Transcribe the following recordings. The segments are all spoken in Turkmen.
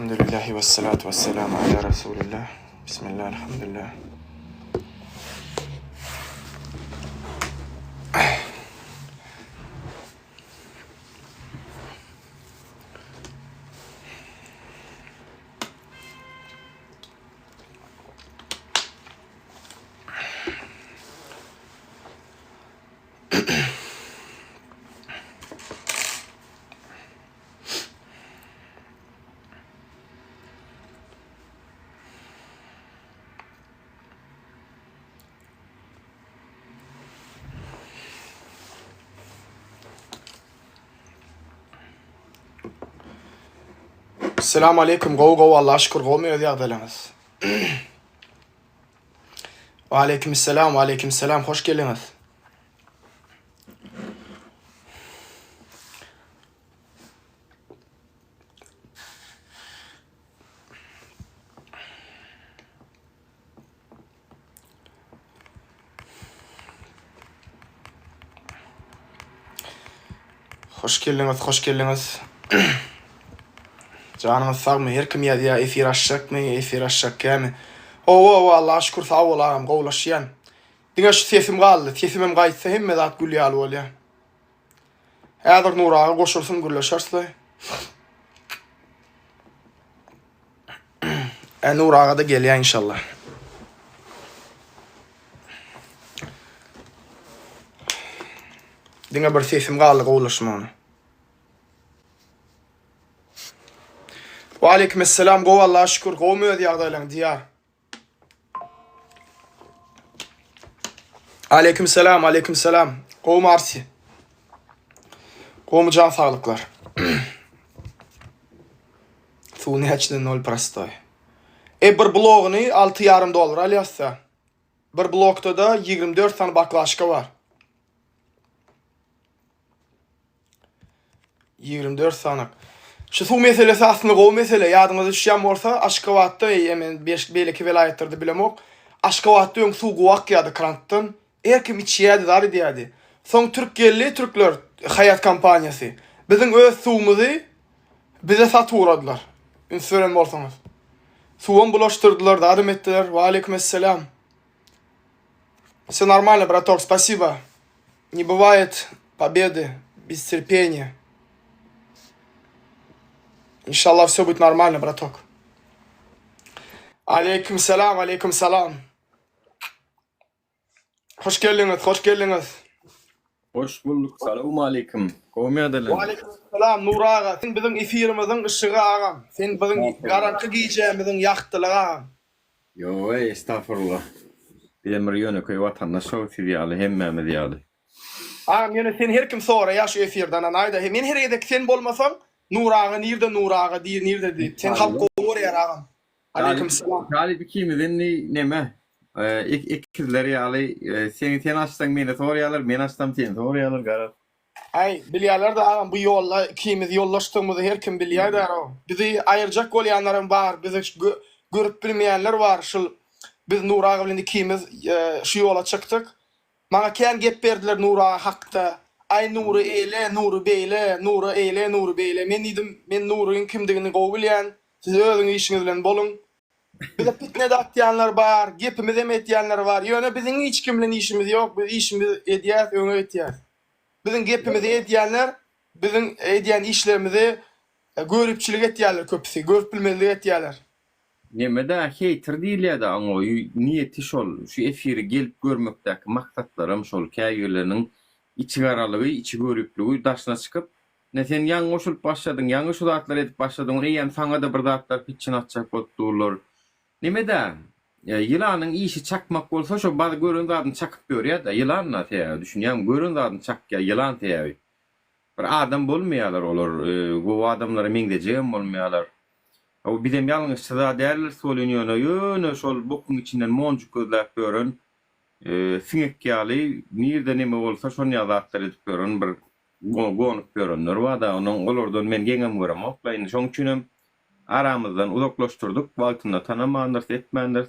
Elhamdülillahi ve salatu ve selamu ala Resulillah. Bismillah, elhamdülillah. Selamu aleyküm, gov Allah'a şükür govmuyor diye adalınız. Ve aleyküm selam, hoş geldiniz. Hoş geldiniz. Canınız sağ mı? Her kim ya efir aşacak mı? Efir aşacak ya mı? Allah'a şükür sağ ol ağam, govlaşıyan. Dine şu sesim kaldı, sesimim kayıtsa hemme zat gülyalı ol ya. Eğer nur ağa koşursun gülleşersin. Nur ağa da gel ya inşallah. Dine bir sesim kaldı, govlaşma onu. Ve aleykümselam, gov Allah'a şükür, govmuyor diye adaylan diyar. Aleykümselam. Gov marsi. Gov can sağlıklar. Suni heçden 0 prostoy. Bir blogunu $6,5 alyassa. Bir blogda da 24 tane baklaşka var. 24 tane. Şu su meselesi aslında gov mesele. Yadınızda düşen olsa Aşkavat'ta hemen belki velayetlerde bilemok. Aşkavat'ta ön su guak yadı kranttan. Erkim içiyadi dari diyadi. Son Türkler hayat kampanyası. Bizim öz suumuzu bize satı uğradılar. Ünsören olsanız. Suun bulaştırdılar, darım ettiler. Ve aleykümselam. Все нормально, браток, спасибо. Не бывает победы без терпения. İnşallah все будет нормально, браток. Aleykümselam. Hoş geldiniz. Hoş bulduk. Selamun aleyküm. Kovmaya adalan. Aleykümselam Nur ağa. Sen bizim efirimizin ışığı ağam. Sen bizim garankı giyeceğimizin yaktılı ağam. Yo estağfurullah. Demir yönü köy vatandaşı diyalı hemmemi diyalı. Ağam yine sen her kim sonra ya şu efirden anayda. Men her yedek sen bolmasan Nur ağa Nur ağa diye nerede diye. Sen halk olur ya ağam. Aleykümselam. Galip ikimizin neme? İkizleri yalı. Sen açsan beni soruyorlar. Men açsam sen soruyorlar garat. Ay bilyalar da ağam bu yolla ikimiz yollaştığımızı her kim bilýär da. Bizi ayıracak bolýanlarım var. Bizi görüp bilmeyenler var. Şu biz Nur ağa bilen ikimiz şu yola çıktık. Maňa kän gep berdiler Nur ağa hakda. Ay Nuru eyle, Nuru beyle, Nuru eyle, Nuru beyle. Men Nuruň kimdigini gowy bilýän. Siz özüňiz işiňiz bilen bolun. Bize pitne de atyanlar var, gepimiz hem etyanlar var. Ýöne biziň hiç kimle işimiz yok. Biz işimiz edýär, öňe etýär. Biziň gepimiz edýänler, biziň edýän işlerimizi görüpçilik etýärler köpüsi, görüp bilmezlik etýärler. Nemede hater diýilýär da aňa niýeti şol. Şu efiri gelip görmekdäki maksatlarym şol käýgüleriniň içi garalygy, içi görüplügi daşyna çykyp ne sen ýaňy oşulyp başladyň, ýaňy şulatlar edip başladyň, eýen saňa da bir zatlar pitçin atjak boldular. Nemede? Yılanyň işi çakmak bolsa şo baz görün zadyny çakyp görýär da yılanla teýär. Düşünýär, görün zadyny çakýar, yılan teýär. Bir adam bolmaýarlar olar, bu adamlara meňdejem bolmaýarlar. O bizim ýalňyz şada därler solenýär, ýöne şol bokuň içinden monjuk gözläp görün. Siňek ýaly, nirde neme bolsa şonu ýazatlar edip görün, bir gonyp görünler. Wada onuň olardan men geňem görem, oklaýyn şoň üçin aramızdan uzaklaştırdık. Waltynda tanamandyr, etmendir.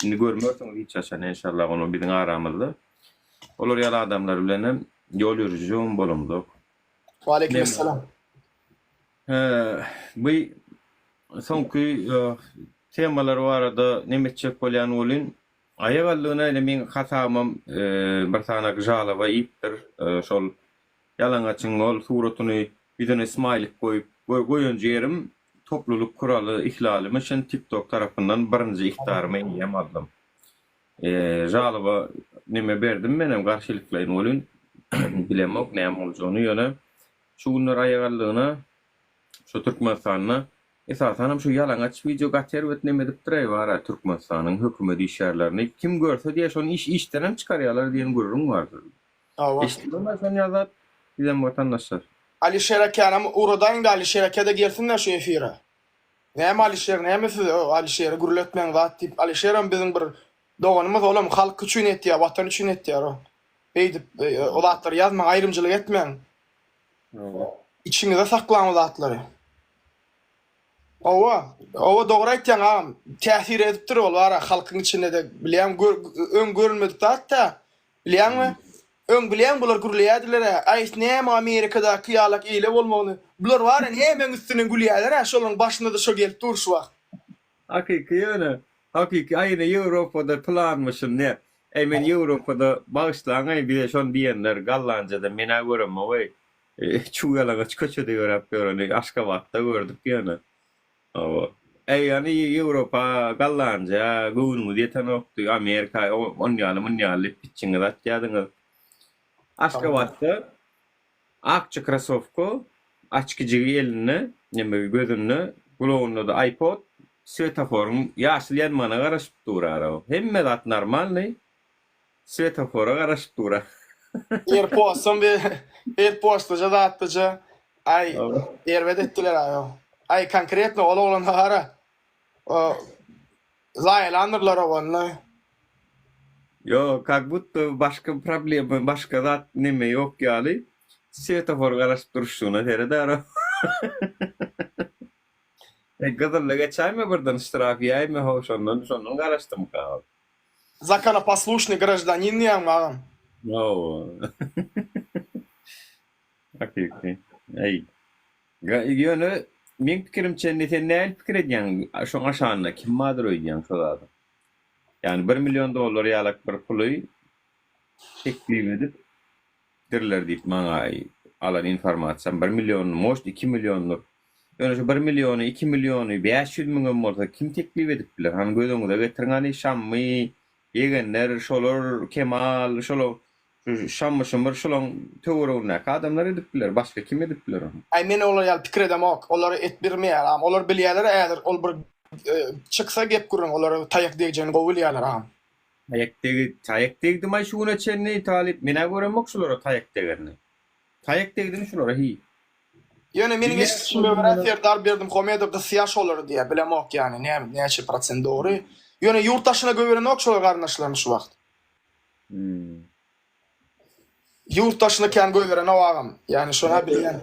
Indi görmörsüň hiç yaşan inşallah onu biziň aramyzda. Olar ýaly adamlar bilen ýol ýürüjüm bolumdyk. Aleykümselam. Bu Sonky temalar barada nemetçek bolýan bolyn aýagallygyna ele men hatamam bir tane gyjala we ipdir şol ýalaňaçyň ol suratyny bizene smaylik goýup goýan jerim topluluk kuraly ihlali şen TikTok tarapyndan birinji ihtarmy ýem aldım. Jalyba neme berdim menem garşylyklaryň bolyn bilemok näme boljagyny ýöne şu günler aýagallygyna şu Türkmenistanyna esasanam şu ýalaňaç video gater wetneme dipdir wara Türkmenistanyň hökümeti işgärlerini kim görse diýe şonu işden hem çykarýarlar diýen gurrun bardyr. Eşitlemä sen ýazat bilen watandaşlar. Alişer Akanam uradan da Alişer Akada gelsinler şu efire. Näme Alişer, näme siz Alişer'i gürletmeň zat diýip Alişeram biziň bir doganymyz olam halk üçin etdi, watan üçin etdi ýa. Beýdip o zatlar ýazma aýrymçylyk etmeň. İçiňizde saklaň o zatlary. Owa dogry aýtýaň agam. Täsir edipdir ol wara halkyň içinde de bilýän öň görünmedik hatda. Bilýänmi? Öň bilýän bular gürleýärdiler. Aýs näme Amerikada kyýalak eýle bolmagyny. Bular wara hemen üstüne gülýärler. Şolaryň başynda da şo gelip dur şu wagt. Hakiki ýöne. Hakiki aýyna Ýewropada planmışym ne? Men Ýewropada bagyşlaňy bir şon diýenler Gallanjada mena görem oý. Çuýalaga çykaçydy görüp göreni Aşgabatda gördük ýöne. Yani Ýewropa, Gallanja, gowuny diýeten okdy, Amerika, on ýaly pitçiňe dat ýadyňyz. Aşgabatda akçy krosowka, açkyjy elini, näme gözüni, gulagyny da iPod, svetoforyň ýaşyl ýanmana garaşyp durar. Hemme zat normalny. Svetofora garaşyp durar. Airpost'da zatdyja ay erwet etdiler aýo. Ay konkretno olan hara. Zaýlandyrlar only. Yo, как будто başka problem, başka zat neme ýok ýaly. Svetofor garaşyp duruşyna teredar. Gazarla geçäýme birden iştiraf ýaýmy hoşondan garaşdym ka. Законопослушный гражданин ýa agam. Yo. Hakiki. Ey. Ýöne men pikirimçe näme pikir edýän şoň aşanyna kim madyr öýdýän şolady. Yani $1 milyon ýalyk bir puly teklip edip dirler diýip maňa alan informasiýa 1 milyon, moş 2 milyonluk. Ýöne şu 1 milyony, 2 milyony 500 miňe bolsa kim teklip edip biler? Han gödüňde getirgäni Şammy, Yegenler, şolar Kemal, şolar Şammy şomur şolaň töwerine adamlar edip biler. Başga kim edip biler onu? Ay men olar ýaly pikir edemok. Olar et bermeýär. Olar bilýärler ädir. Ol bir çyksa gep gurun. Olar taýak degijini gowulýarlar agam. Taýak degdi şu güne çenni talip mena göremok şolara taýak degerini. Taýak degdini şolara hi. Ýöne meniň işime bir Serdar berdim Homedow da siýaş bolary diýe bilemok ýani näçe prosent dogry. Ýöne ýurtdaşyna göwerenok şolar garnaşlaryny şu wagt. Yurttaşyna kän göweren o agam. Yani şona bilýän.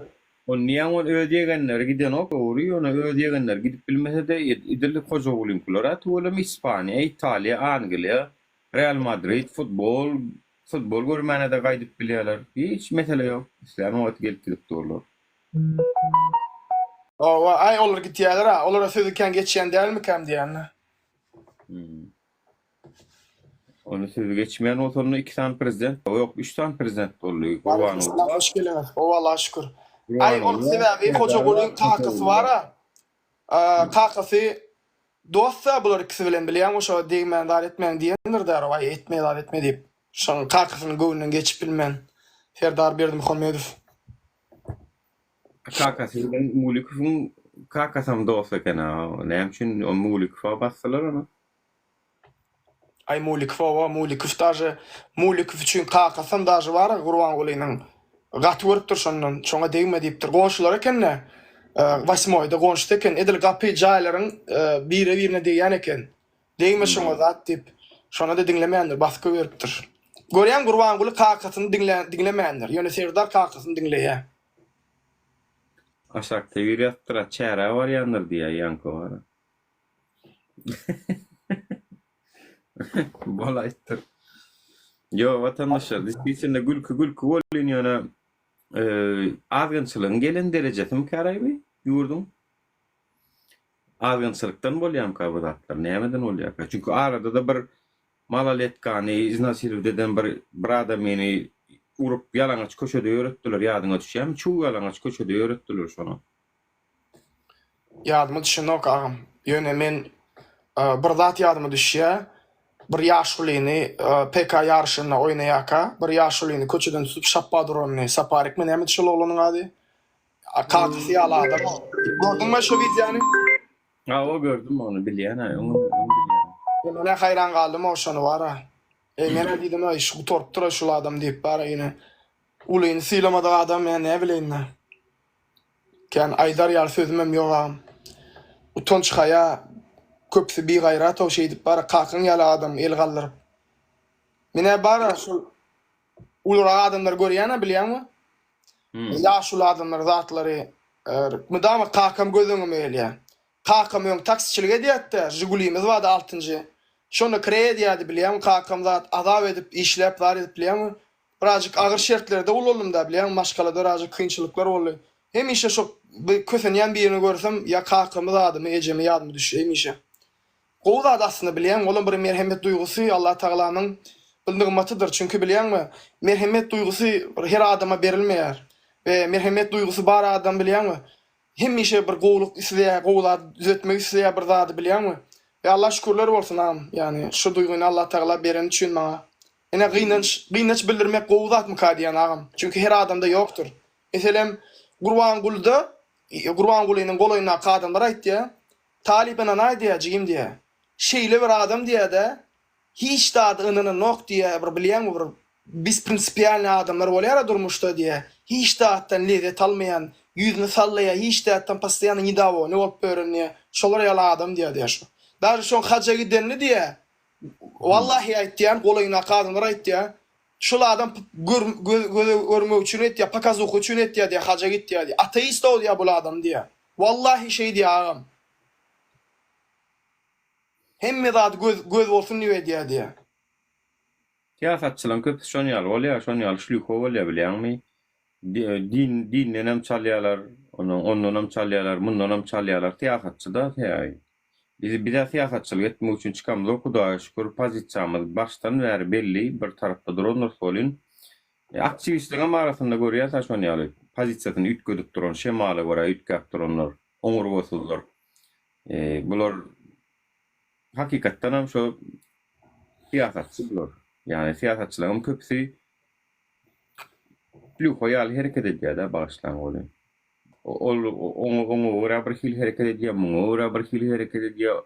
O niýe on ödýegenler giden ok, ory ona ödýegenler gidip bilmese de idilli hoja olimpiýalara tuwalym Ispaniýa, Italiýa, Angliýa, Real Madrid, futbol görmäne de gaýdyp bilýärler. Hiç mesele ýok. Islam wagt gelip durlar. Ay olar gitýärler ha. Olara sözü kän geçýän dälmi kam diýänler. Onu sözü geçmeyen otorunu 2 tane prezident, yok 3 tane prezident oluyor. Kurbanov. Hoş geldin. Vallahi şükür. Ay onun sebebi Hocaoğlu'nun kakası var ha. Kakası dostsa bular ikisi bilen bilýän şo diýmen dar etmen diýendir der. Vay etme dar etme diýip. Şoň kakasyny göwünden geçip bilmen. Serdar berdim Homedow. Kakası Mulikov'un kakasam dost ekene. Näme üçin o Mulikova bassalar ona? Ay Mulikov daje Mulikov üçin kakasam daje var Gurbangulynyň gaty görüpdir şondan şoňa degme diýipdir. Gonşular ekenne. 8-da gonşu eken edil gapy jaýlaryň birine diýen eken. Degme şoňa zat diýip şona da dinlemeýändir, baskı beripdir. Görýän Gurbanguly kakasyny dinlemeýändir. Ýöne Serdar kakasyny dinleýär. Aşakda ýürýärdir, çäre var ýandyr diýär Yanko var. Bolaytır. Yo vatandaşlar, dispisinde gülkü bolýan ýöne azgynçylygyň gelen derejesini karaýby ýurdum. Agynçylykdan bolýar bu zatlar. Nämeden bolýar? Çünki arada da bir malaletgany, iznasirwdeden bir adam meni urup yalaňaç köşede öğretdiler. Ýadyňa düşýärmi? Çuw yalaňaç köşede öğretdiler şonu. Ýadyma düşenok agam. Ýöne men bir zat ýadyma düşýär. Bir ýaşulyny PK ýarşyna oýnaýaka, bir ýaşulyny köçeden tutup şappa duranyny saparik men näme düşel olanyň ady? Kartysy ýaladı. Gördüňmi şu videony? Ha, o gördüm onu bilýän, onu bilýän. Mene hayran galdym oşany bara. Mene diýdim, "Ay şu torpdyra şu adam" diýip bara ýene. Ulyny sylamada adam men ne bileýin. Kan aýdar ýar sözümem ýok. Utanç haya köpsi bir gayrat o şey dip bara kakın yala adam el galdyryp. Mene bara şu ulura adamlar görýän bilýärmi? Ya şu adamlar zatlary mudama kakam gözüňe meýilýär. Kakam ýong taksiçilige diýetdi. Jigulimiz wada 6-njy. Şonu kredi ýady bilýärmi? Kakam zat azap edip işläp bar edip bilýärmi? Birazjyk agyr şertlerde ulalım da bilýärmi? Başgalada birazjyk kynçylyklar boldy. Hemişe şu kösenýän birini görsem ya kakamy zadymy ejemi ýadyma düşýär hemişe. Gowda aslında bilýän, olam bir merhemet duýgusy Allah Taalanyň nygmatydyr. Çünki bilýärmi, merhemet duýgusy her adama berilmeýär. Ve merhemet duýgusy bar adam bilýärmi, hemişe bir gowluk isleýär, gowla düzeltmek isleýär bir zady bilýärmi? Ve Allah şükürler bolsun am. Yani şu duýguny Allah Taala beren üçin maňa. Ene gynanç bildirmek gowzat mykadiýan agam. Çünki her adamda ýokdur. Meselem Gurban Gulynyň golaýyna kadamlar aýtdy. Talibana naýdy jigim diýe. Şeýle bir adam diýe de hiç da ynany nok diýe bir bilýän bir biz prinsipialny adamlar bolýar durmuşda diýe. Hiç da'dan lezzet almayan, yüzünü sallaya, hiç da'dan pastayan nidavo, ne olup öğrenniye, şolar yala adam diye şu. Daha şon haca gidenli diye, vallahi aýtýan, golaýyna kadamlar aýtdy. Şol adam görmek üçin etdi, pakazuk üçin etdi diye haca gitdi diye. Ateist ol ya bu adam diye. Vallahi şey diye ağam. Hemme zat göz bolsun diye diye. Siýasatçylaryň köpüsi şonu ýaly bolýar, şonu ýaly şlüko bolýar bilýärmi? Dinle hem çalýarlar, ondan hem çalýarlar, mundan hem çalýarlar. Siýasatçy da täýär. Biz de siýasatçylyk etmek üçin çykamyz, Hudaýa şükür pozisiýamyz başdan bäri belli, bir tarapda duranlar bolýan. Aktivistligiň arasynda görýär, şonu ýaly pozisiýasyny ütgedip duran, şemaly görä ütkep duranlar, oňur bolsunlar. Bular hakykatdan hem şo siýasatçy bular. Yani siýasatçylaryň köpüsi Lükoyal hareket edýär da başlan goly. Onu ora bir hil hareket edýär, ora bir hil hareket edýär.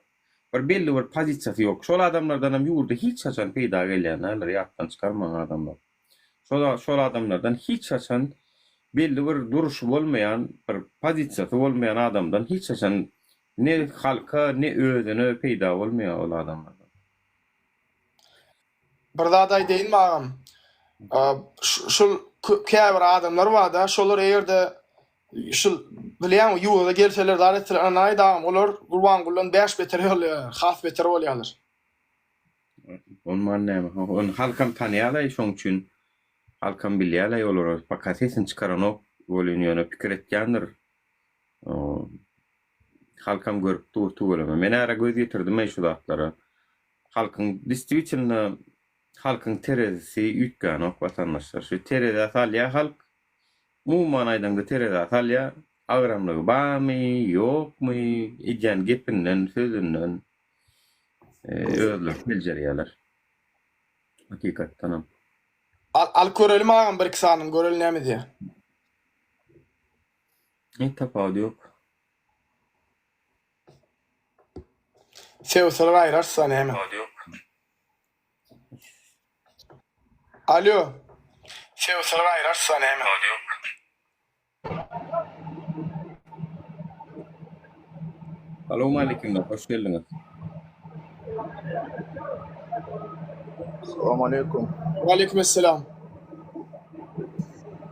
Bir belli bir pozisiýasy ýok. Şol adamlardan hem ýurda hiç haçan peýda gelýänler, ýatdan çykarman adamlar. Şol adamlardan hiç haçan belli bir duruşy bolmayan, bir pozisiýasy bolmayan adamdan hiç haçan ne halka ne özüne peýda bolmaýar ol adamlardan. Bir zat aýdyň magam. Şol käbir adamlar var da, şolar eýerde şol bilýän ýurda gelseler daretler anaýdam, olar Gurban Gullan 5 beter bolýar, has beter bolýarlar. Onman näme? On halkam tanýarlar, şoň üçin halkam bilýärler olar. Fakat sesin çykaran ok bolýan pikir etýändir. Halkam görüp tuğulama. Men ara göz getirdim şu zatlara. Halkın distribusyonuna halkın teresi ütgän ok vatandaşlar. Şu terede atalya halk umuman aýdanda terede atalya agramlygy barmy, ýokmy, edýän gepinden, sözünden özler biljerýärler. Hakykatdan. Al görelim agam bir kısanım, görelim näme diýe. Tapawdy ýok. Sevseler aýrarsa näme? Alo. Sevseler aýrarsa näme? Assalamu alaykum, hoş geldiňiz. Assalamu alaikum. Wa alaykum assalam.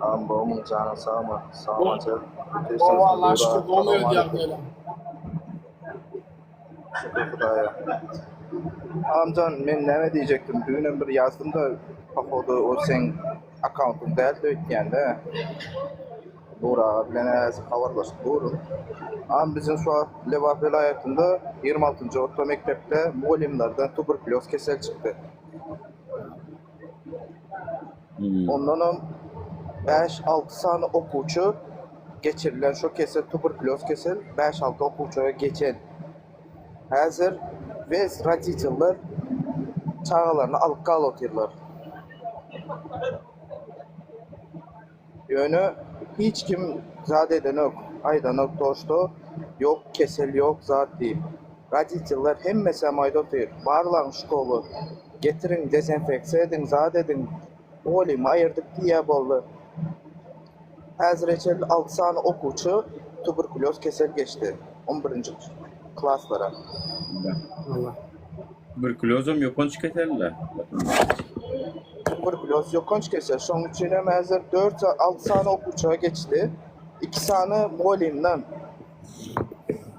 Babamın canı sağ mı? Sağ mı? O Allah şükür olmuyor diye böyle. Şükür Hudaýa. Amcan men näme diýjekdim? Düňe bir ýazdym da pahoda o sen akkauntyň däl öýtgände. Nura bilen äzi habarlaşyp durun. Am bizim şu an Lewap vilayetinde 26-njy orta mektepde muallimlerden tuberkuloz kesel çıktı. Ondan 5-6 sany okuwçy geçirilen şu kesel tuberkuloz kesel 5-6 okuwçyga geçen. Häzir biz raditiller çağalaryny alyp galotyrlar. Yönü hiç kim zat eden yok. Aydan yok dostu. Yok kesel yok zat değil. Raditiller hemmesi ayda otur. Barlan şkolu. Getirin dezenfeksiya edin zat edin. Olim ayırdık diye boldu. Häzir eçel 6 sany okuwçy tuberkuloz kesel geçti. 11-nji klaslara. Tuberkulozum yokonç keserler. Tuberkuloz yokonç kesel. Şoň üçin hem häzir 4-6 sany okuwçyga geçdi. 2 sany muallimden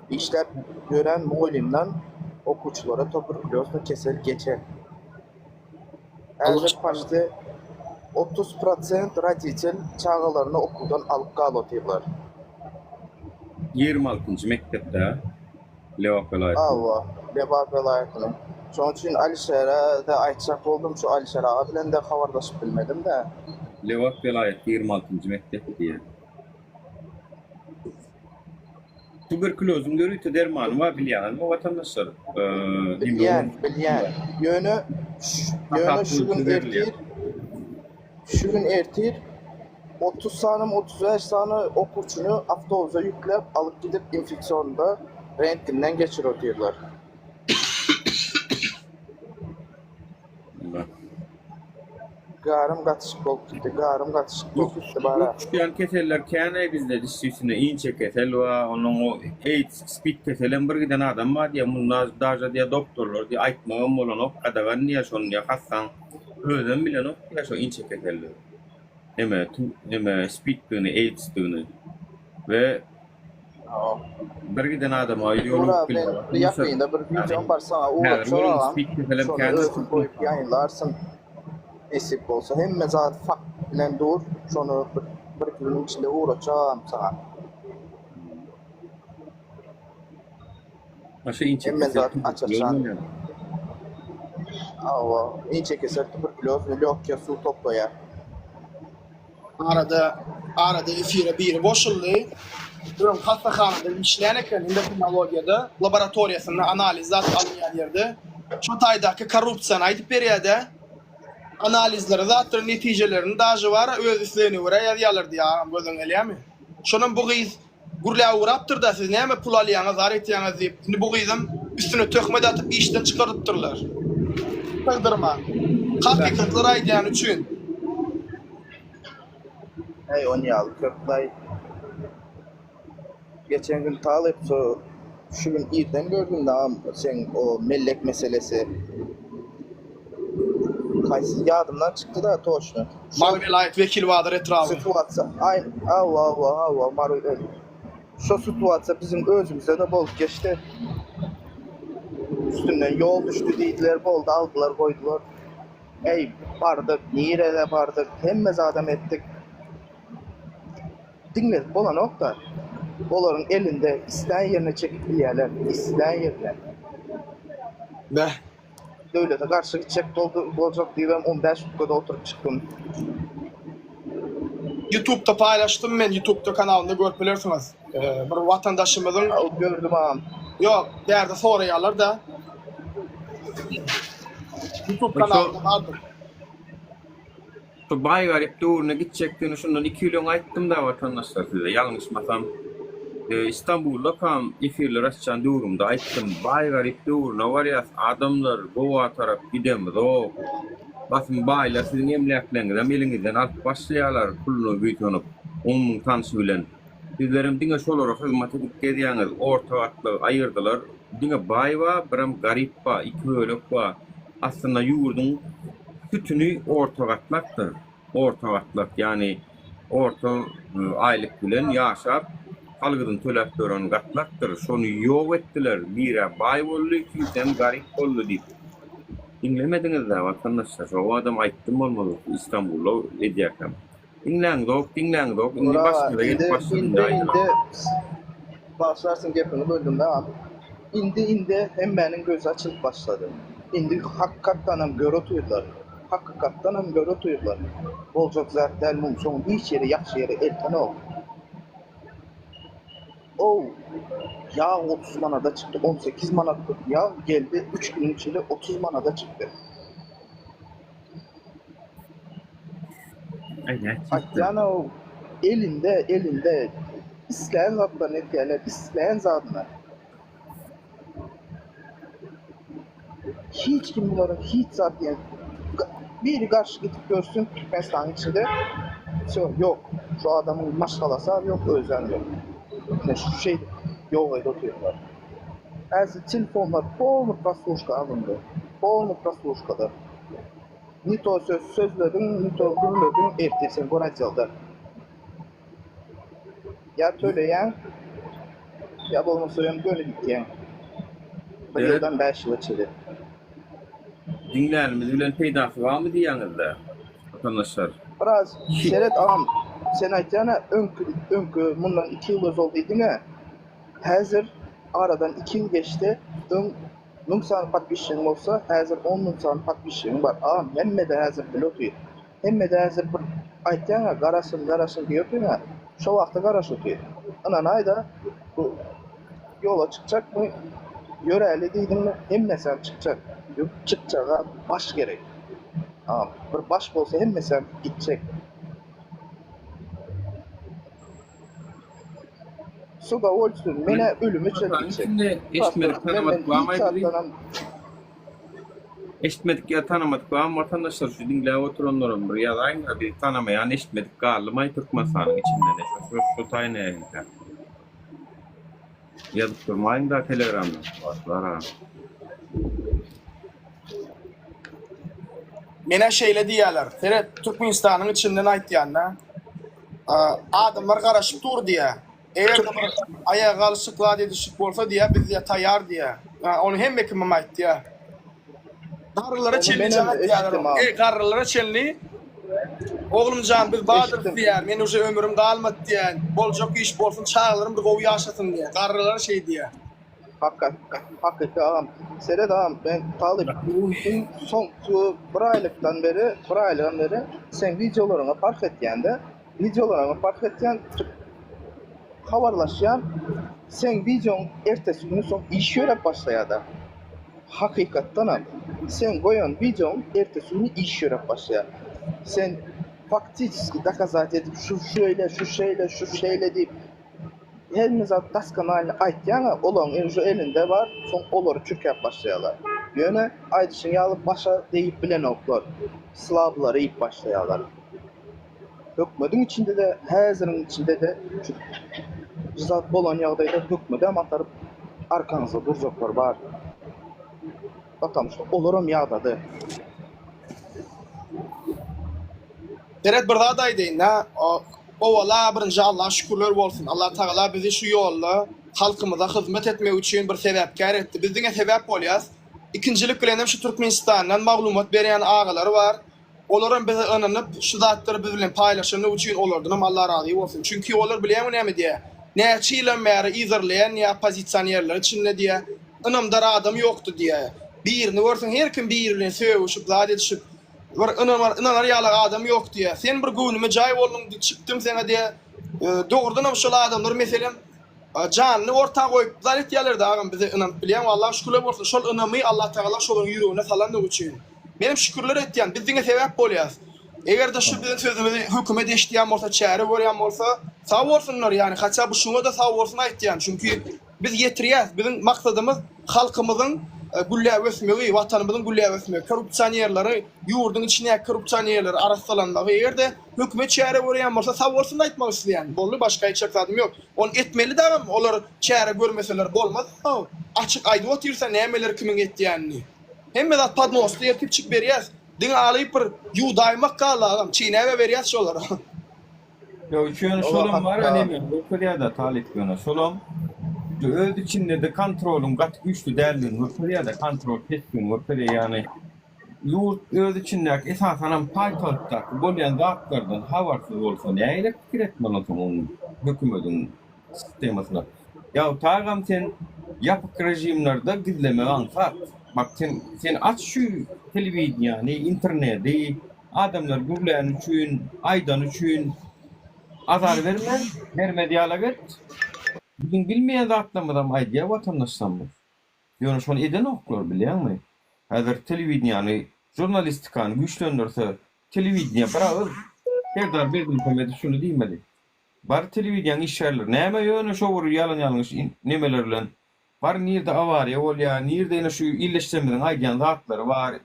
işlep gören muallimden okuwçylara tuberkulozda kesel geçen. Häzir paşty 30% raditel çağalaryny okuldan alyp galotyrlar. 26-njy mektepde Lewap vilayeti. Allah, Lewap vilayetinin. Şoň üçin Alişer'e de aýtjak boldum, şu Alişer ağa bilen de habarlaşyp bilmedim de. Lewap vilayeti 26-njy mektep diye. Tuberkulozun görüntü dermanı var bilýän o vatandaşlar. Bilýän. Ýöne şu gün ertir 30 sany 35 sany okuwçyny awtobusa yüklep alyp gidip infeksiyonda rentgenden geçirýärler. Garym gatyşyk bolup gitdi, bara. Kuşlayan keseller kene bizde dişçisinde inçe kesel ve onun o AIDS speed keselen bir giden adam var diye bunlar daja diye doktorlar diye aýtmagam bolan o kadagan diye şonu diye hassan özüm bilen o diye şu inçe keseller. Eme speed tığını, AIDS tığını ve bir giden adam Ýoluk bilen ýakynda bir videom bar sana ulaşýar. Speed keselen kendi koyup ýaýlarsın. Esip bolsa hemme zat fak bilen dur, şonu bir günün içinde uğraşam sana. Aşağı inçe Hemen zaten açarsan. Ava, inçe keser tuberkuloz ve lokya su toplaya. Arada efire biri boşuldy. Durum hastahanada işleýän endokrinologiyada laboratoriýasynda analizat alınýan ýerde şu taýdaky korrupsiýany aýdyp berýärde. Analizleri zaten netijelerini daşı var öz üstlerine vura yazıyorlar diye gözün eləyəmi? Şonun bu giz gurlağa uğraptır da siz näme pul alýaňyz, zar etýäňiz diýip şimdi bu gizim üstüne töhmet atıp işten çıkarıptırlar. Kaldırma. Hakikatlar aýdýan üçin. Hey on ýaly köplay. Geçen gün talyp şu gün irden gördüm da sen o mellek meselesi. Kaysy ýadymdan çykdy da toşnu. Mar vilayet vekil wadyr etrafy. Situasiýa aýn Allah marwel. Şu situasiýa bizim özümizde de bolup geçdi. Üstünden yol düştü diýdiler, boldy, aldylar, goýdular. Ey bardyk, nirede bardyk, hemme adam etdik. Dinle, bolan okda. Olaryň elinde isleýän ýerine çekip bilýärler, isleýän ýerine. Be. Döwlete garşy çek boljak diýdim 15 dakikada oturup çykdym. YouTube'da paylaştım men, YouTube'da kanalında görüp bilersiňiz. Bir watandaşymyzyň Gördüm ağam. Yok, derde soraýarlar da. YouTube kanalında vardır. Şu Baygarip doğruna gidecektiğini şundan 2 yıl aýtdym da vatandaşlar size ýalňyşmasam. İstanbul'da kam efirler açan durumda aýtdym. Baygarip doğruna warýas adamlar gowa tarap gidemiz o. Basym baýlar siziň emlekleňizden eliňizden alyp başlaýarlar pulunu büýtünüp 10 000 tanşy bilen. Sizlerim diňe şolara hyzmat edip gelýäňiz orta gatly aýyrdylar. Diňe baýwa, biram garip ba, iki ölek ba. Aslında ýurdun sütünü orta gatlakdyr. Orta gatlak ýani orta aýlyk bilen ýaşap algydan töläp tören gatlakdyr. Şonu ýok etdiler. Bire baý boldy, ikisem garip boldy diýip. Dinlemediňiz de vatandaşlar. O adam aýtdym bolmaly İstanbulda edýärkem. Dinlen dok. Indi başladı. Gelip başladı. indi başlarsın gepini böldüm da. İndi hemmenin gözü açılıp başladı. İndi hakikattanam göre tuyurlar. Hakikattanam göre tuyurlar. Bolcak zərtlər mumson hiç yeri yaxşı yeri eltene ol. O yağ 30 manada çıktı, 18 manada yağ geldi, 3 günün içinde 30 manada çıktı. Yani o elinde isteyen zatlar ne diyorlar, isteyen zatlar. Hiç kim bunların hiç zat yani biri karşı gidip görsün Türkmenistan'ın içinde yok şu adamın maşgalası yok özel yok. Yani şu şey yol öyle oturuyorlar. Azı telefonlar polnu prosluşka alındı. Polnu prosluşkada. Ni to sözlerin, ni to gürlerin ertesi Goracel'da. Ya söyleyen ya da onu söyleyen böyle gitken. Bu Evet. yıldan 5 yıl içinde. Dinlerimiz bilen peydası var mı diýäňizde? Vatandaşlar. Biraz seret ağam sen aytana önkü bundan 2 yıl öz oldu idine. Hazır aradan 2 yıl geçti. Nung san patbişin olsa hazır 10 nung san patbişin var. Ağam hemme de hazır pilotu. Hemme de hazır bir aytana garasın diýýär. Şu wagtda garaş ötüyor. Anan ayda bu yola çıkacak mı? Yöreli dedim mi? Hemme sen çıkacak. Çıkacağa baş gerek. Ağam bir baş bolsa hemme sen gidecek. Suda olsun, mene ölümü çekecek. Şimdi eşitmedik tanımadık bu ama eşitmedik ya tanımadık bu ama vatandaşlar şu dinle oturanların bir ya da aynı bir tanımayan eşitmedik galiba Türkmenistan'ın içinde de şu tayine yani. Yazıp durmayın da Telegram'da var. Mene şeyle diýerler. Ferhat Türkmenistan'ın içinden aýtýanda adamlar garaşyp dur diýe. Eger bir ayağa alışykla edişik bolsa diýe biz de taýar diýe. Onu hemme kim aýtdy diýe. Garrylara çelli diýerler. Garrylara çelli. Oglumjan biz badyr diýer. Men uje ömrüm galmady diýen. Boljak iş bolsun çağlarym bir gowy ýaşatyn diýe. Garrylara şey diýe. Hakikaten ağam. Seret ağam ben talip son bir aylıktan beri sen videolarına fark etýände habarlaşýan sen videon ertesi günü son iş görüp başlaýar. Hakikatdan sen goýan videon ertesi günü iş görüp başlaýar. Sen faktiski dokazat edip şu şeyle deyip Elmizat das kanalini aýtýaňa olan şu elinde var, son olary çürkep başlaýarlar. Ýöne aýdyşyň ýalyp başa deyip bilen oklar. Slavlar eýip başlaýarlar. Hökmetiň içinde de, häzirin içinde de zat bolan ýagdaýda hökmeti amatyp arkaňyzda durjaklar bar. Batamyş olaram ýagdady. Ferhat bir daha daýdyň, o wala birinji Allah'a şükürler bolsun. Allah Taala bizi şu ýolda halkymyza hyzmat etmek üçin bir sebäpkär etdi. Biz diňe sebäp bolýas. İkincilik bilen şu Türkmenistandan maglumat berýän agalar var. Olaram bize ynanyp şu zatlary biz bilen paýlaşany üçin olardan Allah razy bolsun. Çünki olar bilýän näme diýe. Näçe ýylan bäri izerleýän ýa pozisionerler içinde diýe. Ynamdar adam ýokdy diýe. Birini görsen her kim birini söwüşip zat edişip var ınalar ýaly adam ýok diýe. Sen bir günüme jaý boldun çykdym sene diýe. Dogrudan şol adamlar meselem canly orta goýup zat etýärler agam bize ynanyp bilýän Allah şükürler bolsun. Şol ynamy Allah Taala şolaryň ýüregine salandyk üçin. Menim şükürler etýän biz diňe sebäp bolýas. Eger de şu bizim sözümüzi hökümet eşitýän bolsa, çäre görýän bolsa, sag bolsunlar ýani haça bu şuňa da sag bolsun aýtýan. Çünki biz ýetirýäs. Bizim maksadymyz halkymyzyň gülle ösmegi, watanymyzyň gülle ösmegi, korrupsiýerleri, ýurduň içine korrupsiýerleri arasalanmagy. Eger de hökümet çäre görýän bolsa, sag bolsun aýtmak isleýän. Bolly başga hiç çakdym ýok. Onu etmeli dagam, olar çäre görmeseler bolmaz. Açyk aýdyp otursa nämeler kimiň etýänini. Hemme zat padnosda ýetip çyk berýäs. Diň alyp bir ýudaýmak galagam, çiğnäwe berýäs şolar. Yo şöyle şolum var hani Hırpıriyada talip yöne şolum. Öz içinde de kontrolün gat güçlü derlin Hırpıriyada kontrol keskin Hırpıriya yani yurt öz içindäki esasanam paýtagtdaky bolýan zatlardan habarsız bolsa näile pikir etmeli onun hökümetiň sistemasyna. Ya tagam sen yapık rejimlerde gizleme ansat. Bak sen aç şu televizyonu, interneti, adamlar gürleyen üçün, aydan üçün azar verme diyalog. Bugün bilmeyen zatlamadan aydiya vatandaşsanmız. Yani şonu eden oklar biliyor musun? Hazır televizyonu, jurnalistikanı güçlendirse televizyon bırakır. Her dar bir hükümeti şunu demeli. Bar televizyon işlerler. Näme ýöne şowur yalan nemelerle. Bar nirde avariya bolýar, nirde ene şu illeştirmeden aýdan zatlary bar.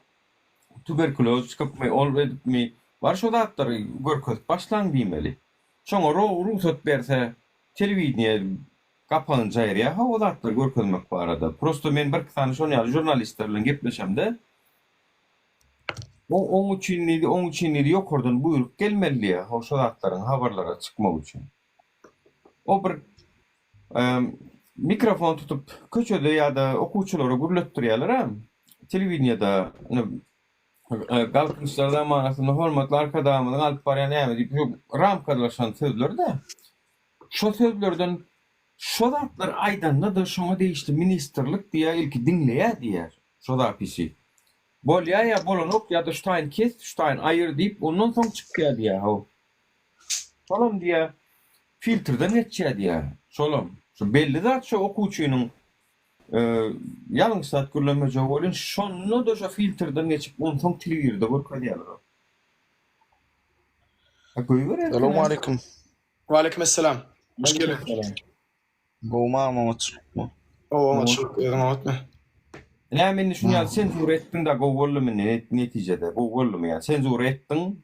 Tuberkuloz çıkıpmy, olmadypmy. Bar şu zatlary görkezip başlan diýmeli. Şoňa ruhsat berse televizyon kapanjar ýa, o zatlary görkezmek barada. Prosto men bir tane şonu jurnalistlerle gepleşemde. Onun için ýokurdan buyruk gelmeli ýa, o şu zatlaryň habarlara çykmak üçin. O bir mikrofon tutup köçede ýa-da okuwçylara gürletdirýärler. Telewizionyada galkynçlarda manasyny hormatly arkadamyň alyp barýan näme diýip ramkalaşan sözlerde. Şo sözlerden şo zatlar aýdanda da şoňa değişdi ministerlik diýär, ilki dinleýär diýär. Şo zapisi. Bolýar ýa bolanok ýa-da ştaýyn kes, ştaýyn aýyr diýip ondan soň çykýar diýär. Şolam diýär. Filtrden geçýär diýär. Şolam. Şu belli zat şu okuwçynyň ýalňyş zat gürlemeje bolýan şonu da şu filtrden geçip ondan soň telewizionda görkezýärler. Assalamu alaikum. Wa alaikum assalam. Hoş geldin. Gowma Mahmut. O maçlık etme. Näme şunu senzur etdiň da gowullumyny netijede. Gowullum ýa senzur etdiň.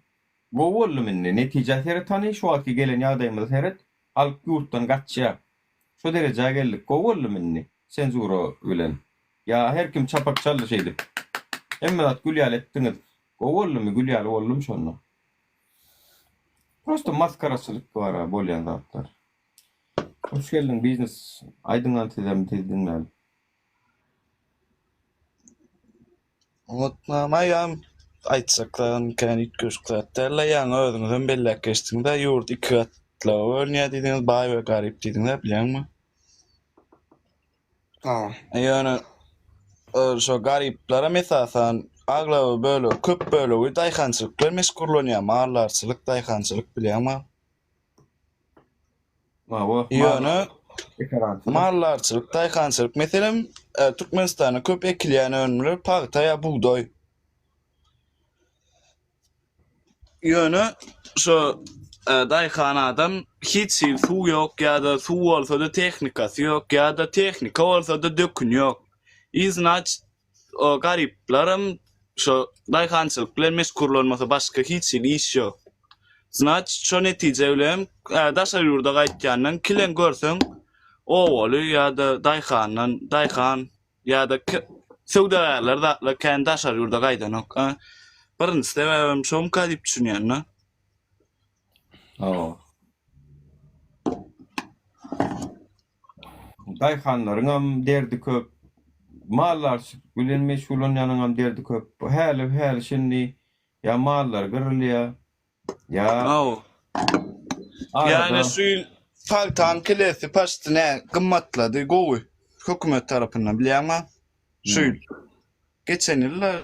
Gowullumyny netijede tany şu wagtky gelen ýagdaýymyz heret alyp ýurtdan gaçýar. Şu derejä geldik gowullumyny senzuro bilen. Ya her kim çapak çalış edip. Emmelat gülýal etdiňiz. Gowullumy gülýal bollum şonu. Prosto maskaraçylyk bar bolýan zatlar. Hoş geldin biznes aýdyňan tezem. Unutmamayam aýtsakdan kanit göskatderler ýa özüňizden bellek geçdiňde ýurt iki gatla ölňä diýdiňiz baý we garyp diýdiňler bilýärmi? Ýöne şo garyplara mesasan aglawy böyle köp bölegi daýhançylyk meşgullanýar, mallarçylyk, daýhançylyk bilýärmi? Ýöne mallarçylyk, daýhançylyk meselem Türkmenistana köp ekilýän önümler paýta ýa buğday. Ýöne şo daýhanadam hiç suw ýok ýa-da suw bolsa da tehnikasy ýok ýa-da tehnika bolsa da dökün ýok. Iznach o garyplarym şo daýhançylyk bilen meşgullanmasa başga hiç iş ýok. Znach şo netije bilen daşar ýurda gaýtjandan kilen görseň owaly ýa-da daýhan ýa-da sowdagarlar da kän daşar ýurda gaýdanok. Birinji sebäbim şom diýip düşünýän. Daýhanlaryň derdi köp. Mallar bilen meşgullanýanyň derdi köp. Häli şendi ýa mallar gyrylýar. ýa Yani şu paltan kilesi paştine gımmatladı gowy hökümet tarapyndan bilýärmi? Şu geçen ýylar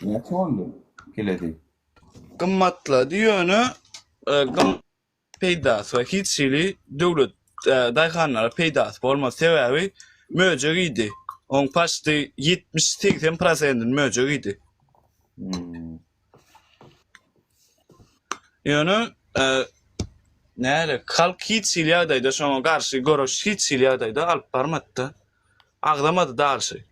näçe boldy keledi. gımmatladı ýöne peýdasy we hiçili döwlet daýhanlara peýdasy bolma sebäbi möjeg idi. On paşty 70-80% möjeg idi. Ýöne näle halk hiç ýagdaýda şoňa garşy görüş hiç ýagdaýda alyp barmatdy. Agdamady dalşy.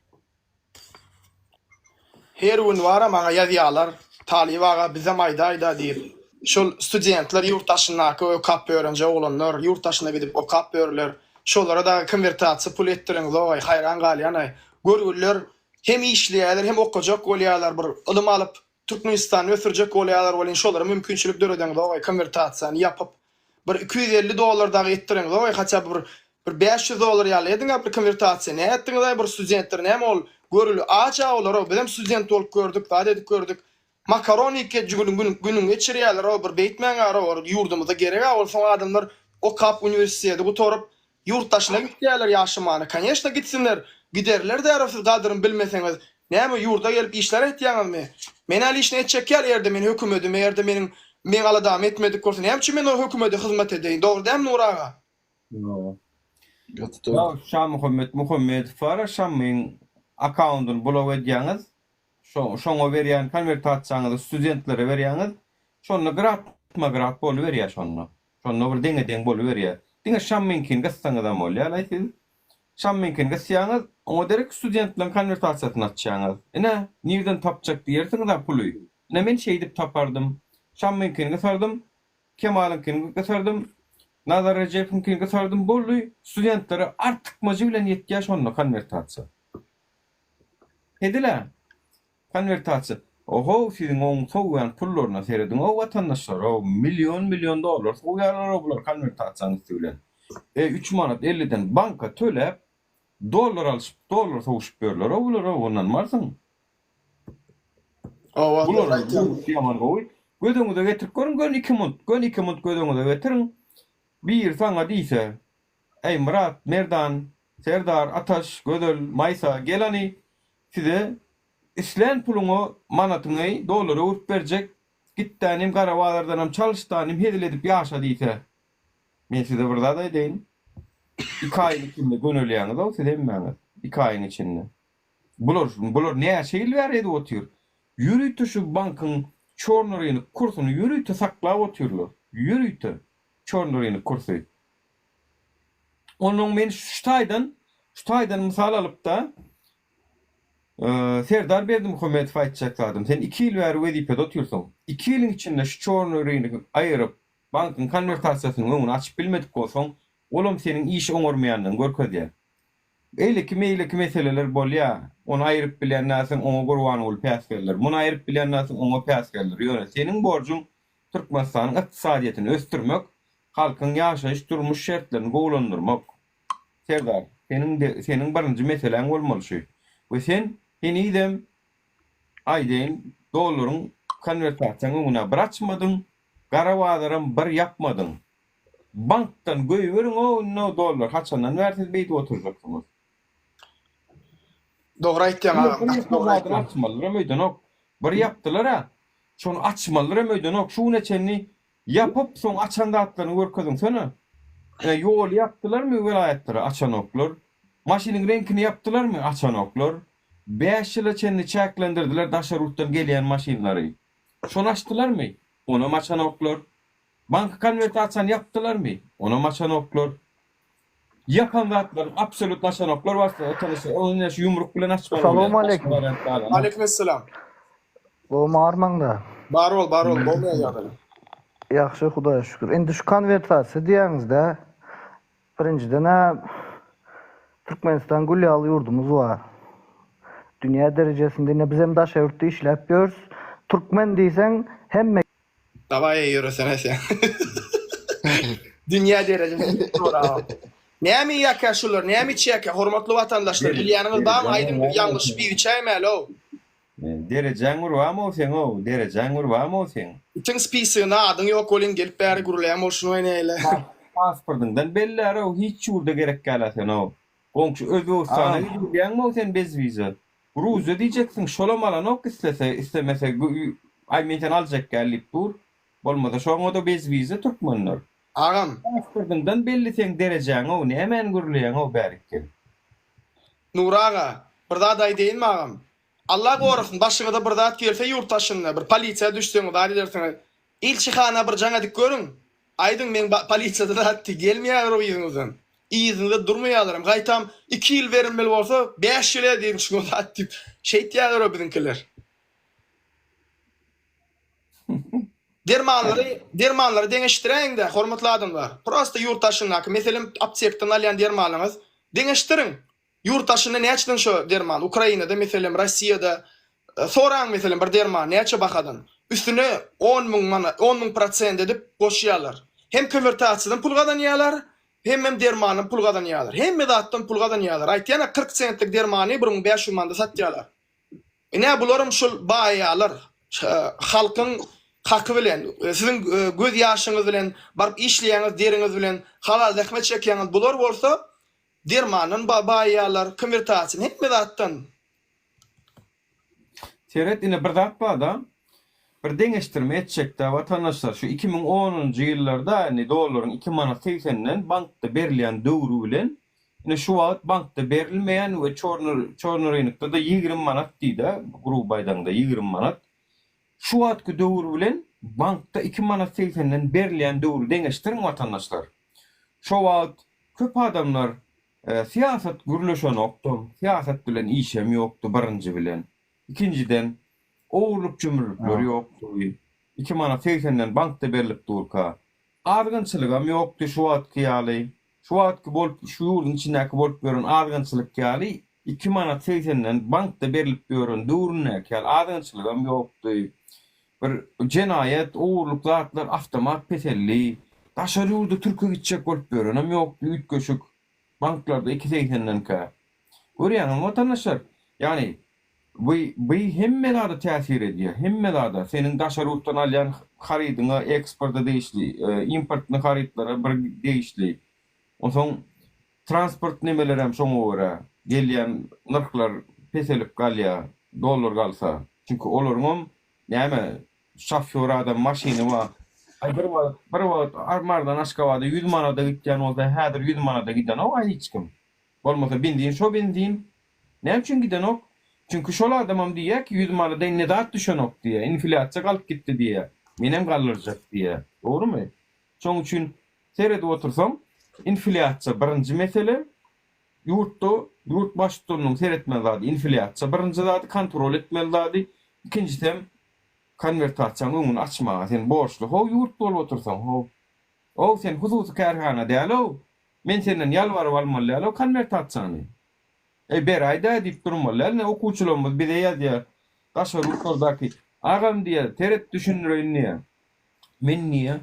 Her gün var ama ýazýarlar, talib aga bizem aýda diýip. Şol studentler ýurtdaşynaky okap öğrenci olanlar ýurtdaşyna gidip okap öýrler. Şolara da konvertasiýa pul etdiriň, doý haýran galýan. Görgüller hem işleýärler hem okujak bolýarlar, bir ilim alyp Türkmenistan ösürjek bolýarlar bolýan şolara mümkinçilik döredeň doý konvertasiýany ýapyp bir $250 etdiriň doý haça bir $500 ýaly ediň bir konvertasiýa. Näme etdiňiz bir studentler näme ol görülü. Aça olar, bizim student bolup gördük, dadet gördük. Makaroni günün geçiriyorlar, o bir beytmen var, yurdumuzda gerek olsa adamlar o kap üniversitede bu torup yurttaşına gitdiler yaşamana. Конечно gitsinler, giderler de arasız kadırın bilmeseniz. Näme yurda gelip işler etýäňiz mi? Men ali işini etjekler ýerde men hökümetim, ýerde men aladam etmedik bolsa, näme üçin men o hökümete hyzmat edeýin? Dogry däm Nur aga? No. Ya Şam Muhammed fara Şam'ın account'un blog edýäňiz. Şoňa berýän konvertatsiýaňyzy studentlere berýäňiz. Şonu grat bolup berýär şonu. Şonu bir deň bolup berýär. Diňe Şam'ynkin gassaňyzam bolýar, aýsyň. Şam'ynkin gassaňyz, oňa derek studentlaryň konvertasiýasyny açýaňyz. Ene, nirden tapjak diýersiň da puly. Ne men şeýdip tapardım. Şam'ynkin gasardım. Kemal'ynkin gasardım. Nazar Recep'inkin gasardım bolly. Studentlere artykmajy bilen ýetýär şonu konvertasiýa. Edile. Konvertasiýa. Oho, sizin oň soğuyan pullaryna seredin o vatandaşlar, o milyon dolar soğuyanlar bular konvertasiýany bilen. 3 manat 50'den banka tölep dolar alyp dolar soğuşup berler. O bular ondan marsyň. Bular ýaman gowy. Gödüňizde getirip görün, gön 2 mont gödüňizde getirin. Bir saňa diýse, ey Murat, Merdan, Serdar, Ataş, Gödül, Maysa gelani size İslen puluňy manatyny dolary urup berjek. Gitdanym garawalardanam çalışdanym hedil edip ýaşa diýse. Men size burada da edeýin. 2 aýyň içinde gönülýäňiz o size emmäňiz. 2 aýyň içinde. Bular näme şeýil berýär otyr. Ýürüýti şu bankyň çornuryny kursuny ýürüýti saklap otyrlar. Ýürüýti çornuryny kursy. Onuň men şu taýdan mysal alyp da Serdar Berdimuhammed aýtjak sen 2 ýyl bäri wezipede oturýarsyň. 2 ýylyň içinde şu çornuryny aýryp bankyň konvertasiýasyny öňüni açyp bilmedik bolsaň, olam seniň iş oňarmaýanlygyny görkezýär. Meýleki meseleler bolýar. Onu aýryp bilen näsiň oňa gurban bolup päs gelir. Muny aýryp bilen näsiň oňa päs gelir. Ýöne seniň borjun Türkmenistanyň ykdysadyýatyny östürmek, halkyň ýaşaýyş durmuş şertlerini gowlandyrmak. Serdar, seniň birinji meseleň bolmaly şu. We sen idem aýdyn dolaryň konvertasiýasyny öňüne bıraçmadyň, garawadarym bir yapmadyň. Bankdan göýberiň o dolar haçandan bersiz beýtip oturjaksyňyz. Dogry aýtdyň aga. Açmalylar meýdanok. Bir yapdylar ha. Şonu açmalylar meýdanok. Şu neçeni yapıp soň açan datlaryny görkezdiň seni. Ýol yapdylarmy welaýatlara açanoklar? Maşynyň renkini yapdylarmy açanoklar? 5 ýyl içinde çäklendirdiler daşarutdan gelýän maşynlary. Şonu açdylarmy? Onu açanoklar. Banka konvertasiýany yapdylarmy? Onu açanoklar. Yapan zatlar, absolut açanoklar barsa, onu şu yumruk bilen açmaly. Assalamu aleykum. Aleykümselam. Bu marmanda. Bar ol, bolmaýar. Yaxşı, Hudaýa şükür. Endi şu konvertasiýa diýäňizde birinciden Türkmenistan gülýaly ýurdumuz var. Dünya derejesinde biz hem daşa ýurtda işläp ýörüs. Türkmen diýseň hemme Davay yürüsene sen. Dünya derecesinde doğru. Näme ýakaşular, näme çäke, hormatly watandaşlar, bilýäniňiz barmy? Aýdym bir ýalňyş bir çäýmäli o. Derejäň urwamy sen o, derejäň urwamy sen. Bütün spisyna adyň ýok bolýan gelip bäri gurulýan bolşuny oýnaýla. Pasportyndan belli o hiç ýurda gerek gäler sen o. Goňşy Özbegistana gidýänmi sen bez wiza? Gruzya diýjeksiň, şolam alanok islemese aýmenten aljak gelip dur. Bolmasa şoňa da bez wiza türkmenler. Agam, pasportyndan belli sen derejäň o, nämen gurulýan o bärikkel. Nur aga, bir zat aýdyňmy agam? Allah gorusun, başyňyza bir zat gelse ýurtdaşyna, bir polisiýa düşseň, dary dersiň. Ilçihana bir jaňa dik görüň. Aýdyň men polisiýada zat gelmeýär o ýygyňyzdan. İýizinde durmaýarlarym. Gaýtam 2 ýyl berilmeli bolsa 5 ýyl diýip şu zat diýip şeýtýärler o biziňkiler. Dermanlary deňeşdireň-de, hormatly adamlar. Prosta ýurtdaşyna, meselem aptekdan alýan dermanlaryňyz deňeşdiriň. Ýurtdaşyna näçeden şu derman? Ukrainada, meselem Rossiýada, soraň meselem bir derman näçe bakadan? Üstüne 10.000 %10.000% edip goşýarlar. Hem konvertasiýadan pul gazanýarlar, hemmem dermanyny pul gazanýarlar. Hemme zatdan pul gazanýarlar. Aýtýana 40 sentlik dermany 1500 manda satýarlar. Ine bularym şol baýalar, halkyň haky bilen, sizin göz ýaşyňyz bilen, baryp işleýäňiz deriňiz bilen, halal zähmet çekýäňiz bular bolsa, dermanyny baýalar, konvertasiýany hemme zatdan. Seret ine bir zat bar da, bir deňeşdirme etjekde watandaşlar şu 2010-njy ýyllarda dollaryň 2 manat 80-den bankda berilýän döwrü bilen ine şu wagt bankda berilmeýän we çorny rynykda da 20 manat diýdi, Gurubaýdan da 20 manat. Şu wagtky döwrü bilen bankda 2 manat 80-den berilýän döwrü deňeşdirin watandaşlar. Şu wagt köp adamlar siýasat gürleşen okdum, siýasat bilen işem ýokdy birinji bilen. İkinciden oğurluk cümürlükleri yoktu. 2 manat 80'den bankta berilip durka. Argınçılygam yoktu şu wagtky ýaly. Şu wagtky bolup şu ýurdun içindäki bolup beren argınçylyk ýaly 2 manat 80'den bankta berilip beren döwrüne kel argınçylygam yoktu. Bir jenayet, oğurluk zatlar avtomat petelli. Daşary ýurda türkü gitjek bolup berenem ýoktu. Ütköşük banklarda 2.80'den ka. Görýäňiz watandaşlar, ýani bu hemme dada täsir edýär. Hemme dada senin daşary ýurtdan alýan haridyňa eksporta değişli, importny haridlara bir değişli. Onsoň transport nemeler hem şoňa görä gelýän narklar peselip galýar, dollar galsa. Çünki olaryň näme şoför adam maşyny bar. Ay bir wagt armardan Aşgabatda 100 manada gitýän bolsa, häzir 100 manada giden o hiç kim. Bolmasa bindiň şo bindiň. Näme üçin giden ok? Çünkü şol adamam diýär ki 100 manada ne dat düşenok diýär, inflasiýa galyp gitdi diýär. Menem galyrjak diýär. Dogrymy? Şoň üçin seredip otursam, inflasiýa birinji mesele, yurt başçylygynyň seretmeli zady inflasiýa birinji zady kontrol etmeli zady. Ikinjisem konvertasiýanyň öňüni açmaga sen borçly ho yurt bolup otursam ho. O sen hususy kärhana diýälo. Men senden ýalwaryp almaly ýalo konvertasiýany. Bir ayda edip durmalar ne okuwçylarymyz bize ýazýar. Daşary ýurtlardaky agam diýär, teret düşünýär niýe? Men niýe?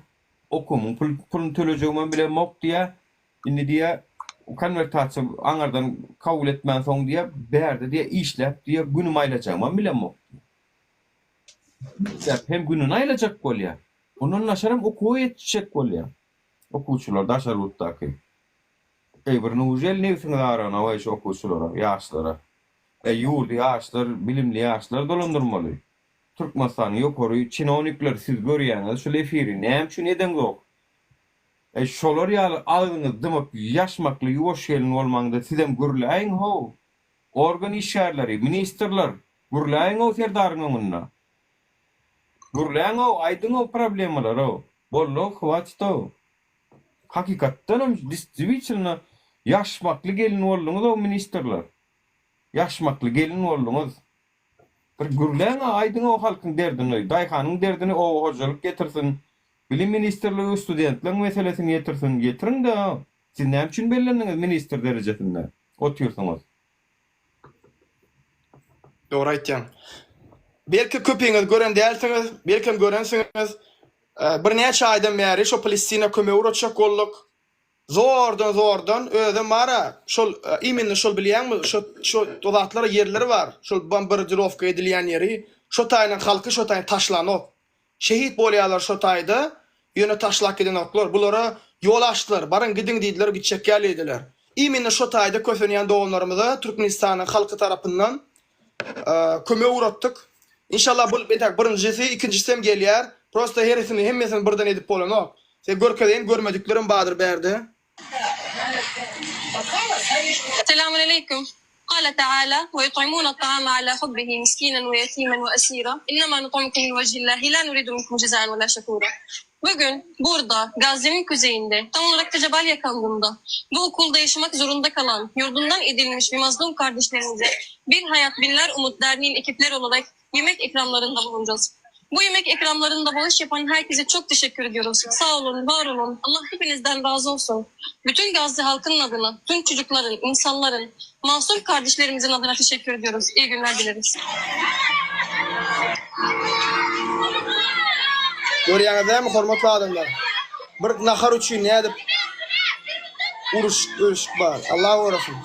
Okumyň puluny төлejegim bilen mok diýär. Indi diýär, konvertasiýa aňardan kabul etmän soň diýär, berde diýär işläp diýär, günüm aýlajagam bilen mok. Hem günün aýlajak bolýar. Onuň naşaram okuw etjek bolýar. Okuwçylar daşary ýurtdaky. Bir nujel nefsini arana we şu okuwçylara, ýaşlara. Ýurdy ýaşlar, bilimli ýaşlar dolandyrmaly. Türkmenistany ýokary çinonikler siz görýäňiz, şu efiri näme üçin eden yok. Şolar ýaly agyňyz dymyp ýaşmakly ýuwaş gelin bolmaňda sizem gürläýin ho. Organ işgärleri, ministrler gürläýin o serdaryň öňünde. Gürläýin o aýdyň o problemalar o. Bolluk wagtda. Hakikatdan hem distribüsiyona yaşmaklı gelin oldunuz o ministerler. Yaşmaklı gelin oldunuz. Bir gürläň aýdyň o halkyň derdini, daýhanyň derdini o hojalyk getirsin. Bilim ministerligi studentlerin meselesini getirsin. Getirin de siz näme üçin bellendiňiz minister derejesinde? Oturýarsyňyz. Dogry aýtýan. Belki köpeňiz gören dälsiňiz, belki görensiňiz. Bir näçe aýdan bäri şo Palestina kömeği uratjak bolduk. Zordan özüm bara şol iminni şol bilýärmi? Şo dozatlara yerleri var. Şol bombardirovka edilýän ýeri, şo taýynyň halky şo taýy taşlanyp. Şehit bolýarlar şo taýda, ýöne taşlak eden oklar. Bulara ýol açdylar, barın gidin diýdiler, gitjek geldiler. Iminni şo taýda kösenýän doganlarymyza Türkmenistanyň halky tarapyndan kömeği uratdyk. İnşallah bu birinjisi, ikinjisi hem gelýär. Prosta heresini hemmesini birden edip bolanok. Sen görkedeň görmediklerim badyr berdi. Selamun aleyküm. قال تعالى ويطعمون الطعام على حبه مسكينا ويتيما وأسيرا إنما نطعمكم لوجه الله لا نريد منكم جزاء ولا شكورا. Bugün burada Gazze'nin kuzeyinde tam olarak da Cebal yakınlığında bu okulda yaşamak zorunda kalan yurdundan edilmiş bir mazlum kardeşlerimize Bir Hayat Binler Umut Derneği'nin ekipleri olarak yemek ikramlarında bulunacağız. Bu yemek ikramlarında bağış yapan herkese çok teşekkür ediyoruz. Sağ olun, var olun. Allah hepinizden razı olsun. Bütün Gazze halkının adına, tüm çocukların, insanların, masum kardeşlerimizin adına teşekkür ediyoruz. İyi günler dileriz. Görýäňizmi hormatly adamlar? Bir nahar üçin nädip uruş bar. Allah uğrasın.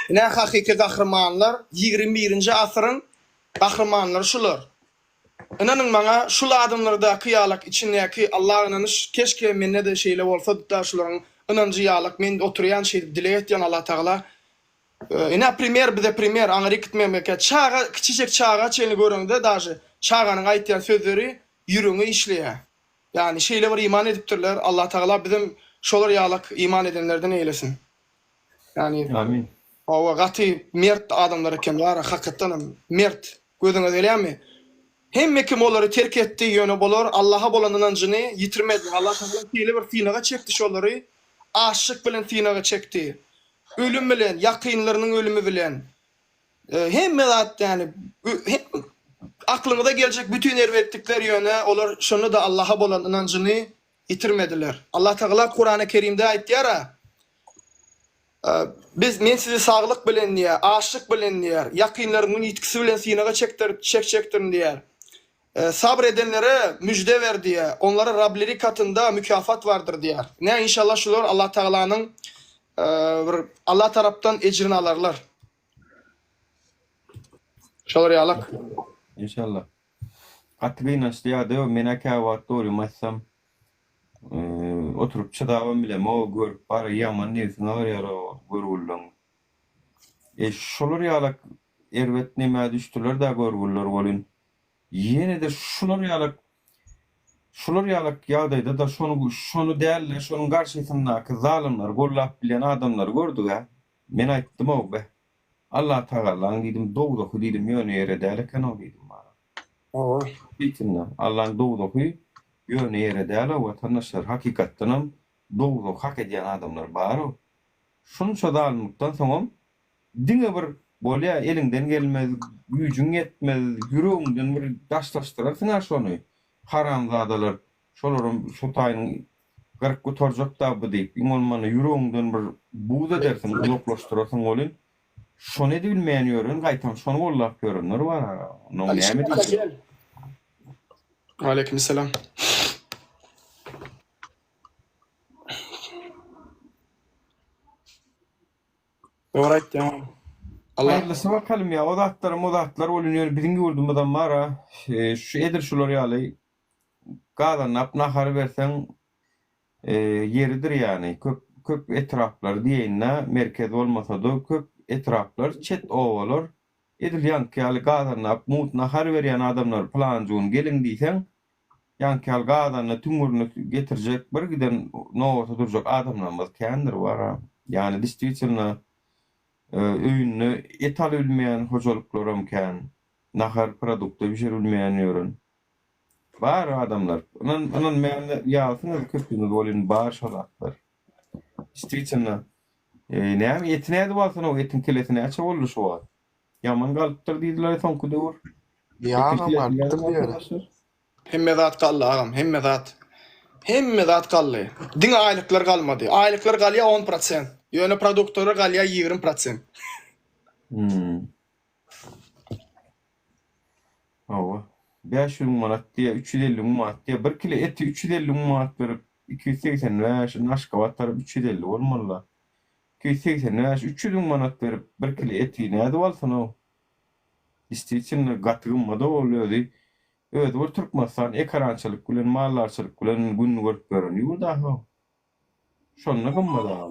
Ne hakiki kahramanlar 21-nji asyryň kahramanlary şular. Inanyň maňa şul adamlarda kıyalak içindäki Allah'a inanyş keşke menne de şeýle bolsa da şularyň inanjy ýalyk men oturýan şeýle dile etýän Allah Taala. Ina primer bize primer Amerika memleket çağa kiçicek çağa çeni görüňde daşy çağanyň aýtýan sözleri ýürüňi işleýär. Yani şeýle bir iman edipdirler. Allah Taala bizim şolar ýalyk iman edenlerden eylesin. Yani Amin. o gaty mert adamlar eken bar hakykatdan mert gözüňe gelýärmi? Hemme kim olary terk etdi ýöne bolar, Allah'a bolan inanjyny ýitirmedi. Allah Taala şeýle bir finaga çekdi şolary. Aşyk bilen finaga çekdi. Ölüm bilen, yakynlarynyň ölümi bilen. Hemme zat yani aklyňyza geljek bütün erwetlikler ýöne olar şonu da Allah'a bolan inanjyny ýitirmediler. Allah Taala Kur'an-ı Kerimde aýtýar. Men sizi saglyk bilen diýär, aşyk bilen diýär, yakynlarynyň ýetkisi bilen sinaga çekdirin diýär. Sabr edenlere müjde ver diýär. Onlara Rableri katında mükafat vardır diýär. Ne inşallah şular Allah Taala'nın Allah tarapdan ecrini alarlar. Şolar ýalyk. İnşallah. Katrina şdiýady, mena käwat doýmassam oturup çydabam bilem, o görüp bar ýaman nesine ýara görüldüň. Şolar ýalyk erwet näme düşdüler da görgüller bolyn. Ýene de şolar ýalyk ýagdaýda da şonu däller, şonuň garşysyndaky zalimler, gollap bilen adamlar gördüga. Men aýtdym o be. Allah Taala diýdim, dogdaky diýdim, ýöne ýere däl eken o diýdim bana. O. Bitinle Allah'ın dogdaky ýöne ýere däl o watandaşlar hakykatdanam dogdak hak edýän adamlar bar o. Şunça zalimlikden soňam diňe bir bolýa elinden gelmez, güýjüň yetmez, ýüregiňden bir daşlaşdyrarsın şonu. Haramzadalar, şolaryň şotaýyň gark göterjek da bu diýip, iňolmany ýüregiňden bir buğda dersin, ulaklaşdyrarsın bolyn. Şonu edi bilmeýän ýörün, gaýtam şonu bollap görünür bar. Onu näme diýip? Aleykümselam. Doğru aýtdy. Allah Hayırlısı bakalım ya. Odatlar oluyor. Birinci gördüm adam var ha. Şu edir şular ýaly. Gadan nahar versen yeridir yani. Köp etraflar diýenle merkez olmasa da köp etraflar çet ovalar. Edir ýanky ýaly gadan mut nahar berýän adamlar planjyň gelin diýsen ýanky ýaly gadan tümürni getirjek bir giden nowata durjak adamlar kendir var ha. Yani distribüsiýona öýünni etal bilmeýän hojalyklaram kän, nahar produkty bişirilmeýän ýörün. Bar adamlar. Onan men ýalysyň köpüni bolyn bar şolatlar. Distribüsiýona näme etnäde bolsa o etin kilesine açy boldy şu wagt. Yaman galypdyr diýdiler soňky döwür. hemme zat galdy agam, hemme zat. Hemme zat galdy. Diňe aýlyklar galmady. Aýlyklar galýa 10%. Ýöne produktory galýa 20%. Awa. 500 manat diýe 350 manat diýe 1 kilo eti 350 manat berip 280 we naşka watar 350 bolmaly. 280 we 300 manat berip 1 kilo eti näde bolsa o. İstiýçin gatygymda bolýardy. Evet, bu Türkmenistan ekrançylyk bilen mallarçylyk bilen gün görüp görünýär da. Şonda gymda da.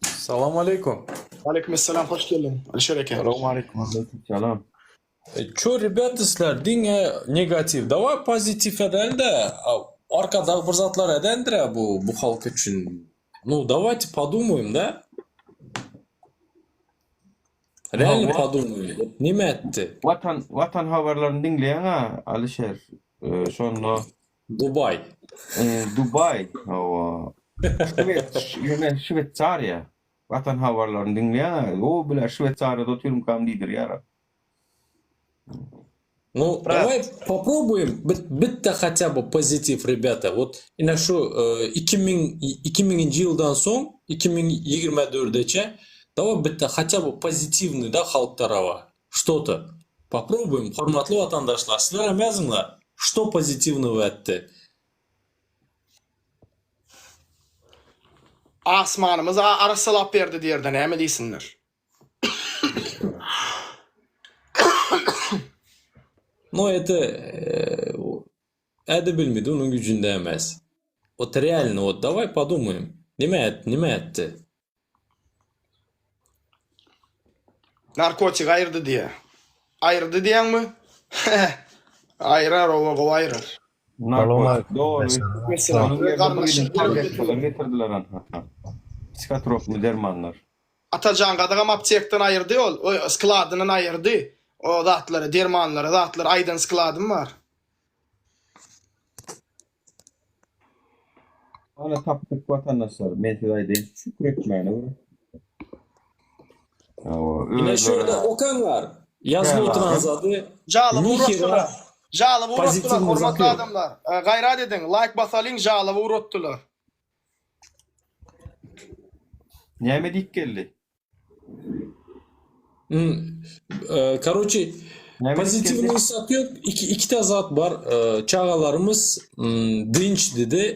Salam aleykum. Aleykümselam, hoş geldin. Alişer eken. Salam aleykum. Salam. Ço rебята sizler diňe negativ, dawa pozitiv eden de arkada bir zatlar edendir bu halk üçün. Ну, давайте подумаем, да? Реально подумаем. Nime etdi? Vatan haberlerini dinleyen ha Alişer. Şonda Dubai. Dubai. Şveýçarýa. Vatan haberlerini dinleyen ha. O bilen Şveýçaryada oturum kam diýdir ýara. Ну, давай попробуем bitta хотя бы позитив, ребята. Вот ina şu 2000 yıldan soň 2024'e давай bitta хотя бы позитивный da halklara что-то. Попробуем, hormatly vatandaşlar. Sizler hem yazыңlar. Что позитивного etdi? Asmanımız arasalap berdi diýerden näme diýsinler? Но это Эdi bilmedi, onun gücünde emez. Вот реально, вот давай подумаем. Nime etti? Narkotik ayırdı diye. Ayırdı diyen mi? Ayırar o ayırar. Narkotik doğru. Mesela Onun yerine karmaşık bugün tabletler getirdiler anlatan. Psikotrop mu dermanlar. Atacan kadagam aptekten ayırdı ol. O skladının ayırdı. O zatları, dermanları, zatları aydan skladım var. Ana taptık vatandaşlar. Metodaydı. Şükür etmeyene göre. Yine şurada Okan var. Yazılı Gel oturan abi. zadı. Jalı vuruttular. Jalı vuruttular Pozitif hormatly uzatıyor. adamlar. Gayrat edin. Like basalın jalı vuruttular. Näme dik geldi? Короче, pozitifini satıyor. İki de zat var. Çağalarımız dinç dedi.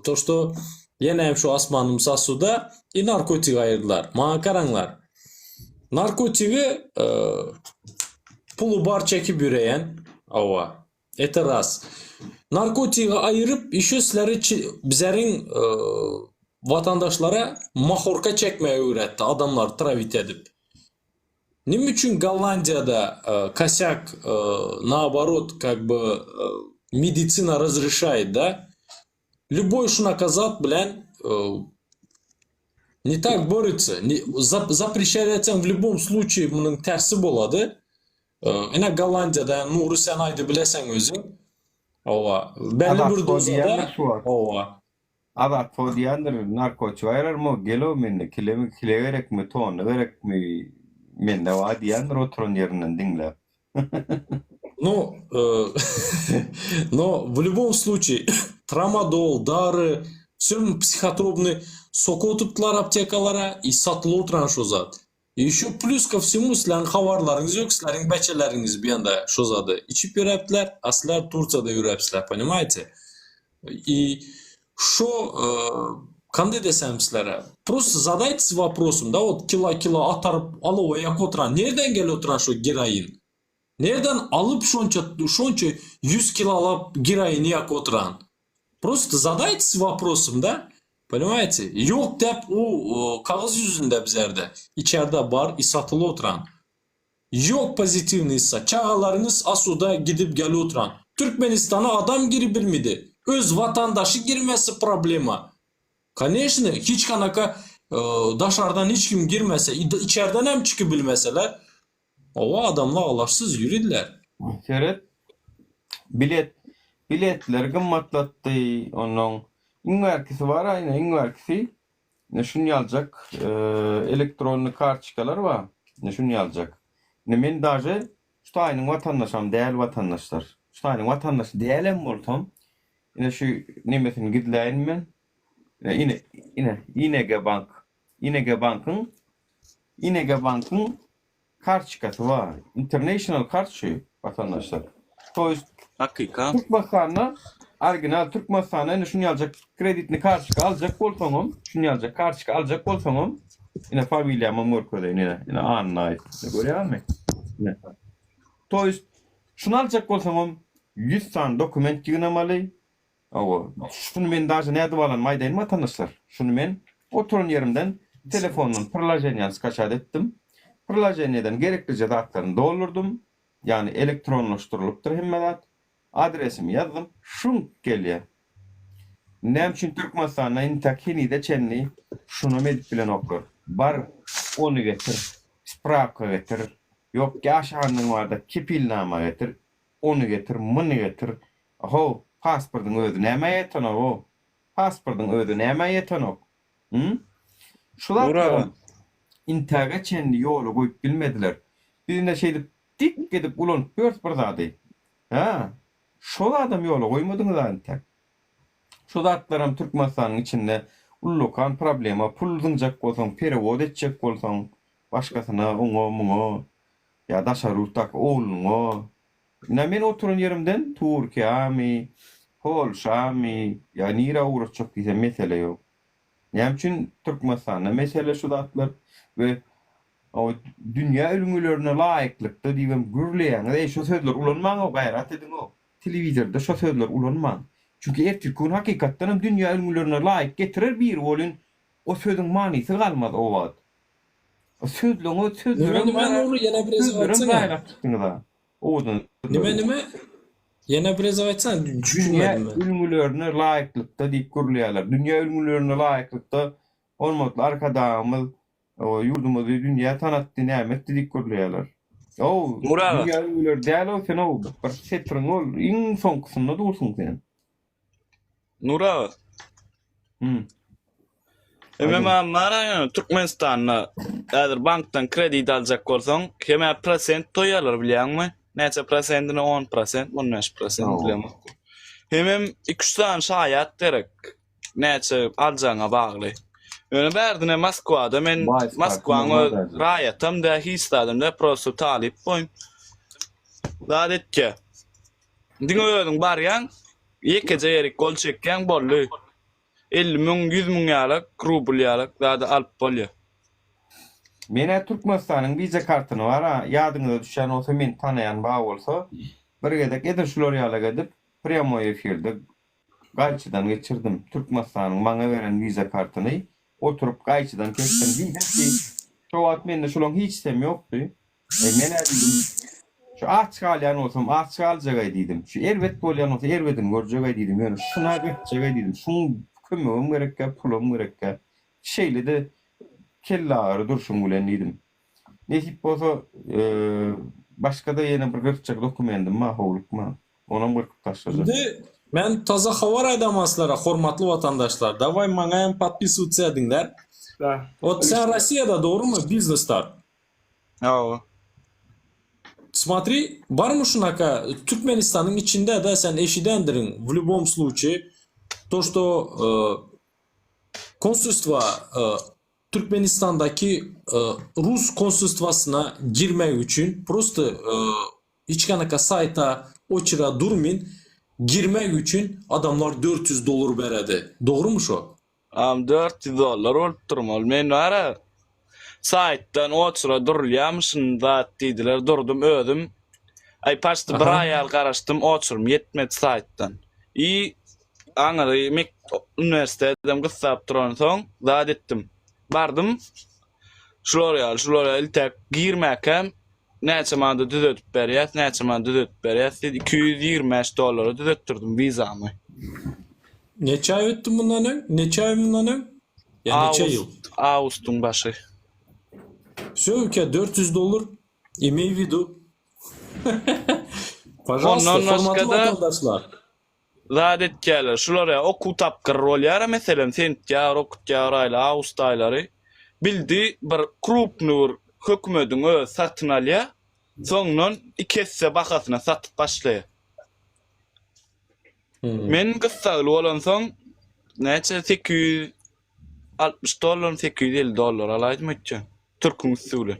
То, что yine hem şu asmanım sasuda narkotik ayırdılar. Mağa karanglar. Narkotiği pulu bar çekip yüreyen ava. Eteras. Narkotiği ayırıp işi sizleri bizlerin vatandaşlara mahorka çekmeye öğretti. Adamlar travit edip. Nim için Голландияда косяк наоборот как бы медицина разрешает, да? Любой шунаказат, не так борется. Запрещается в любом случае bunun tersi boladı. Ina Голландияda Nuri sen aydı bilesen özün. Ova. Belli bir dozada. Ova. Adat fodiyandır narkotik ayırır mı? Gelo menne kile verek mi ton verek mi menne va diyandır oturun yerinden dinle. Но в любом случае трамадол, дары, всем психотропный сок отуптылар аптекалара и satılıp oturan şu zat. И еще плюс ко всему sizlerin havarlarınız yok, sizlerin beçeleriniz bir yanda şu zatı içip yüreptiler, aslar Turciyada yürepsiler, понимаете? И что, kanday desem sizlere, просто задайтесь вопросом, да, вот kilo atarıp alıp oturan, nereden geliyor oturan şu giroin? Nereden alıp şonça 100 kilo alıp giroin yak oturan? Просто задайтесь вопросом, да? Понимаете? Yok dep o kağız yüzünde bizlerde. İçeride bar, satılı oturan. Yok pozitivni ise çağalarınız asuda gidip gel oturan. Türkmenistan'a adam girip bilmedi. Öz vatandaşı girmesi problema. Конечно, hiç kanaka dışarıdan hiç kim girmese, içeriden hem çıkıp bilmeseler, o adamla ağlaşsız yürüdüler. Seret biletler kımmatlattı onun İngverkisi var aynı İngverkisi ne şunu alacak elektronlu kartçıkalar var ne şunu alacak ne men daje şu aynı vatandaşım değerli vatandaşlar şu aynı vatandaş değerli bolsam yine şu nimetin gidleyin men İnege Bank'ın kartçıkası var international kartçı vatandaşlar to ist Hakika. Türk Bakanı orijinal Türk Bakanı şunu alacak kreditini karşıka alacak bolsam şunu alacak karşıka alacak bolsam yine familya mamurkoda yine anlayı görüyor musun? Yine. To ist şunu alacak bolsam 100 tane dokument yığınamalı. Ama şunu men daha ne adı maydayn vatandaşlar. Şunu men oturun yerimden telefonun prilajeniyası kaçad ettim. Prilajeniyeden gereklice datlarını doldurdum. Yani elektronlaştırılıptır hemmelat. Adresimi yazdım. Şun geliyor. Nem için Türkmenistan'a intakini de çenni şunu medip bilen okur. Bar onu getir. Spravka getir. Yok ki aşağının vardı kipilnama getir. Onu getir. Bunu getir. Aho pasportun ödü neme yetin o. Pasportun ödü neme yetin o. Şular intaga çenni yolu koyup bilmediler. Birinde şeydi dik gedip ulanıp bört bir zady. Ha. Şol adam ýola goýmadyňyz anta. Şu zatlaram Türkmenistanyň içinde ullukan problema, pul zynjak bolsaň, perewod etjek bolsaň, başgasyna oňa muňa ya daşarurtak oğluňa. Men oturan yerimden Türkiýe-mi, Polşa-mi, ya nira uğraşjak diýsem mesele ýok. Näme üçin Türkmenistanda mesele şu zatlar we o dünýä ölümlerine laýyklykda diýen gürleýän, şu sözler ulanmaň gaýrat ediň o. Telewizorda şu sözler ulanmaň. Çünki ertirkün hakykatdan dünýä ölümlerine laýyk getirer bir bolun o sözüň manysy galmaz o wagt. O sözlerin Nime onu yana biraz açsana. Odan. Nime? Yana biraz açsana. Dünýä Düşünmedim ben. ölümlerine laýyklykda diýip gürleýärler. Dünýä ölümlerine laýyklykda olmakla arkadamyz o ýurdumyzy dünýä tanatdy nämet diýip gürleýärler. O Murad. dünýä ölümler däl o sen o bir setring ol iň soňkusyna dursun sen. Nura. Emma mara Türkmenistanda eğer banktan kredi alacak bolsaň, heme prosent toýarlar bilýärmi? Näçe prosentini 10%, 15% bilemem. Hemem 2-3 tane şaýat derek. Näçe aljaňa bagly. Öňe berdine Moskwada men Moskwaňa raýatam da hiç da prosto talip boýum. Dadetke. Diňe öýüň barýan, ýeke jerik gol çekýän bolly. 50.000, 100.000 ýalyk, rubl ýalyk zada alyp bolýar. Mene Türkmenistanyň viza kartyny bar ha, ýadyňyza düşen olsa men tanayan ba bolsa, bir gedek edir şular ýaly gedip, pryamoy efirde gaýçydan geçirdim. Türkmenistanyň maňa beren viza kartyny oturup gaýçydan geçdim. Diýdim ki, şu wagt mende şolaň hiç dem ýokdy. Mene diýdim, şu açgalýan olsam açgaljagay diýdim. Şu erwet bolýan olsa erwedin görjegay diýdim. Ýöne şuna geçjegay diýdim. Şuň kömegim gerekkä, pulum gerekkä. Şeýle de kelle ağrı durşun bilen diýdim. Nesip bolsa başga da ýene bir gyrçak dokumentim mahowlukma. Onam gyrkyp taşlajak. Şimdi ben taza habar aydamaslara, hormatly vatandaşlar. Davay maňa hem podpisutsiýa ediňler. Вот sen Россияда, doğru mu? Biznesler. Ýa. Смотри, бар mı şunaka Türkmenistan'ın içinde de sen eşidendirin в любом случае то, что konsulstva Türkmenistan'daki Rus konsulstvasına girmek için просто hiç kanaka sayta oçira durmin girmek için adamlar $400 beredi. Doğru mu şu? $400 olup durmaly. Men wara saytdan oçra durulýamyşyn zat diýdiler. Durdum, ödüm. Ay paşty bir aýal garaşdym, oçurum yetmedi saytdan. Aňary üniversiteden gyssap duran soň zat etdim. Bardym. Şular iltek girmäkem näçe manda düzeltip berýär, näçe manda düzeltip berýär. $225 düzeltdirdim vizamy. Neçe ay öttün bundan ön? Neçe ay bundan ön? Ya neçe yıl? Ağustos'un başı. Все, у тебя $400. Имей в виду. Пожалуйста, Ondan formatlı başka da- vatandaşlar. Zadet gelir. Şulara oku tapkır rol yara mesela sentyar, oktyar ayla, Ağustos aylary. Bildi bir krupnur hökümetiň öz satyn alýa. Soňdan ikisi bahasyna satyp başlaýar. Men gyssaly bolan soň näçe $860, $850 alaýdym etjek. Türkün usuly.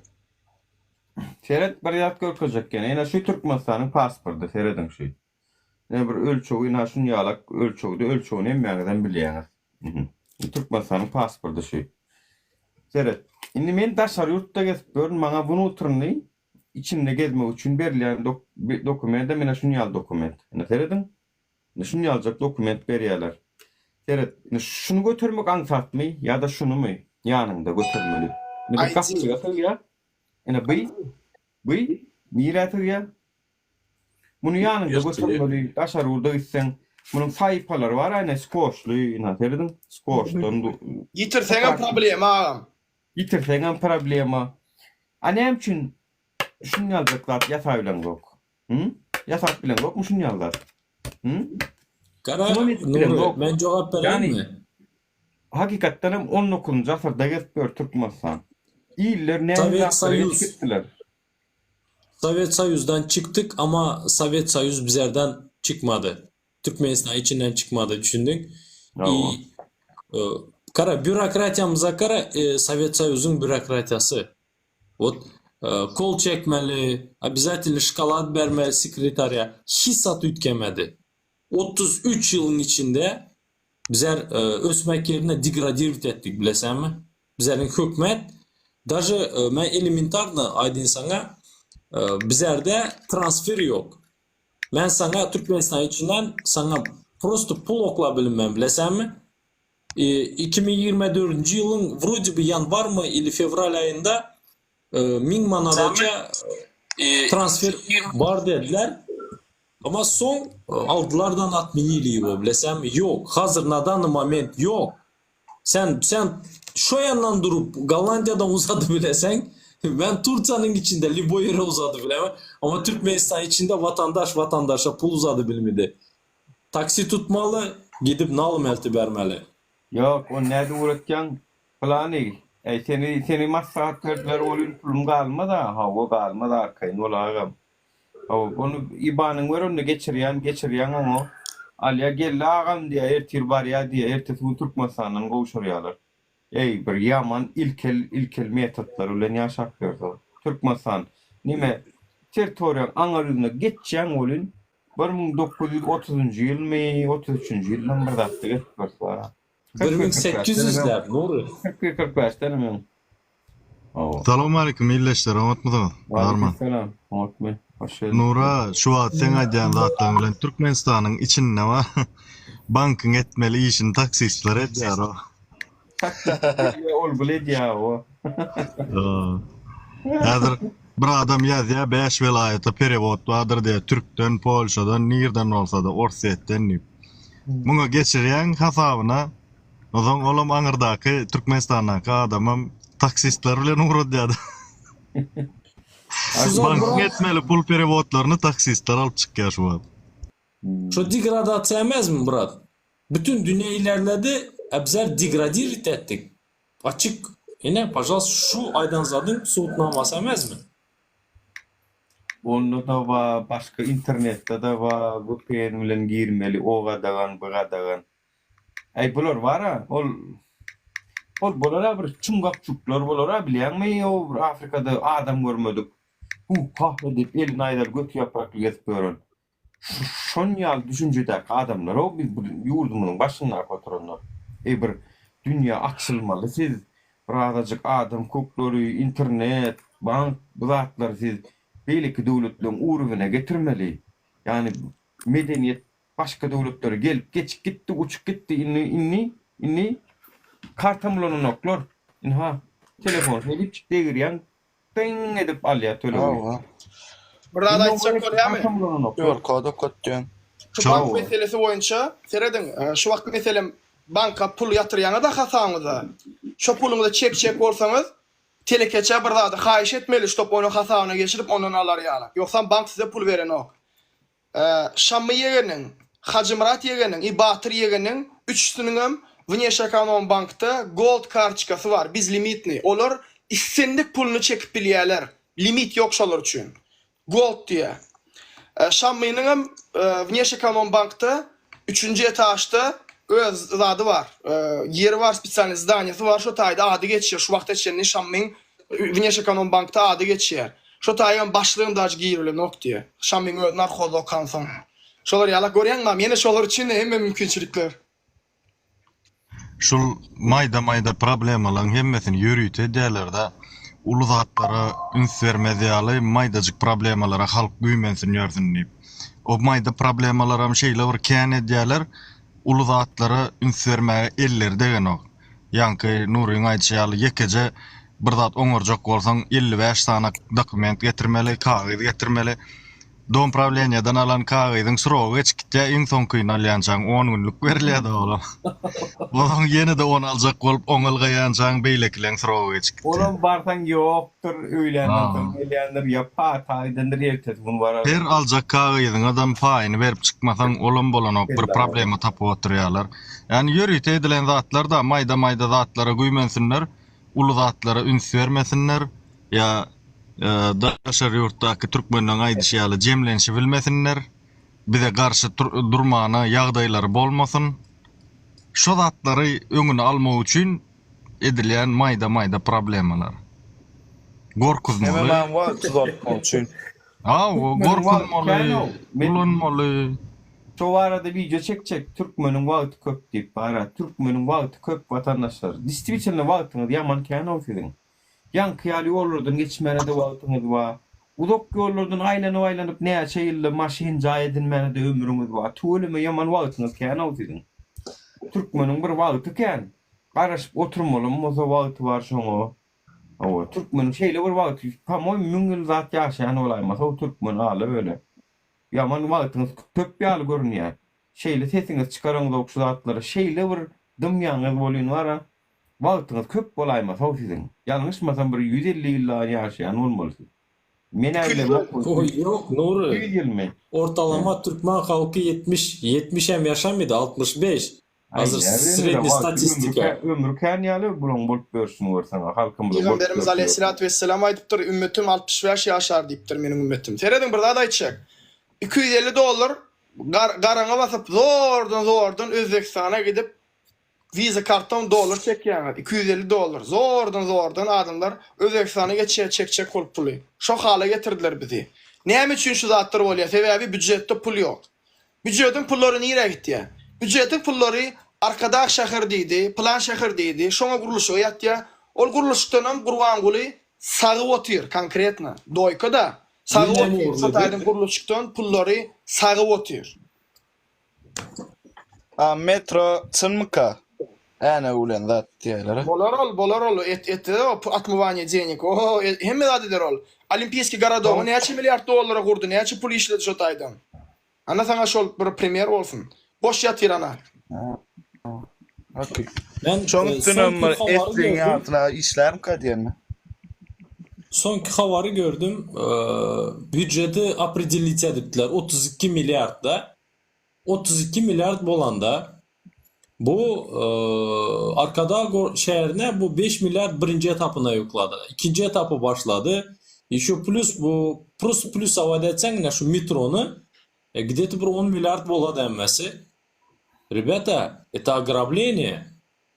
Seret bir ýat görkezekken, ene şu Türkmenistanyň pasporty seredin şu. Ne bir ölçeği ina şun ýalak ölçeği ölçeğini emmägeden bilýäňiz. Türkmenistanyň pasporty şu. Seret. Indi men daşary ýurtda gezip görün, maňa bunu oturny içinde gezmek üçin berilýän dokument da mene şun ýal dokument. Ene seredin. Ne şun ýaljak dokument berýärler. Seret. Şunu götürmek aňsatmy ýa-da şunumy ýanynda götürmeli. Ne bir kapçyga tygýar. Ene bu nire tygýar. Bunu ýanynda götürmeli. Daşary ýurda gitsen, bunun saýpalary bar, aýna skoşly, ina seredin. Skoşdan Yitirseňem problem agam. yitirseňem problema. Näme üçin şunu ýaljaklar ýasa bilen gok. Ýasak bilen gok mu şunu ýallar? Kara, Nuri, ben cevap vereyim mi? Hakikatdan hem 19. asırda gezip Türkmenistan. İller ne Sovyet yaptılar, Soyuz. gittiler. Sovet Soyuz'dan çıktık ama Sovet Soyuz bizlerden çıkmadı. Türkmenistan içinden çıkmadı düşündük. Bravo. Kara bürokratiyamıza kara Sovet Soyuz'un bürokratiyası. Kol çekmeli, обязательно şokolad vermeli sekreterya. Hissat ütkemedi. 33 yılın içinde bizler ösmek yerine degradirovat ettik bilesenmi? Bizlerin hükümet даже ben elementarını aydın sana bizlerde transfer yok. Ben sana Türkmenistan içinden sana prosto pul okla bilinmem bilesenmi? 2024 yılın вроде бы yanvar mı ili fevral ayında 1000 manadaca transfer var dediler. Ama son aldılardan 60 iyiliği bu bilesem yok. Hazır nadan moment yok. Sen şu yandan durup Gollandiya'dan uzadı bilesen ben Turçanın içinde Libo yere uzadı bilemem. Ama Türkmenistan içinde vatandaşa pul uzadı bilmedi. Taksi tutmalı gidip nalım elti vermeli. Yok, o nerede uğratken planı. Seni maslahat verdiler, olun pulum kalma da, hava kalma da arkayın olağım. Onu ibanın ver, onu geçiriyen onu. Alya geldi ağam diye, ertir var ya diye, ertesi Türkmenistan'dan kovuşuyorlar. Bir yaman ilkel metotlar ulan yaşakıyordu. Türkmenistan, nime teritoriyan anarına geçeceğin olun, 1930 yıl mı, 33 yıldan bir dakika geçiyorlar. 1800'ler Nuri. 40-45 tanımıyorum. Salamu aleyküm iyileşler, rahmat mı? Arman. Selam. Hoş Hoş geldin. Nura, şu an sen aydan zaten bilen Türkmenistan'ın içinde var. Bankın etmeli işin taksistler ediyor o. Ol bile ya o. Adır bir adam yazıyor 5 vilayete perevot vardır diye Türk'ten, Polşa'dan, nereden olsa da Orset'ten deyip. Bunu geçiren hesabına o zaman oğlum Anır'daki Türkmenistan'daki adamım taksistler bilen uğradı diyordu. Bankın etmeli pul perevotlarını taksistler alıp çıkıyor şu an. Şu degradatsiya emez mi Murat? Bütün dünya ilerledi, bizler degradir ettik. Açık, yine pajaz şu aydan zadın soğutmaması emez mi? Onda da var, başka internette de var, VPN bilen girmeli, oğa dağın, bığa dağın. Bular var ha, bulara bir çungakçuklar bulara bilen mi? O Afrika'da adam görmedik. Kahvedip elin aylar götü yapraklı gezip görün. Şon yal düşüncedeki adamlar o biz bu yurdumunun başına oturanlar. Bir dünya açılmalı. Siz birazcık adam kokları, internet, bank, bu zatlar siz belki devletlerin uruvuna getirmeli. Yani medeniyet başka devletlere gelip geçip gitti, uçup gitti, inni kartamlanın oklar. Telefon edip çıktı giriyen ding edip alya telefonu. Burada da açacak oluyor mu? Yok, kod diyorsun. Şu bank meselesi boyunca seyredin. Şu vakit meselem banka pul yatırıyana da hasanıza. Şu pulunu çek olsanız telekeçe burada da kahiş etmeli. Stop onu hasana geçirip onun alar yala. Yoksa bank size pul veren o. Şamı yegenin, Hacimrat yegenin, İbatır yegenin, üçüsünün Vneşekanon bankta gold kartçıkası var. Biz limitni. Olur istendik pulunu çekip bilyeler. Limit yok şolar için. Gold diye. Şamı'nın Vneşekanon bankta 3. etaçta öz zadı var. Yeri var, spesialni zdanyası var. Şu tayda adı geçiyor. Şu vakit içerisinde Şamı'nın Vneşekanon bankta adı geçiyor. Şu tayın başlığında giyirile nok diye. Şamı'nın narkoz kansan. Şolar yalak görüyen mi? Yine şolar için hem mümkünçilikler. Şu mayda problemaların hemmesini yürüyte derler de ulu zatlara üns vermediyalı maydacık problemalara halk büyümensin görsün deyip. O mayda problemalara şeyle var kâne derler ulu zatlara üns vermeye eller degen o. Yankı Nuri'nin aytşayalı yekece bir zat oňorjak bolsaň 55 tane dokument getirmeli, kağıt getirmeli. Don problemyadan alan kağıdın surowy geçikde iň soňky alýançaň 10 günlük berilýär oğlum. Oňa ýene de 10 aljak bolup oňalgaýançaň beýlekleň surowy geçikde. Oğlum barsan yoktur öýlendir ýapa taýdandyr ýertes bunu var. Her aljak kağıdyň adam paýyny berip çykmasaň olam bolanok bir problema tapyp oturýarlar. Yani ýörüýte edilen zatlar da mayda zatlara güýmensinler, ulu zatlara üns vermesinler. Ya daşary ýurtdaky türkmenler aýdyşýaly jemlenşi bilmesinler. Bize karşı durmana ýagdaýlary bolmasyn. Şo zatlary öňüne almak üçin edilýän maýda problemalar. Gorkuzmaly. Hemen var tuzak için. Gorkuzmaly, bulanmaly. Şu arada video çekecek Türkmenin wagty köp diýip bara. Türkmenin wagty köp watandaşlar. Distribusyonda wagtyňyz ýaman kän olsadyň. Yan kıyali yollardan geçmene de wagtyňyz var. Uzak yollardan aýlanyp näçe ýylly maşyn jaý edilmene de ömrüňiz var. Tuğulmy ýaman wagtyňyz kän olsadyň. Türkmenin bir wagty kän. Garaşyp oturmaly, moza wagty bar şoňa. O Türkmenin şeýle bir wagty, tamoy müňül zat ýaşaýan olaýmasa o Türkmen aly öyle. Yaman wagtyňyz köp ýaly görünýär. Şeýle sesiňiz çykaraňyz okşy zatlary, şeýle bir dymýaňyz bolýan wara. Wagtyňyz köp bolaýmasa o siziň. Ýalňyşmasam bir 150 ýyllar ýaşaýan bolmaly. Men öyle Oy, yok Nuri. 100 ýyl mi? Ortalama Türkmen halkı 70 hem yaşamıydı 65. Hazır sredni statistika. Ömrü kän ýaly bulan bolup görsün görsen halkym bulan. Peygamberimiz Aleyhisselatü Vesselam aýdypdyr, ümmetim 65 ýaşar diýipdir meniň ümmetim. Terediň bir zat aýtjak. $250 garaňa basyp zordan Özbekistana gidip viza karton dolar çekýär. $250 zordan adamlar Özbekistana çekçek bolup puly. Şo hala getirdiler bizi. Näme üçin şu zatlar bolýar? Sebebi büdjetde pul ýok. Büdjetin pullary nire gitdi? Büdjetin pullary arkadaş şäher diýdi, plan şäher diýdi. Şoňa guruluş ýatdy. Ol guruluşdan hem Gurbanguly sagyp otyr konkretna. Doýkada sagyp otyr. Sataýdyn guruluşdan pullary sagyp otyr. Metro çynmyka. Ana ulan zat diýerler. Bolar ol. Atmывание денег. O, hemme zat eder ol. Olimpiýski garadogy näçe milliard dollara gurdy, näçe pul işledi şo taýdan. Ana sana şol bir premier bolsun. Boş ýatyr ana. Okey. Ben Çoňky numar etdiň ýatyna işlerim kadýermi? Sonki havarı gördüm. Büdjeti определить edipdiler 32 milyardda. 32 milyard bolanda bu arkada şehrine bu 5 milyard birinci etapına yükledi. İkinci etapı başladı. Şu plus bu plus avad etsen şu metronu где-то bir 10 milyard bolada emmesi. Rебята, это ограбление.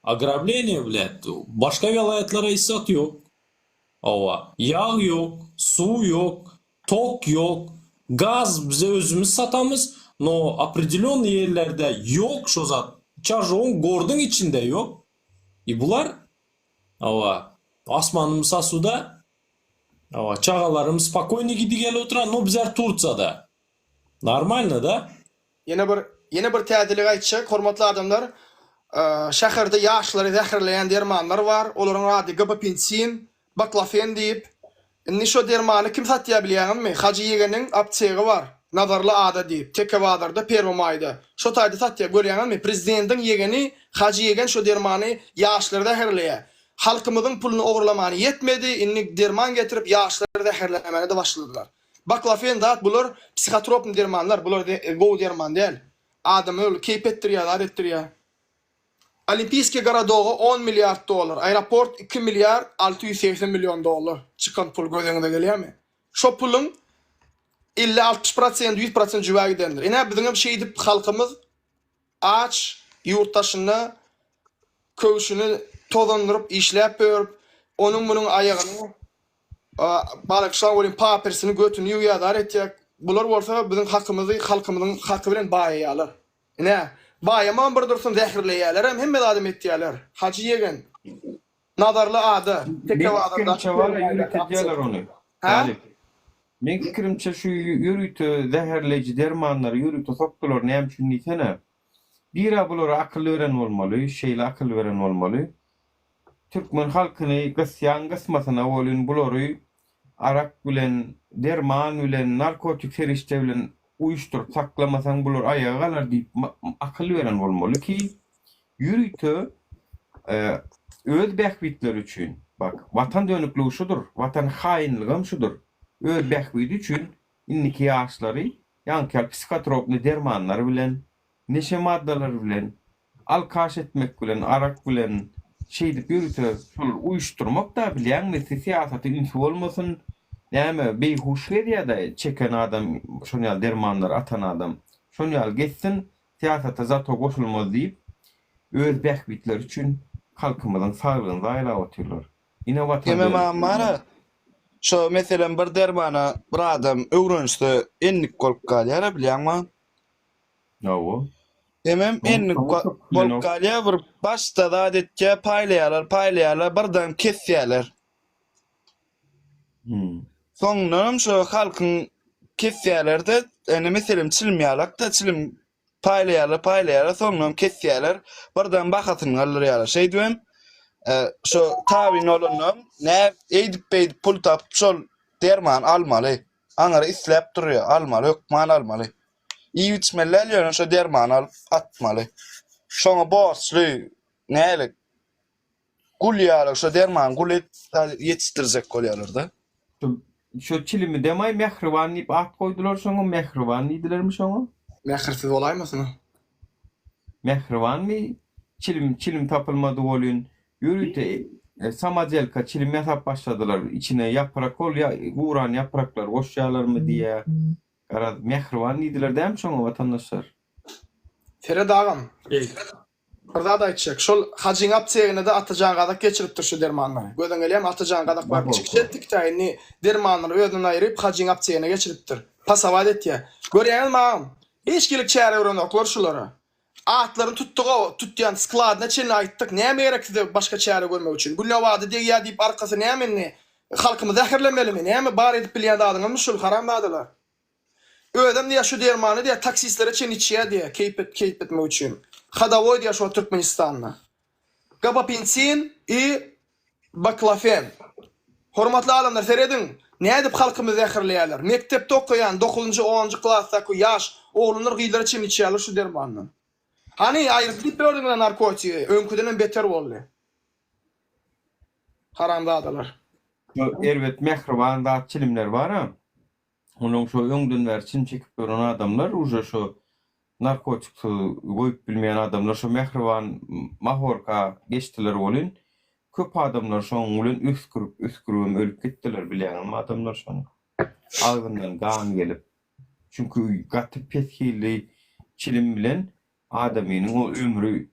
Ограбление, блядь. Başka vilayetlara isat yok. Ova. Yağ yok, su yok, tok yok, gaz bize özümüz satamız. No определенный yerlerde yok şu zat. Çarjon gordun içinde yok. Bular ova asmanımız sasuda. Ova çağalarımız spokojno gidi gel oturan. No bizler Turciyada. Normalno da. Yine bir täzelik aýtjak, hormatly adamlar. Şäherde ýaşlary zäherleýän dermanlar var. Olaryň ady gabapensin, baklafen diýip. Indi şo dermany kim satýa bilýärmi? Hacı Ýegeniň aptegi var. Nazarly ada diýip. Tekewadarda Perwomaýda. Şo taýda satýa görýärmi? Prezidentiň Ýegeni Hacı Ýegen şo dermany ýaşlary zäherleýär. Halkymyzyň pulunu ogurlamany yetmedi. Indi derman getirip ýaşlary zäherlemeni de başladylar. Baklafen zat bular psihotrop dermanlar, bular go derman däl. Adam öl keypetdirýär, etdirýär. Olimpiýski garadogy 10 milyard dolar, aeroport 2 milyard 680 milyon dolar. Çıkan pul gözüňize gelýärmi? Şo pulun 50-60%, 100% jüwa gidendir. Ene biziň bir şey dip halkymyz aç, ýurtdaşyny, köwüşini tozandyryp, işläp berip, onun bunun aýagyny balykşa bolýan papersini götüni ýuýadar etjek. Bular bolsa biziň hakymyzy halkymyzyň haky bilen baýaýarlar. Ene baýaman bir dursun zäherleýärler hem hemme adam etýärler. Hacı Ýegen nazarly ady Tekewadarda Yürütediler onu. Ha? Men fikrimçe şu yürütü zäherleýiji dermanlary yürütü sokdular näme üçin diýsene. Bira bular akıl veren bolmaly, şeýle akıl veren bolmaly. Türkmen halkyny gysýan gysmasyna bolýan bulary arak bilen, derman bilen, narkotik serişte bilen uyuşturup saklamasaň bular ayağa galar diýip akıl veren bolmaly ki yürütü öz bähbitleri üçin. Bak, vatan dönükligi şudur, vatan haýynligim şudur. Öz bähbiti üçin inniki ýaşlary ýanky psikotropny dermanlar bilen, neşe maddalar bilen, alkaş etmek bilen, arak bilen şeýdip yürütü uyuşturmak da bilýän siýasaty ünsü bolmasyn, Näme beýhuş ýa-da çeken adam, şonýal dermanlar atan adam, şonýal geçsin, siyasata zato goşulmaz diýip, öz bähbitler üçin halkymyzyň saglygyny aýlap otyrlar. Innowator. Eme mara şu meselen bir dermana bir adam öwrenişde enlik bolup galýar bilýärmi? Ýa-o. Emem enlik bolup galýar bir başda da adetçe paýlaýarlar, birden kesýärler. Soňram şu halkyň kesýärlerde, ene meselem çilmýärler da çilim paýlaýarlar, soňram kesýärler, birden bakatyny alýarlar. Şey diýem, şu tabin olunum, ne eýdip pul tap, şol derman almaly. Aňara isläp durýar, almaly, ökman almaly. İyi içmeler ýöne şu derman alıp atmaly. Şoňa borçly, nälik? Gulýarlar, şu derman gulet ýetişdirjek bolýarlar da. Şu çilimi demay mehriban diýip at koydular şoňa, mehriban diýdilermi şoňa? Mähirsiz bolaýmasyn? Mehriban mi? Çilim tapılmadı bolýan. Yürüte samajelka çilim ýasap başladylar. İçine yaprak ol ya, guran yapraklar goşýarlarmy diýe. Garad mehriban diýdiler däm şoňa watandaşlar. Fered agam. Bir zat aýtjak. Şol hajyň apçegine de atajan gadak geçiripdir şu dermanlary. Göden gelýär atajan gadak bar çykşetdik taýny dermanlary özünden aýryp hajyň apçegine geçiripdir. Pasawat etýär. Görýäňizmi agam? Hiç kilik çäre öwrenoklar şulara. Atlaryny tutýan skladna çenle aýtdyk. Näme gerekdi başga çäre görmek üçin? Bu lewady diýýär diýip arkasy näme halkymy zäherlemelimi? Näme bar edip bilýän adagymy şol haram adalar. Ödem diýär şu dermany diýär taksislere çen içýär diýär keyp etmek üçin. Hadavoy diýär şu Türkmenistanda. Gabapensin baklafen. Hormatly adamlar, seredin. Nädip halkymy zäherleýärler? Mektepde okuyan 9-njy 10-njy klassdaky ýaş oglanlar gyýlara çen içýärler şu dermanyny. Hani aýryp berdiňler narkotiği, öňküden beter boldy. Haramda adalar. Erwet mehriban da çilimler bar ha. Onuň şu öňden bäri çim çekip duran adamlar, uje şu narkotik goýup bilmeýän adamlar şu mehriban mahorka geçtiler bolýan. Köp adamlar şoň bilen üskürüp ölüp gitdiler bilýän adamlar şoň. Ağzyndan gan gelip. Çünkü gatyp pethili çilim bilen adamynyň o ömrü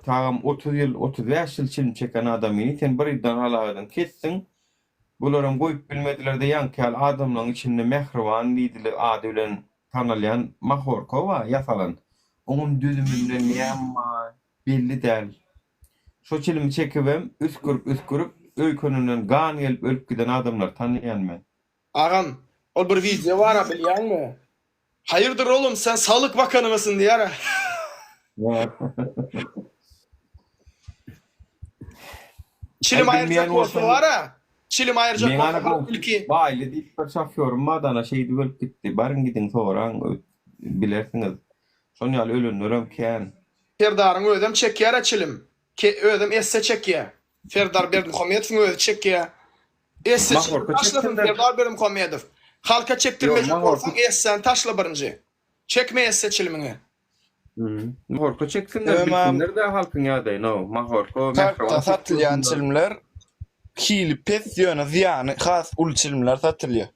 tagam 30 ýyl 35 ýyl çilim çeken adamyny sen birden halagadan ketsin. Bularam goýup bilmediler de ýankyal adamlaryň içinde mehriban diýdiler ady bilen tanalýan mahorka wa ýasalan. Onuň düzümünden ýamma belli däl. Şo çilimi çekibem üskürüp öýkönünden gan gelip ölüp giden adamlar tanıyan men. Agam, ol bir video var ha bilýärmi? Hayırdır oğlum sen Sağlık Bakanı mısın diýär. Çilim aýyrjak bolsa var ha. Çilim aýyrjak bolsa ilki. Baýly diýip bir şoförum madana şeýdi bölüp gitdi. Barın gidin soraň bilersiňiz. Şonýal ölenlerem kän. Ferdaryň ödem çekýär çilim. Ödem esse çekýär. Ferdar Berdimuhammedowyň ödem çekýär. Esse çekýär. Ferdar Berdimuhammedow. Halka çektirmejek bolsaň essen taşla birinji. Çekme esse çilimini. Mahorka çeksinler bilsinler de halkyň ýagdaýy. No, mahorka Takta satylýan çilimler hili pes ýöne ziýany has ul çilimler satylýar.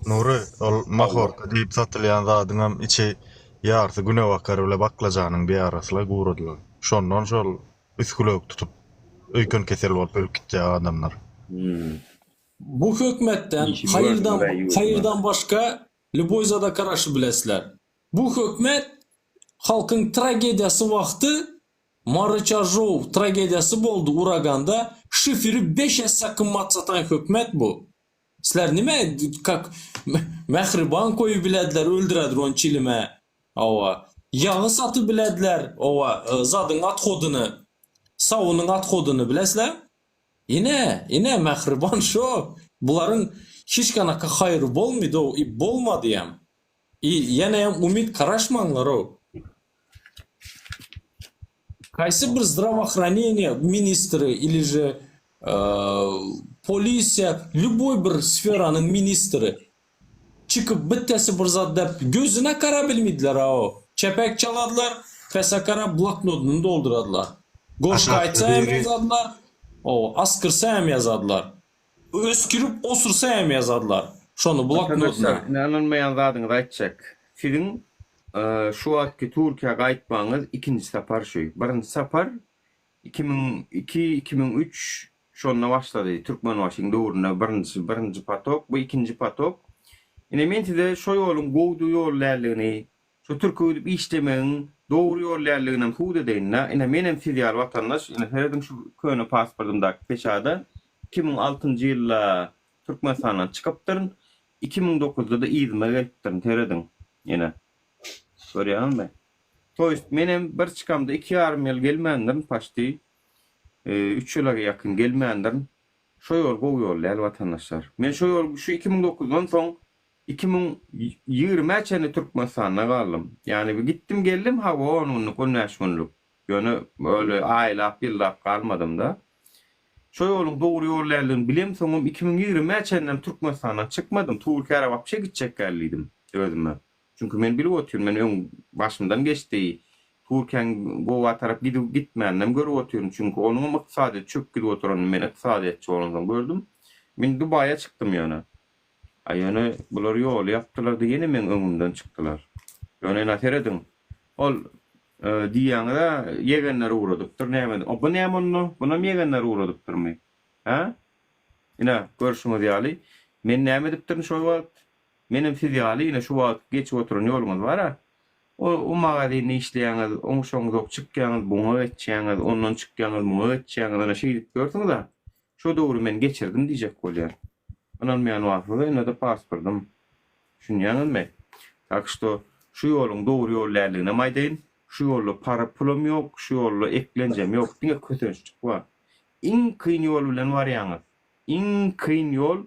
Nuri, ol mahorka diýip satylýan zadyňam içi ýarty güne wakary bilen baklajanyň bir arasla gurudlar. Şondan şol üskülök tutup öýkön kesel bolup ölüp gitýär adamlar. Bu hökmetten hayırdan başka любой zada karaşı bilesler. Bu hökmet halkın tragediyası vakti Marıçajov tragediyası boldu uraganda şifiri 5 sakınmat satan hökmet bu. Sizler nime kak mehriban koyu bilediler öldüredir on çilime. Ova yağı satı bilediler. Ova zadın at kodunu savunun at kodunu bilesler. Yine mehriban şu. Buların hiç kanaka hayırı bolmaydı o. Bolmadı yam. Yine umid karaşmanlar o. Kaysi bir здравоохранение ministri или же polisiya, любой bir sferanın ministri çıkıp bittesi bir zat dep gözüne kara bilmediler o. Çepek çaladılar, fesakara bloknotunu dolduradılar. Goşka aytsa hem yazadılar, o askırsa hem yazadılar. öskürüp osursa hem yazadlar. Şonu bloknotuna. Arkadaşlar, inanılmayan zadını da açacak. Sizin şu anki Türkiye'ye gaytmanız ikinci safar şu. Birinci safar 2002-2003 şonuna başladı. Türkmenbaşyň döwründe birinci patok, bu ikinci patok. Ine men size şu ýolun gowdu ýollarlygyny, şu türküýüp işlemegiň dogry ýollarlygyny suwda edeýin. Ine menem siýal watandaş, ine herdim şu köne pasportymda peşada 2006-njy ýylda Türkmenistandan çykypdyryn. 2009'da da İzmir'e gelipdirin teredin yine. Görýärmi? Toýst menem bir çıkamda 2,5 ýyl gelmändirin paşty. 3 ýyla ýakyn gelmändirin. Şo ýol gowy ýol watandaşlar. Men şo ýol şu 2009'dan soň 2020-çe Türkmenistana galdym. Yani gittim geldim ha 10 günlük 15 günlük. Ýöne öyle aýlap ýyllap galmadym da. Şo ýoluň dogry ýollarlygyny bilem, soňam 2020-çe Türkmenistandan çykmadym. Türkiýe wapşe gitjek geldim özüme. Çünkü men bilip oturýum, men öň başymdan geçdi. Türkiýeň gowa tarap gitmändim görüp oturýum. Çünkü onuň maksady çök gidip oturan men iqtisadiyetçi bolandan gördüm. Men Dubaýa çykdym ýöne. Ýöne bular ýol ýapdylar diýeni men öňümden çykdylar. Ýöne näteredim? Ol diýäňde ýegenler uğradypdyr näme? O bu näme onu? Buna ýegenler uğradypdyrmy? Ha? Ina görüşüňiz ýaly. Men näme diýipdirin şo wagt? Menem siz ýaly ine şu wagt geçip oturan ýolumyz bar ha. O magazyny işleýäňiz, oňşoňyz çykýaňyz, buňa etýäňiz, ondan çykýaňyz, buňa etýäňiz, ana şeýle gördiňiz da. Şo dogry men geçirdim diýjek bolýar. Anan men wagtda ine de pasportym. Şunýaňyzmy? Tak što şu ýoluň dogry ýollarlygyna maýdaýyn. Şu ýolda para pulum ýok, şu ýolda eklenjem ýok diňe kötünçlik bar. Iň kyn ýol bilen barýaňyz. Iň kyn ýol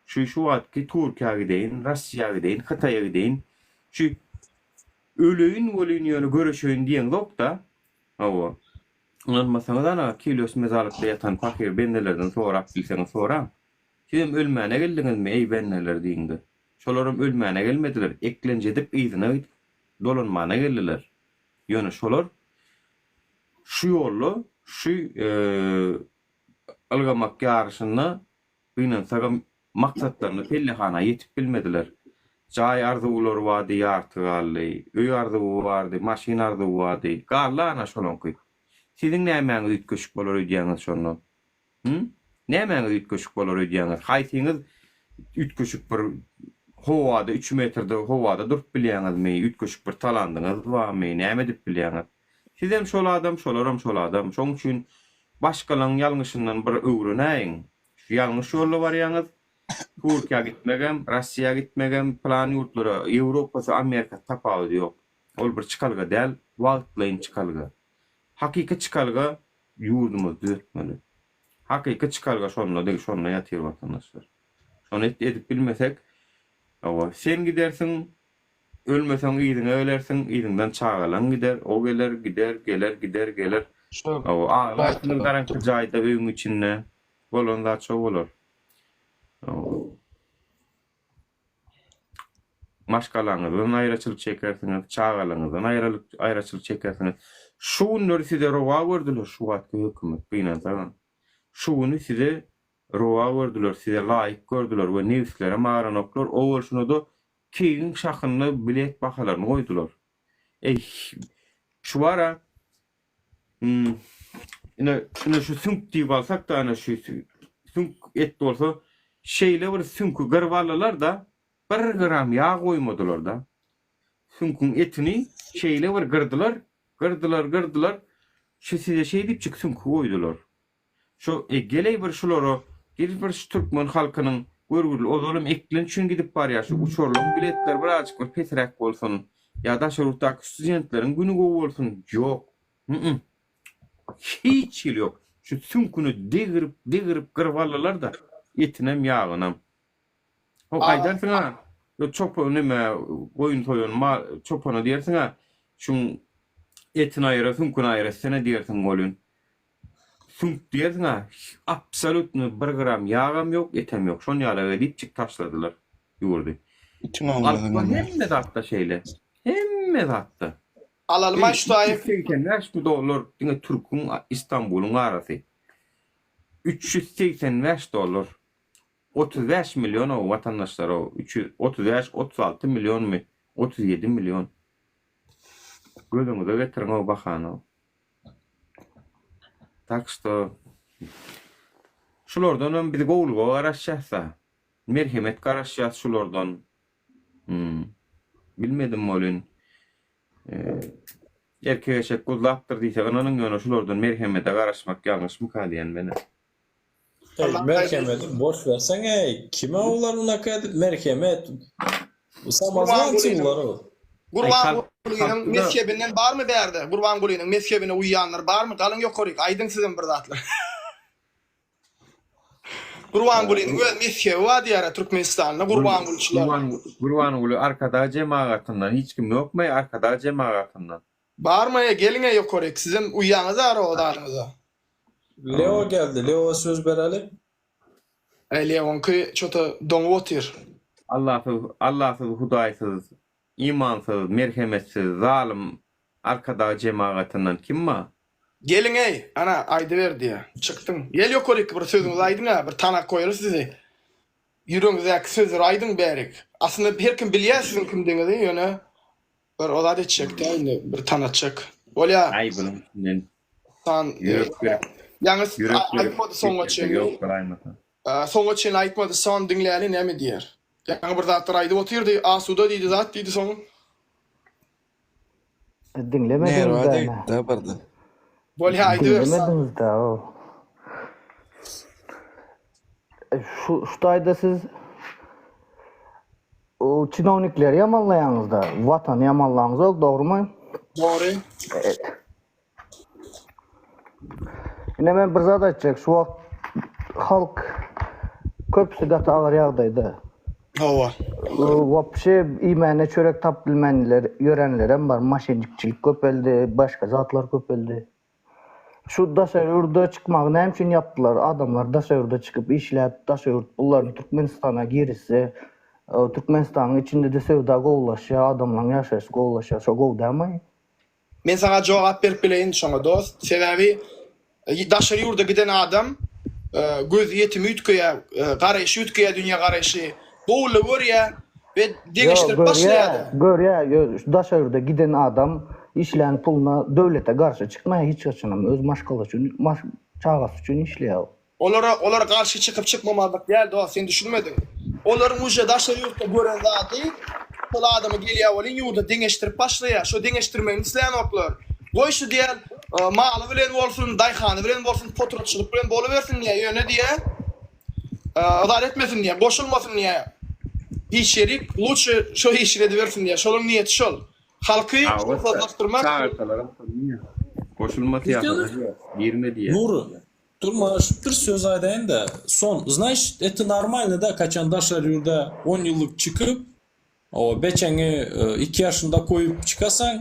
şu wagtky Türkiýe gideýin, Russiýa gideýin, Hytaýa gideýin. Şu öleýin bolýan ýöne göreşeýin diýen dokda. Hawa. Onuň masalan kilos mezarlykda ýatan fakir bendelerden sorap bilseňiz soram. Sizem ölmäne geldiňizmi ey bendeler diýindi. Şolarym ölmäne gelmediler, eklenje edip ýyzyna dolanmana geldiler. Ýöne şolar şu ýolly şu algamak ýarşyna bilen sagam maksatlaryny pellehana ýetip bilmediler. Jaý arzuwlary wady ýartygaly, öý arzuwy bardy, maşyn arzuwy wady. Garlana şolonky. Siziň nämeňiz ütköşük bolar öýdýäňiz şonu? Nämeňiz ütköşük bolar öýdýäňiz? Haýsyňyz ütköşük bir howada 3 metrde howada durup bilýäňizmi? Ütköşük bir talandyňyz barmy? Näme dip bilýäňiz? Sizem şol adam, şolaram şol adam. Şoň üçin başgalaryň ýalňyşyndan bir öwrenäýin. Şu ýalňyş ýolda barýaňyz. Türkiýe gitmegem, Russiýa gitmegem, plan ýurtlara, Ýewropa, Amerika tapagy ýok. Ol bir çykalga däl, wagtlaýyn çykalga. Hakyky çykalga ýurdumyz düzeltmeli. Hakyky çykalga şonda ýatyr watandaşlar. Şonu edip bilmesek, sen gidersiň, ölmeseň ýygyňa ölersiň, ýygyňdan çagalan gider, o geler. Ağlatynyň garanty jaýda öýüň içinde bolanda çok bolar. Maşgalaňyzdan aýraçylyk çekersiňiz, çagalaňyzdan aýraçylyk çekersiňiz. Şuny size rowa gördiler şu wagtky hökümet bilen taýdan. Şuny size rowa gördiler, size laýyk gördüler we newslere maranoklar owal şunu da kiň şahyny bilet bahalaryny goýdular. Şu wara ine şu sünk diýip alsak da ana şu sünk et bolsa şeýle bir sünkü gırvallalar da 1 gram ýağ goýmadylar da. Sünkün etini şeýle bir gırdylar. Şu size şeý diýip çyk sünkü goýdular. Şu geley bir şolary bir türkmen halkynyň görgüli ozalam eklen üçin gidip barýar. Şu uçurlaryň biletler birazjyk bir petrak bolsun. Ýa-da şurdaky studentleriň güni gowy bolsun. Jok. Hiç ýyl ýok. Şu sünküni degirip gırvallalar da etinem ýağynam. O aýdarsyň ha. Çopany näme goýun toýun çopany diýersiň ha. Şuň etini aýra, sünküni aýra, sene diýersiň bolýan. Sünk diýersiň ha. Absolutny 1 gram ýağam ýok, etem ýok. Şonu ýalaga dipçik taşladylar. Ýurdy. Hemme zatda şeýle. Hemme zatda. Alalım şu taýyp. $380 diňe Türk'ün İstanbul'un arasy. $380. 35 milyon o vatandaşlar o 35-36 milyon mu 37 milyon gözüňize getirin o bakany. Tak što şulardan bir gowluga garaşýasa, merhemet garaşýas şulardan. Bilmedim molun. Erkeğe şek guzlaptır diýse onuň ýöne şulardan merhemete garaşmak ýalňyşmy kalýan mene. Merkemet boş versen kime olar unaka merkemet samazlansınlar o. Gurban Gulynyň mezhebinden barmy berdi? Gurban Gulynyň mezhebine uýýanlar barmy? Galyň ýokaryk, aýdyň sizin bir zatlar. Gurban Gulynyň öz mezhebi var diýär Türkmenistanda Gurban Gulyçylar. Gurban Guly arkada jemaatyndan hiç kim ýokmy? Arkada jemaatyndan. Barmy? Geliňe ýokaryk, sizin uýýanyz bar o dalyňyza. Leo geldi. Leo söz bereli. Leonky çota doňup otyr. Allahsız, hudaýsyz, imansız, merhemetsiz, zalim arkada jemaatyndan kim ma? Gelin ana aýdy ber diýe. Çykdyň. Gel ýokaryk bir sözüňizi aýdyň, bir tanak koýar sizi. Ýüregiňizdäki sözleri aýdyň berik. Aslında her kim bilýär sizin kimdiňizi ýöne bir olar etjekde bir tanatjak. Bolýa. Ay bilen. San ýalňyz aýtmady soňga çengi. Soňga çengi aýtmady son diňläli näme diýer? Ýa-ni bir zatlar aýdyp otyrdy, asuda diýdi zat diýdi soň. Dinlemediniz de. Bolýa aýdy ber. Dinlemediniz de o. Şu taýda siz o çinovnikleri yamanlaýanyz da, watan yamanlaýanyz ol, dogrymy? Dogry. Ine men bir zat aýtjak, şu wagt halk köpüsi de ağır ýagdaýda. Hawa. Wapşe imane çörek tap bilmenler, ýörenlerem bar, maşenlikçilik köpeldi, başga zatlar köpeldi. Şu daşaýurda çykmagy näme üçin yapdylar? Adamlar daşaýurda çykyp işläp, daşaýurt bullaryň Türkmenistana girişi, Türkmenistanyň içinde de sewda gowlaşýar, adamlaryň ýaşaýyşy gowlaşýar, şo gowdamy? Men sana jogap berip bileýin şoňa dost. Sebebi daşaýurda giden adam göz ýetimi ütkeýär, garaýşy ütkeýär, dünýä garaýşy. Gowla görýär we deňeşdirip başlaýar. Görýär, daşaýurda giden adam işlän puluna döwlete garşy çykmaýar hiç gaçanam, öz maşgaly üçin, çagasy üçin işleýär. Olara garşy çykyp çykmamalyk däl dost, sen düşünmedin. Olaryň uje daşaýurda gören zaty, şol adamy gelýär bolýan ýurda deňeşdirip başlaýar. Şo deňeşdirmegini isleýänoklar. Goý şu diýen maly bilen bolsun, daýhany bilen bolsun, potrotçylyk bilen boluversin diýe, ýöne diýe. Adalet etmesin diye, boşulmasın diye. Hiç yerik, lütfen şu işi ediversin diye. Şolun niyeti şol. Halkı fazlaştırmak. Koşulması yapar. Girme diye. Nuru, durma bir söz aýdaýyn da. Son, знаешь, это нормально да, kaçan daşaýurda 10 ýyllyk çykyp, o beçeňi 2 ýaşynda koýup çykasaň,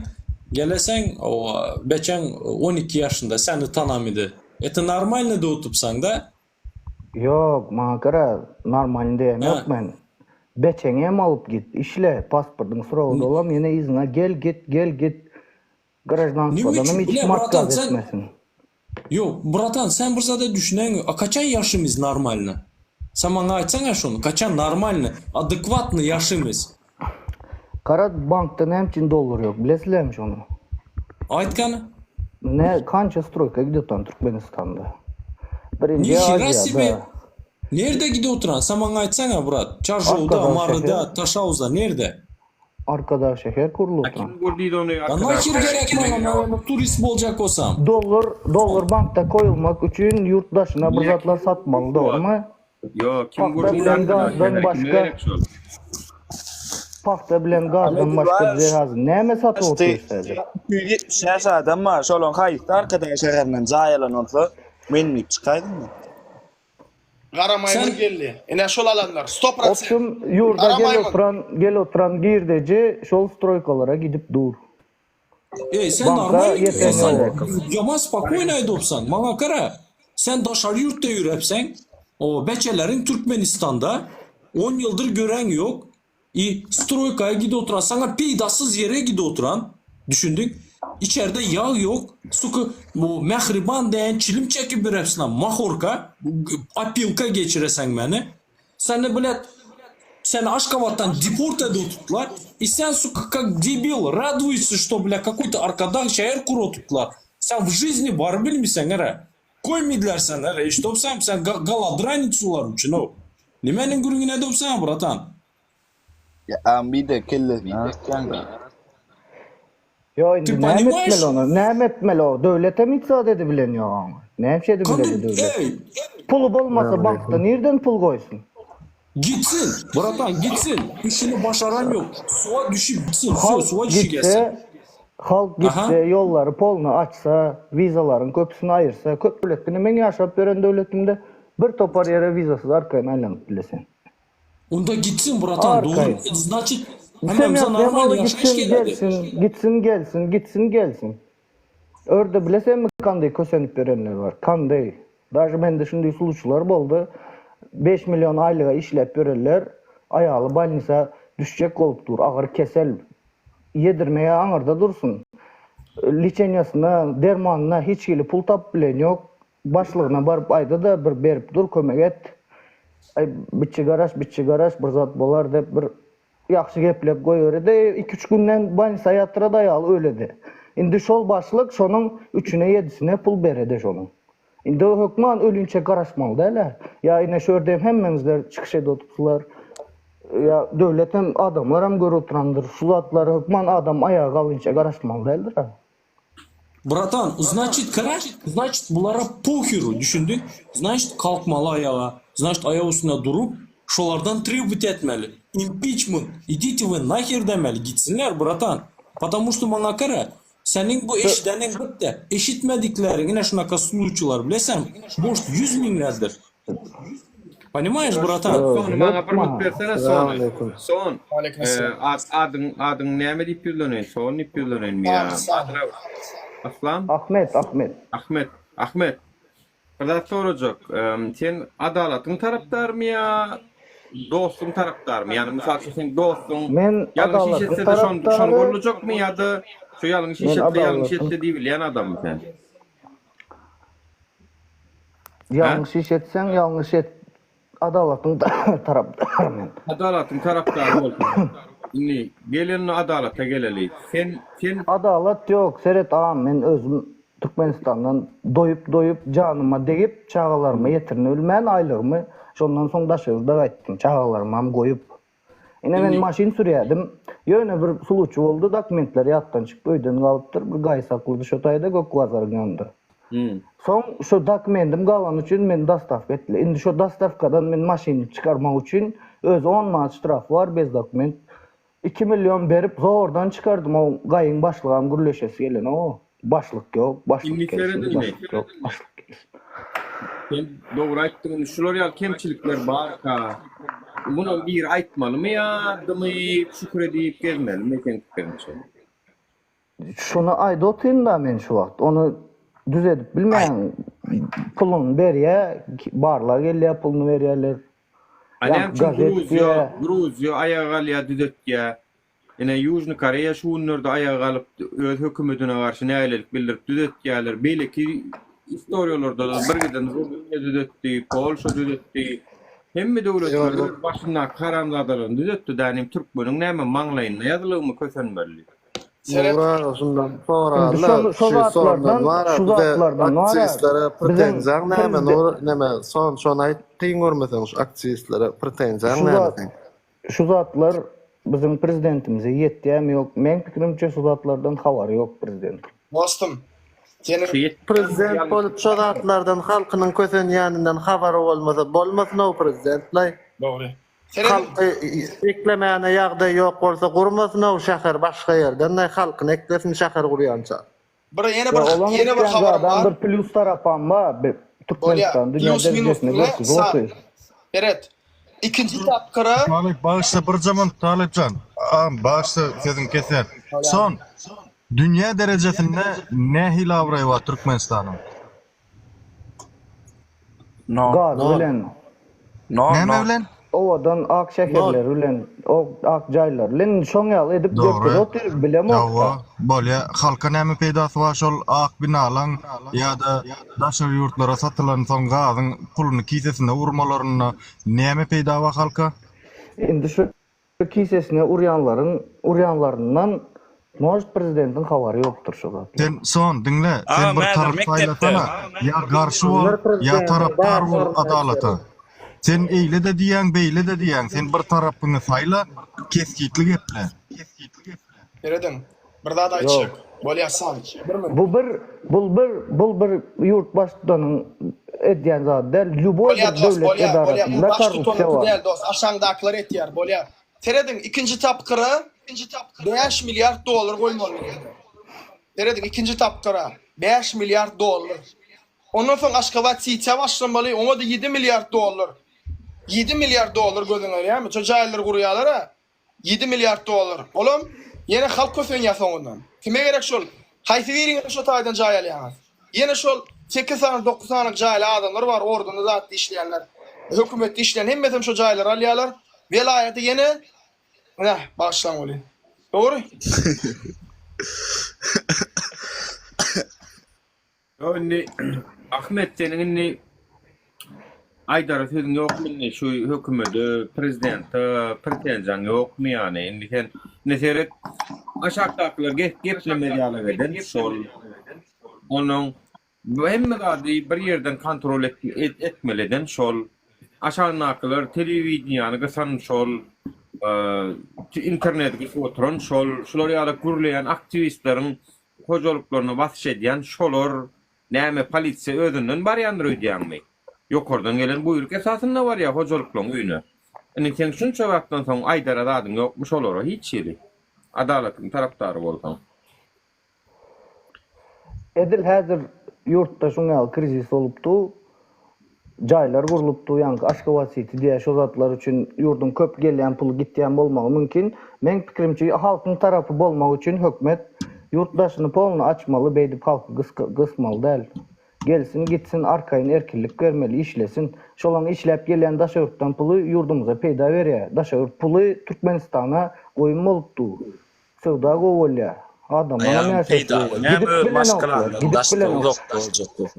gelesen o beçeň 12 ýaşynda seni tanamydy. Это нормально da otupsaň da. Yok, maňa gara normal diýen ýok men. Beçeňe hem alıp git, işle, pasportyň soragy bolam, ýene izine gel git. Garajdansyňdan hiç matkaz etmesin. Yok, bratan sen bir zada düşünäň, kaçan ýaşymyz normalny? Sen maňa aýtsaň şonu, kaçan normalny, adekvatny ýaşymyz? Kara bankda nämçin dollar ýok, bilesizlermi şonu? Aýtkany? Ne kança stroyka gidiyor Türkmenistan'da. Birinci Nihira sibe. Asya'da. Nerede gidiyor oturan? Sen bana aytsana Burat. Çarşov'da, Amarı'da, Taşavuz'da nerede? Arkada şeker kurulu oturan. Kim gördüydi onu Ya nakir gerek bana turist olacak olsam. Dollar bankta koyulmak için yurttaşına bir zatlar satmalı, doğru mu? Yok, kim Pakta bilen gazdan başka Pakta bilen gazdan başka cihaz neme satı oturuyor? 170 yaş adam var. Şolon kayıtlı arkadaşlarından cayalan olsa menlik çıkaydın mı? Garamayın geldi. Ene şol alanlar. Stop ratsi. Optum yurda gel oturan girdeci şol stroykalara gidip dur. Sen normal yama spokojno aydopsan. Manga kara. Sen daşarı yurtta yürepsen o beçelerin Türkmenistan'da 10 yıldır gören yok. Stroykaya gidi oturan, sana peydasız yere gidi oturan, düşündük. İçeride yağ yok. Suku bu mehriban diyen çilim çekip bir hepsinden mahorka, apilka geçiresen beni. Seni bilet, seni Ашхабадтан депорт ediyorduklar. И sen, сука, как дебил, радуешься, что, бля, какой-то аркадан şehir kuruttuklar. Sen в жизни var bilmişsen, ara. Koymaydılar sen, ara. İşte sen galadranitsular için, o. Nimenin gürüngüne dopsan, bratan. Ya ambi kelle Ya indi Ty näme понимаешь? etmeli onu? Näme etmeli o? Döwlete mi itsat edebilen ya? Näme şey edebilen döwlet? Ey, Pulu bolmasa bankda nereden pul koysun? gitsin, bratan gitsin. İşini başaran yok. Suya düşüp gitsin, Halk suya düşü gelsin. gitse, halk gitse, Aha. yolları polunu açsa, vizaların köpüsünü ayırsa, köp döwletini men yaşap beren döwletimde bir topar yere vizasız arkayın aylanyp bilesen. Onda gitsin bratan, Arkayın. doğru. Значит, Sen hemen bize yapmalı normal yaşayış gitsin geldi. gelsin, gitsin gelsin. Örde bilesen mi kanday kösenip berenler var? Kanday. Daşı mende şunday suluçlar boldu. 5 milyon aylığa işlep bererler. Ayalı balnisa düşecek olup dur. Ağır kesel. Yedirmeye ağırda dursun. Liçenyasına, dermanına hiç geli pul tap bilen yok. Başlığına barıp ayda da bir berip dur kömek et. Ay bitçi garaş bir zat bolar dep bir yaxşı geplep koyuyor de 2-3 günden banisa yatıra dayalı öyle de. Indi şol başlık şonun 3'üne 7'sine pul berede şonun. Indi o hükman ölünçe garaşmalı da hele. Ya yine şördeyim hemmemizler çıkış edotupsular. Ya devletem adamlar hem görü oturandır. Şu zatları hükman adam ayağa kalınca garaşmalı değildir ha. Bratан, значит, значит, bulara похеру, düşündün? Значит, kalkmalı ayağa. Значит, ayağı üstüne durup, şolardan требовать etmeli. Impeachment, idите вы nahir demeli, gitsinler bratan. Потому что bana kara, senin bu eşidenin bitti. Eşitmediklerin, yine şunaka suluçular, bilesem, boş 100 binlerdir. Понимаешь, bratан? Son bana bir mut versene son. Son. Aleykümselam. Adın näme diýip ýürlenýär? Son diýip ýürlenýär ya. Aslan? Ahmet. Burada soracak. Sen adalatyň tarapdarmy ya? Dostun tarapdarmy? Yani misal üçin sen dostun. Men ýalňyş adalatyň işetse de tarapdary- şon bolujakmy ýa-da şu ýalňyş işetse ýalňyş adalatyň- etse diýip bilýän adammy sen? Yanlış iş etsen yanlış et. Adalatın taraftarı men. Adalatyň tarapdary bolsun. Indi gelin adalata geleli. Sen Adalat yok. Seret ağam men özüm Türkmenistan'dan doyup canıma deyip çağalarıma yetirin ölmen aylığımı şondan soň daşygyzda gaýtdym. Çağalarıma hem goýup. Ine men maşin sürýärdim. Ýöne bir suluçy boldu, dokumentler ýatdan çykyp öýden galypdyr. Bir gaýsaklydy şo taýda gök bazar ýandy. Soň şu dokumentim galan üçin men dastavka etdiler. Indi şu dastavkadan men maşyny çykarmak üçin öz 10 manat ştraf bar, bez dokument. 2 milyon berip zordan çıkardım o gaýyň başlygam gürleşesi gelen o. Başlyk ýok, başlyk İngiltere'de gelsin, mi? başlyk ýok, başlyk gelsin. sen doğru aýtdyň. Şular ýal kemçilikler bar ka. Bunu bir aýtmalymy ýa-da şükür edip gelmelimi eken fikrimçe. Şunu aýda otyn da men şu wagt. Onu düz edip bilmeýän pulun berýär, barlar gelýär pulunu berýärler. Alem gazet Gruzya ayağa alýa düzetýär. Ene Ýužny Koreýa şu günlerde ayağa alyp öz hökümetine garşy nälelik bildirip düzetýärler. Belki istoriýalarda da birgeden Rusiýa düzetdi, Polşa düzetdi. Hemme döwletler başyndan karamladaryny düzetdi. Dänim Türkmeniň näme maňlaýyna ýazylymy kösenmeli. Doğru, şundan sonra Şimdi şu zatlardan var. aktivistlere pretenziyan Bizim näme näme son aýtdyň görmesen şu aktivistlere pretenziyan näme? Şu zatlar bizim prezidentimize ýetýärmi ýok? Men pikirimçe şu zatlardan habary ýok prezident. Dostum. Senin Prezident bolup şu zatlardan halkynyň kösenýäninden habary bolmasyn o prezidentler. doğru. Halky eklemäne ýagdaý ýok bolsa gurmasyn o şäher başga ýerden halkyny eklesin şäher gurýança. Yine bir haber var. Bir plus tarapan var. Türkmenistan dünya derecesinde görküz. Evet. İkinci tapkara. Talip bağışla bir zaman Talipcan. Bağışla sözün keser. Son. Dünya derecesinde ne hilavray var Türkmenistan'ın? Gaz bilen. Ne bilen? owadan ak şekerler bilen o ak jaýlar bilen şoňal edip Doğru. götürüp oturup bilem Ýa-wa bolýa halka näme peýdasy bar şol ak binalaň ýa-da daşary ýurtlara satylan soň gazyň pulyny kisesine urmalaryny näme peýda bar halka? Indi şu kisesine uryanlarından Most prezidentin habary ýokdur şu zat. Sen son dinle, Aa, sen bir mäder, taraf mektepde. saylasana, ya garşı ol, ya taraftar ol adalata. Sen eyle de diýäň, beýle de diýäň, sen bir tarapyny sayla, keskitlik etle. Beredin. Bir daha da açık. Bolya san. Bu bir yurt başçynyň edýän zat däl. Ljuboy Bolya dost, devlet bolya. edarasynda Bu başka korrupsiýa tonu bar. değil dost. Aşağıdakiler etýär bolya. Teredin ikinci tapkırı 5 milyar dolar koymalı. Teredin ikinci tapkırı 5 milyar dolar. Ondan sonra Aşgabat sitya başlamalı. Ona da 7 milyar dolar. 7 milyar dolar gözüne ya mı? Çocuğaylar kuruyalar ha. 7 milyar dolar. Oğlum yine halk köfün yasan ondan. Kime gerek şol? Hayfi verin şu taydan cayal ya. Yine şol 8 tane 9 tane cayal adamlar var ordunu zaten işleyenler. Hükümette işleyen hem metem şu caylar alyalar. Velayeti yine başlan oluyor. Doğru? Önni Ahmet senin Aydar sözün yok mu ne şu hükümeti prezident pretenjan yok mu yani indi sen ne seyret aşağıdakiler getlemediler eden sol onun hem gadi bir yerden kontrol etmeleden sol aşağıdakiler televizyon gasan sol internet oturan sol şolary alıp gurlayan aktivistlerin hocalıklarını basış ediyen şolor näme polisiýa özünden barýandyr öýdýänmi? Ýokardan gelen buyruk esasında var ya hocalyklaryň öýüne. Indi sen şunça wagtdan soň Aýdar adyň ýokmuş olar hiç ýeri. Adalatyň tarapdary bolsaň. Edil häzir yurtda şoňal krizis bolupdy. Jaýlar gurulupdy, ýa-ni Aşgabat siti diýä şu zatlar üçin ýurdun köp gelýän puly gitýän bolmagy mümkin. Men pikirimçe halkyň tarapy bolmak üçin hökümet yurtdaşyny polny açmaly, beýdip halky gysmaly däl. Gelsin, gitsin, arkaýyn erkinlik bermeli, işlesin. Şolan işläp gelýän daşaýurtdan puly ýurdumuza peýda berýär. Daşaýurt puly Türkmenistana goýun bolupdy. Sowda gowalýar. Adamlar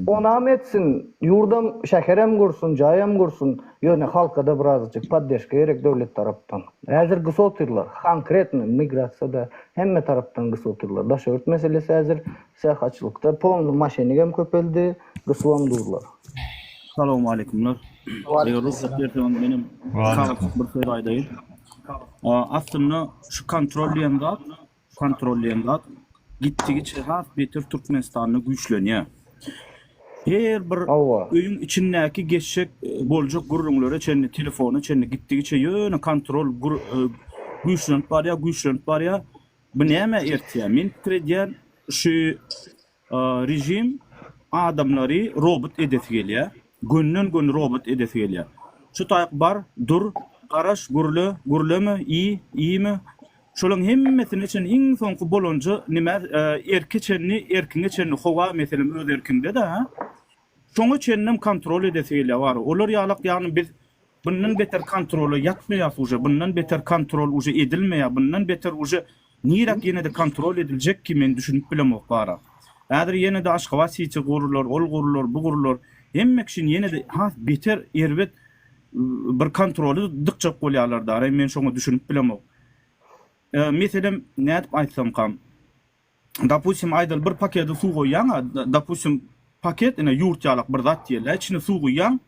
Onam etsin, yurdam şäherem gursun, jaýam gursun, ýöne halka da birazcık paddeşke gerek döwlet tarapdan. Häzir gysy otyrlar, konkretny migrasiýada hemme tarapdan gysy otyrlar. Daşaýurt meselesi häzir sähaçlykda polny maşinigem köpeldi, gyslandyrlar. Assalamu alaikum. Ruhsat berdiň benim bir söýüp aýdaýyn. Aslında şu kontrolleyen zat gittigiçe has beter Türkmenistanyny güýçlenýär. Her bir öýüň içindäki geçşek boljak gurrunlara çenni telefonu çenni gittigiçe ýöne kontrol güýçlenip barýar. Bu näme ertiýär? Men pikirdiýär şu rejim adamlary robot edip gelýär. Günden gün robot edip gelýär. Şu taýyk bar, dur, garaş, gurlemy, iýimi. Şolaň hemmesini için iň soňky bolonja nime erkiňe çenni howa meselem öz erkinde da şoňa çennem kontrol edesiýler bar. Olar ýalyk ýagny biz bundan beter kontroly ýatmaýar uje, bundan beter kontrol uje edilmeýär, bundan beter uje nirek ýene de kontrol ediljek ki men düşünüp bilemok bara. Häzir ýene de Aşgabat siti gurullar, ol gurullar, bu gurullar hemme kişi ýene de has beter erbet bir kontroly dykjak bolýarlar da. Men şoňa düşünüp bilemok. Meselem nädip aýtsam kam. Dopustim aýdal bir paketi suw goýýan, dopustim paket ene ýurtýalyk bir zat diýerler, içine suw goýýan.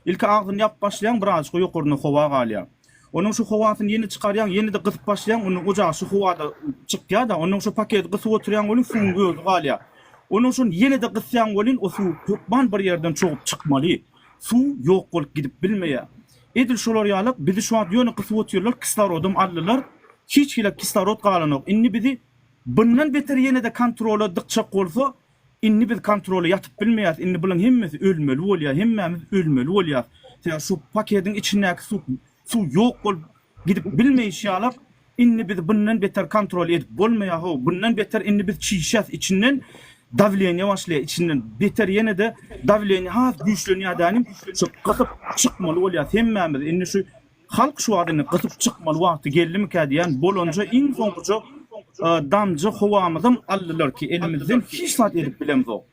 Ilki agzyny ýap başlayan biraz ýokaryna howa galýan. Onuň şu howasyny ýene çykarýan, ýene de gysyp başlayan, onuň ojagy şu howada çykýar da, onuň şu paketi gysyp oturýan bolan suw göz galýar. Onuň şun ýene de gysýan bolan o suw köpman bir ýerden çoğup çykmaly. Suw ýok bolup gidip bilmeýär. Edil şolar ýalyk bizi şu an ýöne gysyp oturýarlar, kislorodum aldylar. Hiç hile kislorod galanok. Inni bizi bundan beter ýene de kontrola dykjak bolsa, inni biz kontrola ýatyp bilmeýär. Inni bulan hemmesi ölmeli bolýar, hemmemiz ölmeli bolýar. Sen şu paketiň içindäki suw ýok bolup gidip bilmeýär. Inni biz bundan beter kontrol edip bolmaýar. Bundan beter inni biz çiýşäs içinden davleniýe başlaýar, içinden beter ýene de davleniýe has güýçlenýär dänim. Şu gysyp çykmaly bolýar hemmemiz. Inni şu halk şu adyny gytyp çykmaly wagty geldimi diýen bolonja iň soňguça damjy howamyzym aldylar ki elimizden hiç saat edip bilemzok.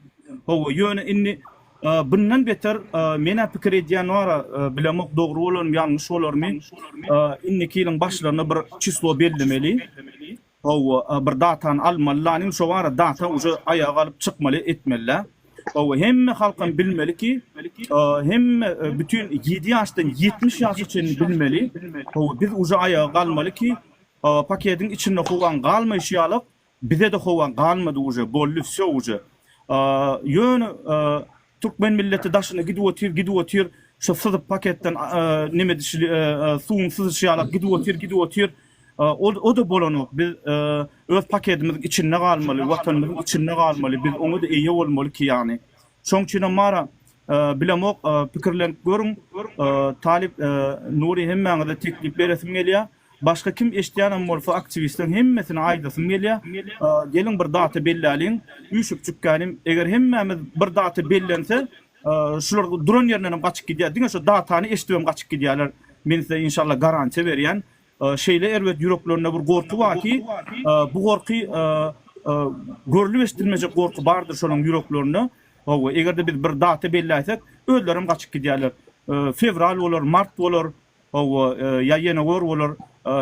Howa ýöne inni bundan beter mena pikir edýän wara bilemek dogry bolarmy ýalňyş bolarmy innekiliň başlaryna bir çyslo bellemeli. Howa bir datan almaly, şu wara data uje ayağa alyp çykmaly etmeli. Howa hemme halkyn bilmeli ki hemme bütün 7 ýaşdan 70 ýaşgaça bilmeli. Howa biz uje ayağa almaly ki paketin içinde howan galmaýşy ýalyp bize de howan galmady uje bolly wse uje. Ýöne Türkmen milleti daşyna gidip otyr şu syzyp paketten nime dişli suwun syzyşy ýalyp gidip otyr o da bolanyk biz öz paketimiziň içinde galmaly, watanymyzyň içinde galmaly, biz oňa da eýe bolmaly ki ýani. Şoň üçin mara bilemok pikirlenip görüň, Talip Nuri hemmäňe de teklip beresim gelýär. Başka kim eşdiýän bolsa aktivistlerin hemmesini aýdasym gelýär. Gelin bir data belläliň. Üýşüp çykkanym eger hemmemiz bir data bellense şular duran ýerden gaçyp gidýär. Diňe şu datany eşdibem gaçyp gidýärler. Men size inşallah garanti berýän. Şeýle elbet ýüreklerinde bir gorky bar ki bu gorky görülip eşdilmejek gorky bardyr şolaryň ýüreklerinde. Howa egerde biz bir data belläsek özlerim gaçyp gidýärler. Fevral bolar, mart bolar, howa ýa ýene bolar.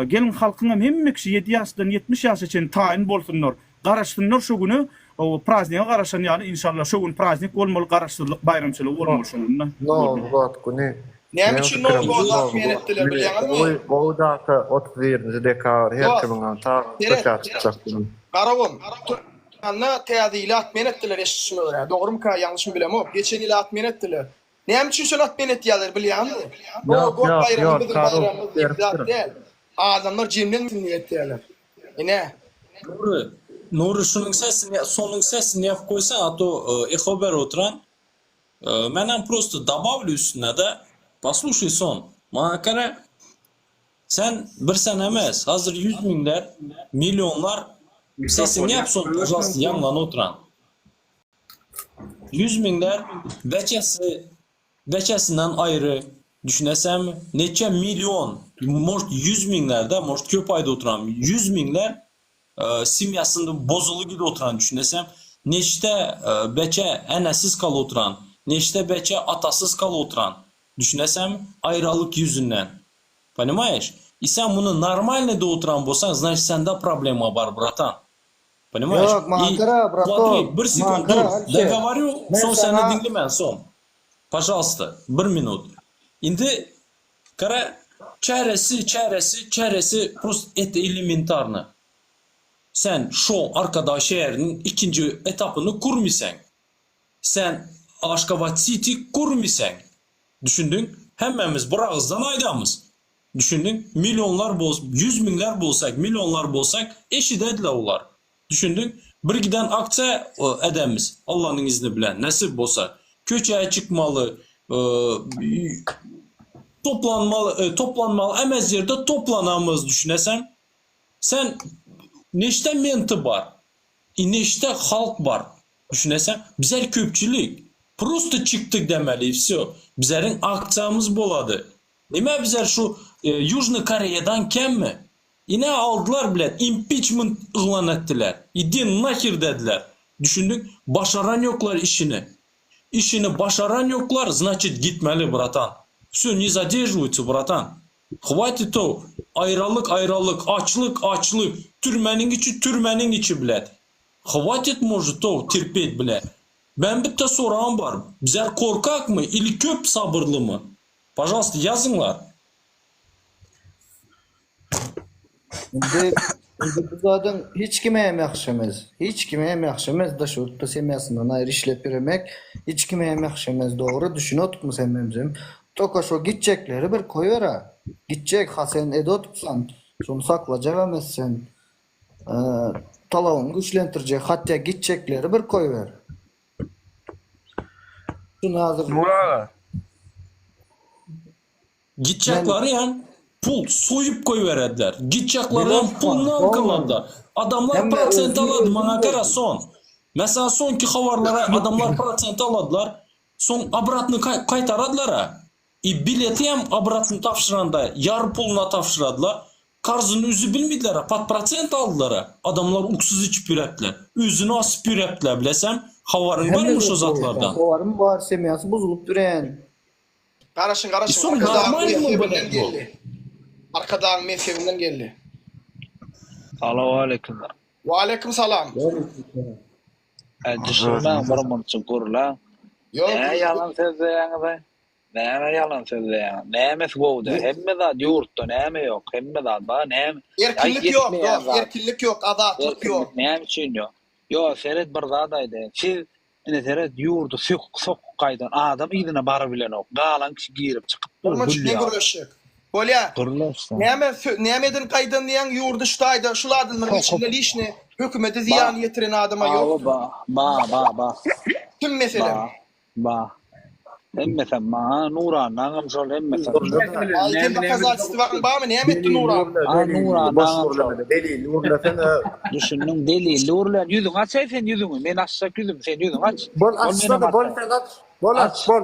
Gelin halkyň hemme kişi 7 ýaşdan 70 ýaşgaça taýin bolsunlar. Garaşdyrlar şu güni o prazniga garaşan ýaly inşallah şu gün praznik bolmaly, garaşdyrlyk bayramçylyk bolmaly şonda. No, zat güni. Näme üçin no bolak men etdiler bilýärmi? O data 31 dekabr her kimin ta çykjak. Garawyn. Anna täzilat men etdiler eşitme görä. Dogrymy ka ýalňyşmy bilemok. Geçen ýyl at men etdiler. Näme üçin şol at men etdiler bilýärmi? O bayramı adamlar cemden dinleýärler. Ine. Nuri şunun sesini, sonun sesini yap koysan, a to eho ber oturan. Menem просто добавлю üstüne de, послушай son. Bana kere, sen bir sene emez, hazır 100 binler, milyonlar sesini yap son, pожалуйста, yanlan oturan. 100 binler, veçesinden ayrı, düşünesem, neçe milyon, может 100 binlerde, может köp ayda oturan, 100 binler, simyasında bozulu gibi oturan düşünesem, neçte beçe enesiz kal oturan, neçte beçe atasız kal oturan düşünesem ayrılık yüzünden. Понимаешь? И sen bunu normalde oturan bolsan, значит sende problema var bratan. Понимаешь? Yok, mankara, brato. Смотри, bir sekund dur. Договорю, son seni dinlemen son. Пожалуйста, 1 minut. Indi kara çaresi просто это элементарно. Sen şu arkada şehrin ikinci etapını kurmisen. Sen Aşgabat City kurmisen. Düşündün? Hemmemiz bir ağızdan aydamız. Düşündün? Milyonlar bolsak, 100 binler bolsak, milyonlar bolsak eşit ediler olar. Düşündün? Bir giden akça edemiz. Allah'ın izni bilen. Nasip bolsa. Köçeye çıkmalı, toplanmalı, emez yerde toplanamız düşünesem. Sen neçte menti var, neçte halk var düşünesem. Bizler köpçülük. Prosto çıktık demeli. Все. Bizlerin akçamız boladı. Nime bizler şu Южный Kore'den kem mi? Yine aldılar bile. Impeachment ilan ettiler. İdin nahir dediler. Düşündük. Başaran yoklar işini. İşini başaran yoklar. Значит gitmeli bratan. Все, не задерживаются bratan. Хватит o. Ayrılık, açlık. Türmenin içi bilet. Хватит может o terpet bilet. Ben bitte soran var. Bizler korkak mı? İli köp sabırlı mı? Пожалуйста, yazınlar. Indi bu zaten hiç kime hem yakışamaz. Hiç kime hem yakışamaz da şu da semiyasından ayrı işlep vermek hiç kime hem yakışamaz. Doğru düşünüyorduk mu sen memzim? Toka şu gidecekleri bir koyver ha. Gidecek ha sen edo tutsan. Şunu saklayacak emezsen. Talavını güçlendirecek. Hatta gidecekleri bir koyver. Şunu hazır. Gidecekleri yani pul soyup koyverediler. Gidecekleri yani pulunu algıladılar. Adamlar prosent aladı bana göre son. Mesela sonki havarlara adamlar prosent aladılar. Son обратно kaytaradılar ha. Bileti hem обратно tapşıranda yarı puluna tapşıradılar. Karzını üzü bilmediler. Pat prosent aldılar. Adamlar uksuz içip yürekler. Üzünü asıp yürekler bilesem. Havarın varmış o zatlardan. Havarın var, semiyası bozulup duran. Qarasın, Son arkadan normal mi bu mezhebinden bu? geldi. Arkadan mezhebinden geldi. Salamu aleyküm. Wa aleykum salam. Düşünmem bir mınçı kurla. Yok, Yalan sözleyen be. Neme yalan sözleyen. Neme sgovda. Hemme da yurtta neme yok. Hemme da ba neme. erkinlik yok, erkinlik yok, adatlık yok. Neme için yok. Yo seret bir zadaydı. Siz ne seret yurdu sok kaydan adam idine bar bilen ok. Galan kişi girip çıkıp Urmanç ne görüşük? Bolya. Nemeden kaydan diyen yurdu şutayda şuladılmır içinde lişne hükümete ziyan yetiren adama yok. Ba. Kim mesela? Ba. Hemmesen ma Nuran nangam şol hemmesen. Altında kazatçısı var mı? Nemetti Nuran? Nuran nangam şol. Delil urlasana. Düşündüm deli Nuran yüzün aç sen yüzün. Men açsak yüzüm sen yüzün aç. Bol açsa da bol sen aç. Bol aç bol.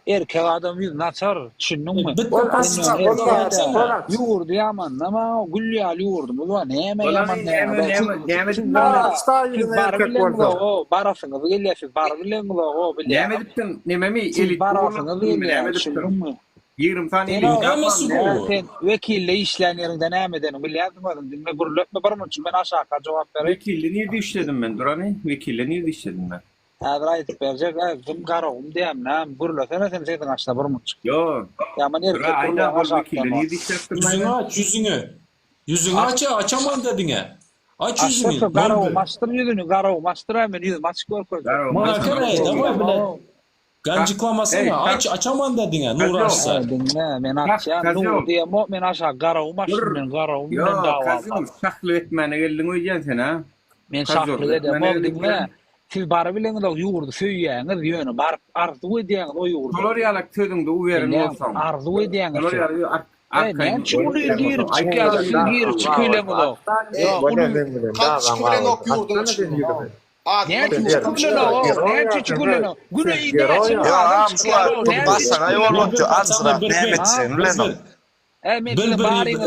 Erkek adam yüzün açar. Düşündün mü? Bol açsa bol aç. Yoğurdu yaman ama gülyal yoğurdu. Bu neme yaman neme. Şimdi açta yüzün erkek bolsa. O barasınız geliyorsunuz. Bar bilen mi o bilen. Neme diptin? Neme mi? Siz barasınız geliyorsunuz. Düşündün mü? 20 tane Sen vekille işleyenlerinden ne edenin biliyordun dinle gurulöpme barım için ben aşağı cevap vereyim. Vekille nerede işledim ben Duran'ı? Vekille nerede işledim ben? Adrait verecek bizim karım diyem ne gurulöpene sen şeyden aşağı barım için. Yo. Ya ben erkek Aynen aşağı vekille nerede işlettim Yüzünü ben? aç yüzünü. Yüzünü açamam dedine. Aç yüzünü. Aşağı karım master yüzünü karım master hemen yüzünü maç gör koy. Makarayı da var bile. Gancıklamasana açamam dedine Nur açsa. Dinle ben açacağım Nur diye mo ben aşağı karım maçının karım Yo, ben dava. kazım şaklı etmene geldin öyle sen ha. Men şaklı edem o dinle. Siz bar bilen de yoğurdu söyleyen yönü bar arzu ediyen o yoğurdu. Koloriyalak tüdün de uverin olsam. Arzu ediyen. Koloriyalak Ben çuğunu girip çıkıyor, girip çıkıyor mu da? Ya onu Kaç çıkılen ok yurdun içinde. ne çıkıyor o? Ne çıkıyor o? Güney ne çıkıyor? Ya amşular basana yolunca azra Mehmet sen ulan. Mesela bari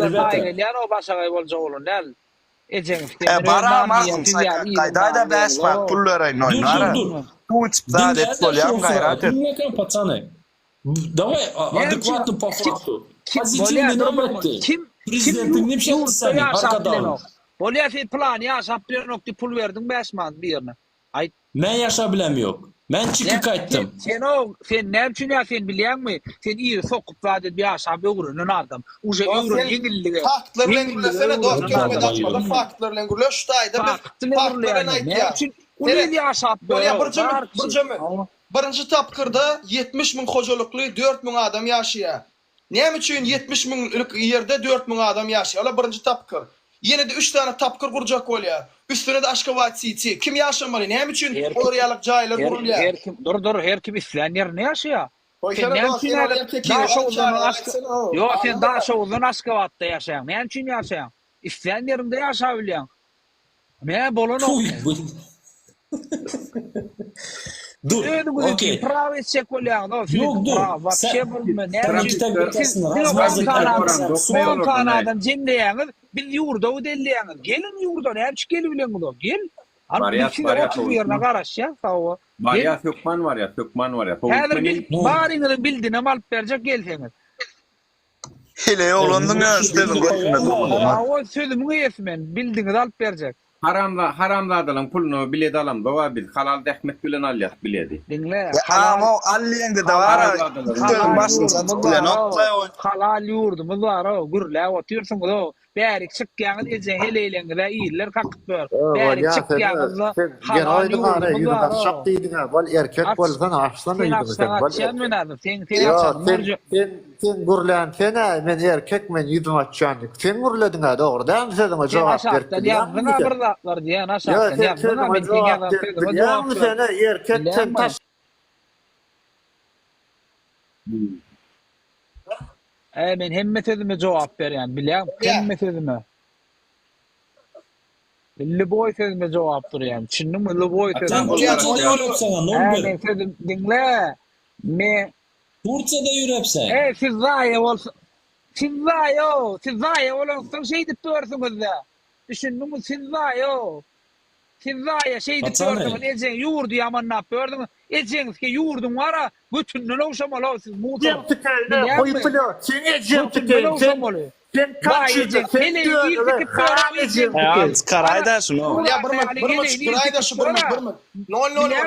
ne yani o başa bolca olun nel. Ecem işte. Bara mazım sayka kaydayda basma pullara oynar. Bu tipta det solyam gayret et. Dinle pацаны. Давай адекватно по факту. Позитивный намет. Президенtin ne bir şey sen arkadan. Bolya plan ya saplen nokta pul verdin basman bir yerine. Ay Ben yaşabilem yok. Ben çıkıp kayttım. Sen ne için ya sen biliyor musun? Sen iyi sokup vadet bir aşağı öğrenen adam. Uje öğren yengilliğe. Faktlarla engürlesene dört kelime açmadı. Faktlarla engürle şutayda biz faktlarla aytya. Uje aşağı Bolya birinci tapkırda 70 bin hocalıklı 4 bin adam yaşıyor. Ne için 70 binlik yerde 4 bin adam yaşıyor? Ola birinci tapkır. Yine de 3 tane tapkır kuracak olya. Üstüne de aşka vatsiyeti. Kim yaşamalı? Ne için oraya caylar kurulya? Dur her kim isteyenler ne yaşıyor? Sen daha şovdan Aşkavat'ta yaşayan. Ne için yaşayan? İsteyenlerinde yaşayabiliyorsun. Ne bolun o? Dur. Okey. Pravo edecek olyan. Yok dur. Sen trafikte götürsün. Razmazlık yaparsın. Son kanadan cemleyenler bir yurda o delleyenler. Gelin yurda ne yapacak gelebilen bu? Gel. Variyat yerine karaş ya. Variyat Sökman var ya. Barinin bildiğine mal verecek gelseniz. Hele yolundun ya istedim götürme. O sözümü yesmen bildiğini alıp verecek. Haramla adalan pulunu bilet alam da var bir halal dekmet bilen alyat biledi. Dinle. Ama alliyen de var. Tüm başın satıklı nokta o. Halal yurdumuz var o. Gürle otuyorsun o. Berik çıkyan ece heleylen de iyiler kalkıp ver. Berik çıkyan da halal yurdumuz var. Şaptıydın bol erkek bolsan açsan öydün sen. Sen gurlan sen men erkek men yüzüm açandık. Sen gurladın ha doğru da mı dedim cevap verdin. Ya var diye aşağıdan yaptın ben cevap verdim. Ya sen erkek sen taş. Ben hemme sözüme cevap ver yani biliyorum. Hemme sözüme. Liboy sözüme cevap ver yani. Şimdi mi Liboy sözüme? Sen diyorum sana ne oldu? Dinle. Turkiyada yürepsen. siz zayi olsun. Siz zayi olsun şey dip dursunuz da. Düşündünüz siz zayi o. Siz zayi şey dip Hasan dursunuz. Ecen yurdu yaman nap gördünüz. Eceniz ki yurdun var ha. Bütünlüğüne uşamalı siz muhtar. Cem tükelde koyuplu. Sen Cem tükelde. Sen kaç yıldır sen diyorsun. Karayda şunu. Ya burayda şu no.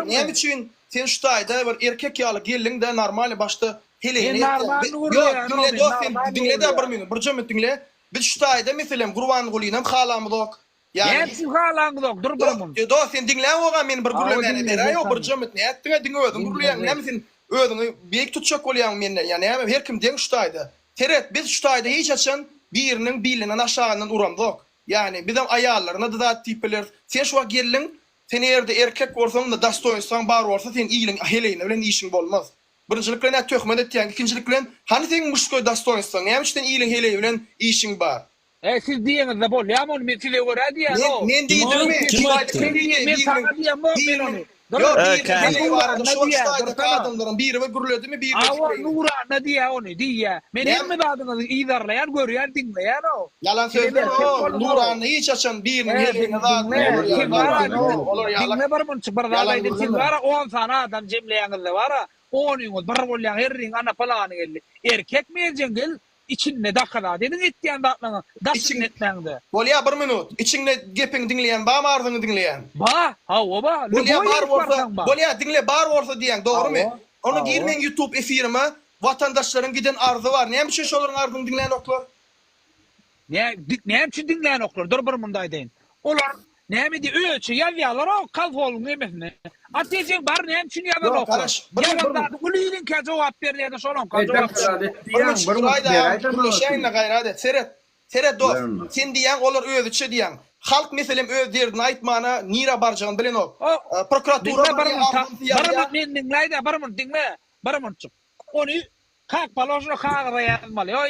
Ne için sen şutayda bir erkek yalı gelin de normal başta hele. Yok dinle de bir minut. Bir cümle dinle. Biz şutayda mesela Gurban Gulinam halamız yok. Yani hepsi halanız yok. Dur burmun. Do sen dinle oğa men bir gurlemene bera yok bir cümle ne ettiğine dinliyordun. Gurleyen ne misin? Ödünü büyük tutacak olayan men yani her kim den şutayda. Teret biz şutayda hiç açan birinin bilinden aşağıdan uramız yok. Yani bizim ayarlarına da tipler. Sen şu gelin sen yerde erkek olsan da dastoysan bar olsa sen iyilin aheleyle bilen işin olmaz. Birincilikle ne töhmet ettiğin, ikincilikle hani sen muşkoy dastoysan ne için iyilin aheleyle bilen işin var. Siz diyeniz de bol ya mon mi size öyle diye no. Men deydim mi? Men sana diye mo men onu. Yok şu kadınların biri ve guruldu mi biri. Ava Nura ne diye onu diye. Men hem mi adını idarlayan görüyor dinleyen o. Yalan söyleme o. Nura'nı hiç açan birinin eline da olur ya. Ne var mı çıbardalaydı siz var 10 tane adam cemleyanız da var. 10 yıl bar bolyan herring ana falan geldi. Erkek mi cengel içinde dakada dedin ettiğin datlana. Daşın etmende. Bolya bir minut. İçinde gepin dinleyen ba mı ardını dinleyen? Ba ha o ba. Bolya bar olsa bolya dinle bar olsa diyen doğru mu? Onu girmen YouTube efirime vatandaşların giden arzı var. Ne için şoların ardını dinleyen oklar? Ne için dinleyen oklar? Dur bir mundaydı. Olar ne mi di ölçü yazyalar o kalf olun emesine. Atecek bar ne için yalan oklar? Yalan da ulilin ka cevap verdi de şolon ka cevap. Şeyinle gayret. Seret dost. Sen diyen olur özüçe diyen. Halk meselem öz derdini aytmana nira barjağın bilen o. Prokuratura barımın çık. Onu kalk balojno kağıda yazmalı. O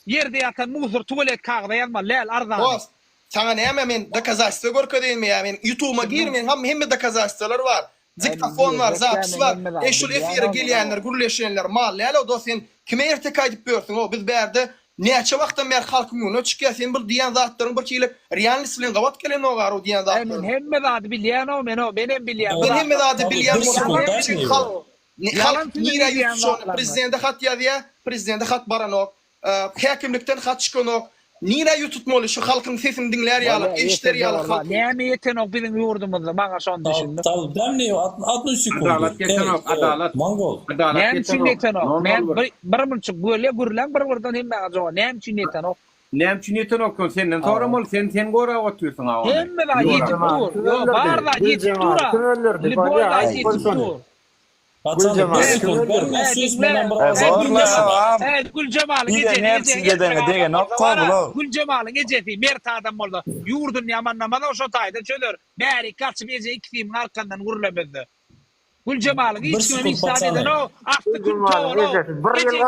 yerde yatan muzur tuvalet kağıda yazmalı. Lel arzan. Dost. Sana ne men dokazastı görködeyin mi ya men YouTube'a girmeyin hem dokazastılar var. Diktafon var, zapis var. Şu efire gelyenler, gurleşenler mal. Lelo dost sen kime ertek edip diyorsun o biz berde neçe vaqtdan beri halkımın çıkıyor sen bir diyen zatların bir şeyle realistliğin qabat gelen o var o diyen zatların. Hem adı bilyen o benim bilyen. Ben hem adı bilyen o halk nira yutuşun prezidente hat yazıya prezidente hat baranok hakimlikten hat çıkanok nira yututmalı şu halkın sesini dinler yalı işler yalı halk. Ne mi yetenok bizim yurdumuzda bana son düşündüm. Tabii ben ne 60 sekund. Adalet yetenok adalet. Mongol. Ne için yetenok? Ben bir çık böyle gurlan bir buradan hem acaba ne için yetenok? Ne için yetenok senden soramol sen gora oturuyorsun ha. Hem de yetenok. Yo var da yetenok. Libola yetenok. Hasan bir sekund. Ben söz benden Gül Cemal'ın Gül Cemal'ın gecesi mert adam oldu. Yurdun yamanlamadı o şotayda çölür. Meri kaçıp gece ikisimin arkandan vurulamazdı. Gül Cemal'ın hiç kimi misal eden o. Aktı Gül Cemal'ın o. Bir yıl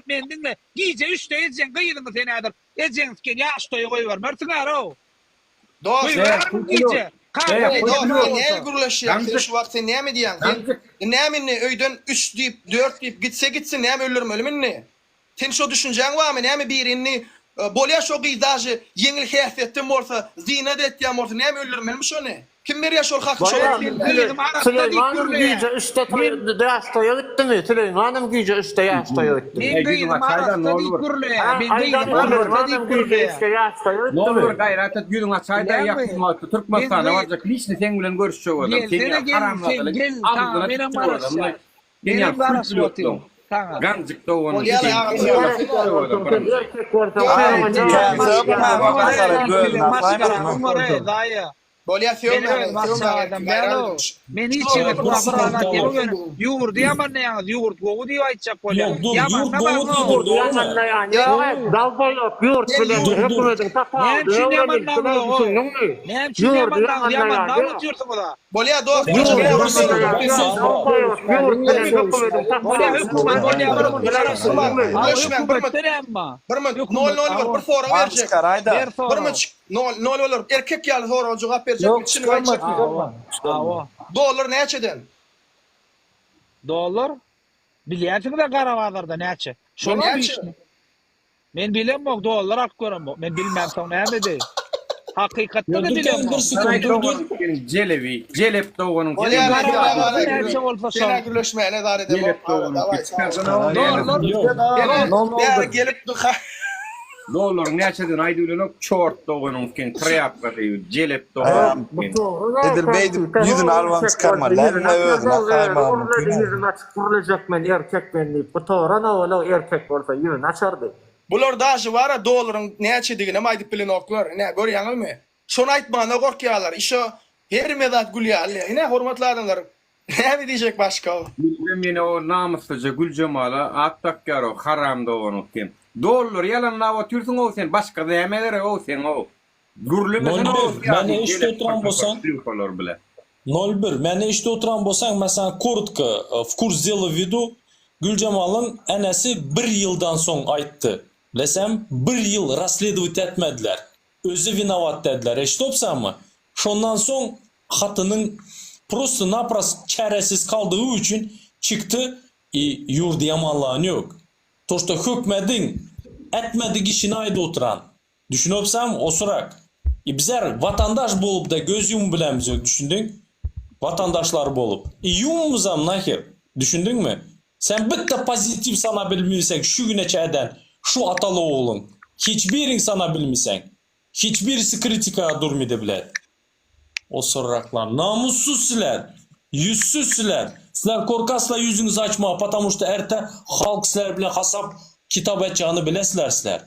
ben dinle. Giyce 3'te edeceksin kıyıdın seni adır. Edeceksin ki yaştoyu koyuver. Mörtün ağır o. Dost. Giyce. Ne gurlaşıyor? Şu vakti ne mi diyen? Ne mi ne öyden 3 deyip 4 deyip gitse ne mi ölürüm ölümün ne? Sen şu düşüncen var mı? Ne mi birini bolya şu gıydacı yengil hafiyettim olsa zina da ettiğim olsa ne mi ölürüm ölüm şu ne? Kim veriyor şu hakkı şu? Süleyman'ım giyce 3'te yaştoya gitti mi? Süleyman'ım giyce 3'te yaştoya gitti mi? Ben kıydım arasında dik kuruluyor. Ben kıydım arasında dik kuruluyor. Ne olur gayret et gülün açayda yakışmadı. Türkmenistan'a varacak lişni sen bilen görüşecek adam. Gel tamam benim arasında. Benim arasında. Tamam. Gancık da onu. Bolya men içine kurasana geliyor. Yurdu yaman ne yalnız yurt goğu diyor aytacak bolya. Yaman ne yani? Dalba yok yurt bilen hükümetin tafağı. Ne için yaman ne için yaman ne anlatıyorsun o da? Bolya dost. Dalba yok yurt bilen hükümetin tafağı. Bolya hükümet bolya var mı? Bir fora verecek. Bir olur erkek yalı sonra cevap verecek. Ava. Dolar näçeden? Dolar bilýärsiň da Garabazarda näçe? Şolar näçe? işni. Men bilemok dolar ak göremok. Men bilmem soň näme de. Hakykatda da Dur bilemok. bir sekund dur. Celebi, Celep doğanın Näçe bolsa şol. Şener gürleşmeyene dar edemok. Celep doğanın Dolar gelip duha. Dolar näçeden aýdylanok çort doğanın ken kreapga diýip Celep doğanın. Edil Bey'dim yüzünü alvan çıkarma. Lan özüne kaymağımı Yüzünü açık kurulacak men erkek men deyip. Bu toğran oğlu erkek bolsa yüzünü açardı. Bular daşy bara doların näçedigine aýdyp bilenoklar. Nä görýäňizmi? Şonu aýtmana gorkýarlar. Işo her medat gülýär. Ine hormatly adamlar. Näme diýjek başga? Mene o namusluca Gülcemal'a attak yaro haram doğanın ken. Dolar yalanlap otursun o sen başka nämelere o sen o. Gürlemesen o. Meni işte oturan bolsaň. 01. Meni işte oturan bolsaň, mesela korotko в курс дела введу. Gülcemal'ın enesi 1 yıldan soň aýtdy. Bilesem 1 yıl rasledowat etmediler. Özü vinovat dediler. Eşitopsanmy? Şondan soň hatynyň prosto napras çaresiz kaldığı üçün çıktı. Yurdu yamanlağın yok. To što hükmedin etmedik işini ayda oturan. Düşünopsam osurak. Bizler vatandaş bolup da göz yum bilemiz yok, düşündün? Vatandaşlar bolup. Yumumuzam nahir. Düşündün mü? Sen bitta pozitif sana bilmiyorsan şu güneçe eden şu atalı oğlun. Hiçbirin sana bilmiyorsan. Hiçbirisi kritika durmadı bile. O soraklar namussuz sizler. Yüzsüz sizler. Sizler korkasla yüzünüzü açma. Потому что erte halk sizler bile hasap kitap edeceğini bilesizler sizler.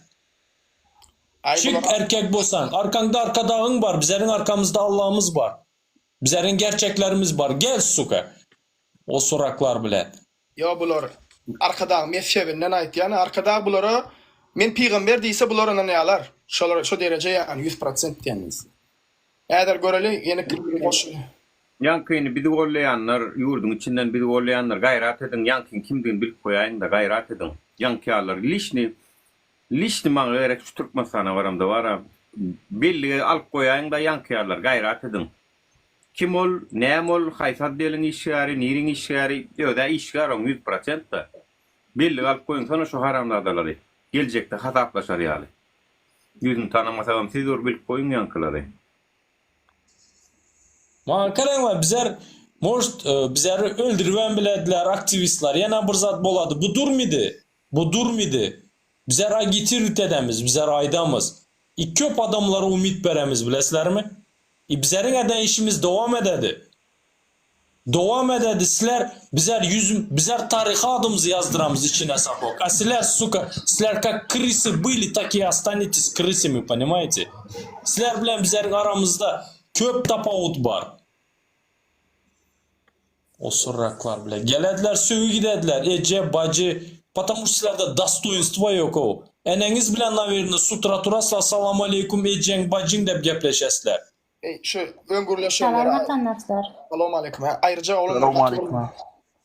Çık erkek bolsan. Arkanda arkadağın var. Bizlerin arkamızda Allah'ımız var. Bizlerin gerçeklerimiz var. Gel suka. O soraklar bile. Yo bular arkada mezhebinden aýtýan arkada bulary men peýgamber diýse bular ona näler? Şolar şu derece ýani 100% diýeniz. Äder göreli ýene goşuly. Yankıyını bir de gollayanlar, yurdun içinden bir de gollayanlar gayrat edin. Yankın kimdiğini bilip koyayın da gayrat edin. Yankıyarlar lişni man gerek şu Türkmenistan'a varam da var. Belli alıp koyayın da yankıyarlar gayrat edin. Kim ol, näme ol, haysat delin işgari, nirin işgari, öde işgar on 100% da. Belli alıp koyun sana şu haramladalary. Gelecekte hataplaşar ýaly. Yüzünü tanımasam siz or bilip koyun yankıları. Ma karanglar bizler most bizler öldürüven bilediler aktivistler. Yana bir zat boladı. Bu durmidi. Bu durmidi. Bizler agitir edemiz. Bizler aydamız. Köp adamlara umit beremiz bilesizlermi? Bizlerin eden işimiz devam ededi. Devam ededi. Sizler bizler tarih adımızı yazdıramız içine sapok. А sizler suka, sizler как крысы были, так и останетесь крысами, понимаете? Sizler bilen bizlerin aramızda köp tapavut var. O sorraklar bile. Gelediler, söğü gidediler. Ece, bacı. Потому что sizlerde dostoyinstvo yok o. Eneniz bilen naverine sutra turasla assalamu aleykum eceng, bacın dep gepleşesler. Şu öngörleşenler. Selam vatandaşlar. Assalamu aleykum. Ayrıca oğlum. Assalamu aleykum.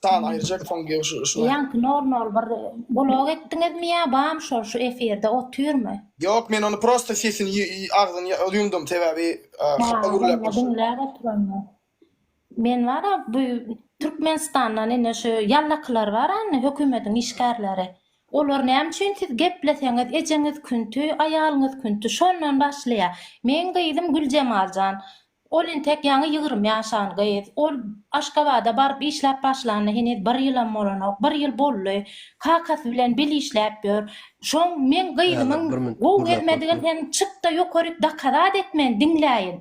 Tamam ayrıca fon şu. Yank normal bir blog ettiniz mi ya? Bağım şu efirde otur mu? Yok men onu prosto sesini ağzını yumdum tevabi. Men var ya bu Türkmenistan'dan ene şu yallaklar var anne hökümetin işgärleri. Olar näme üçin siz gepleseňiz, ejeňiz küntü, aýalyňyz küntü, şondan başlaýar. Men gyýdym Gülcemaljan. Olin tek ýaňy 20 ýaşan gyýd. Ol Aşgabada baryp işläp başlany, hene 1 ýylam bolanok, 1 ýyl boldy. Kakasy bilen bil işläp ber. Şoň men gyýdym, gow etmedigen hem çykda ýokaryp dakarat etmen diňläýin.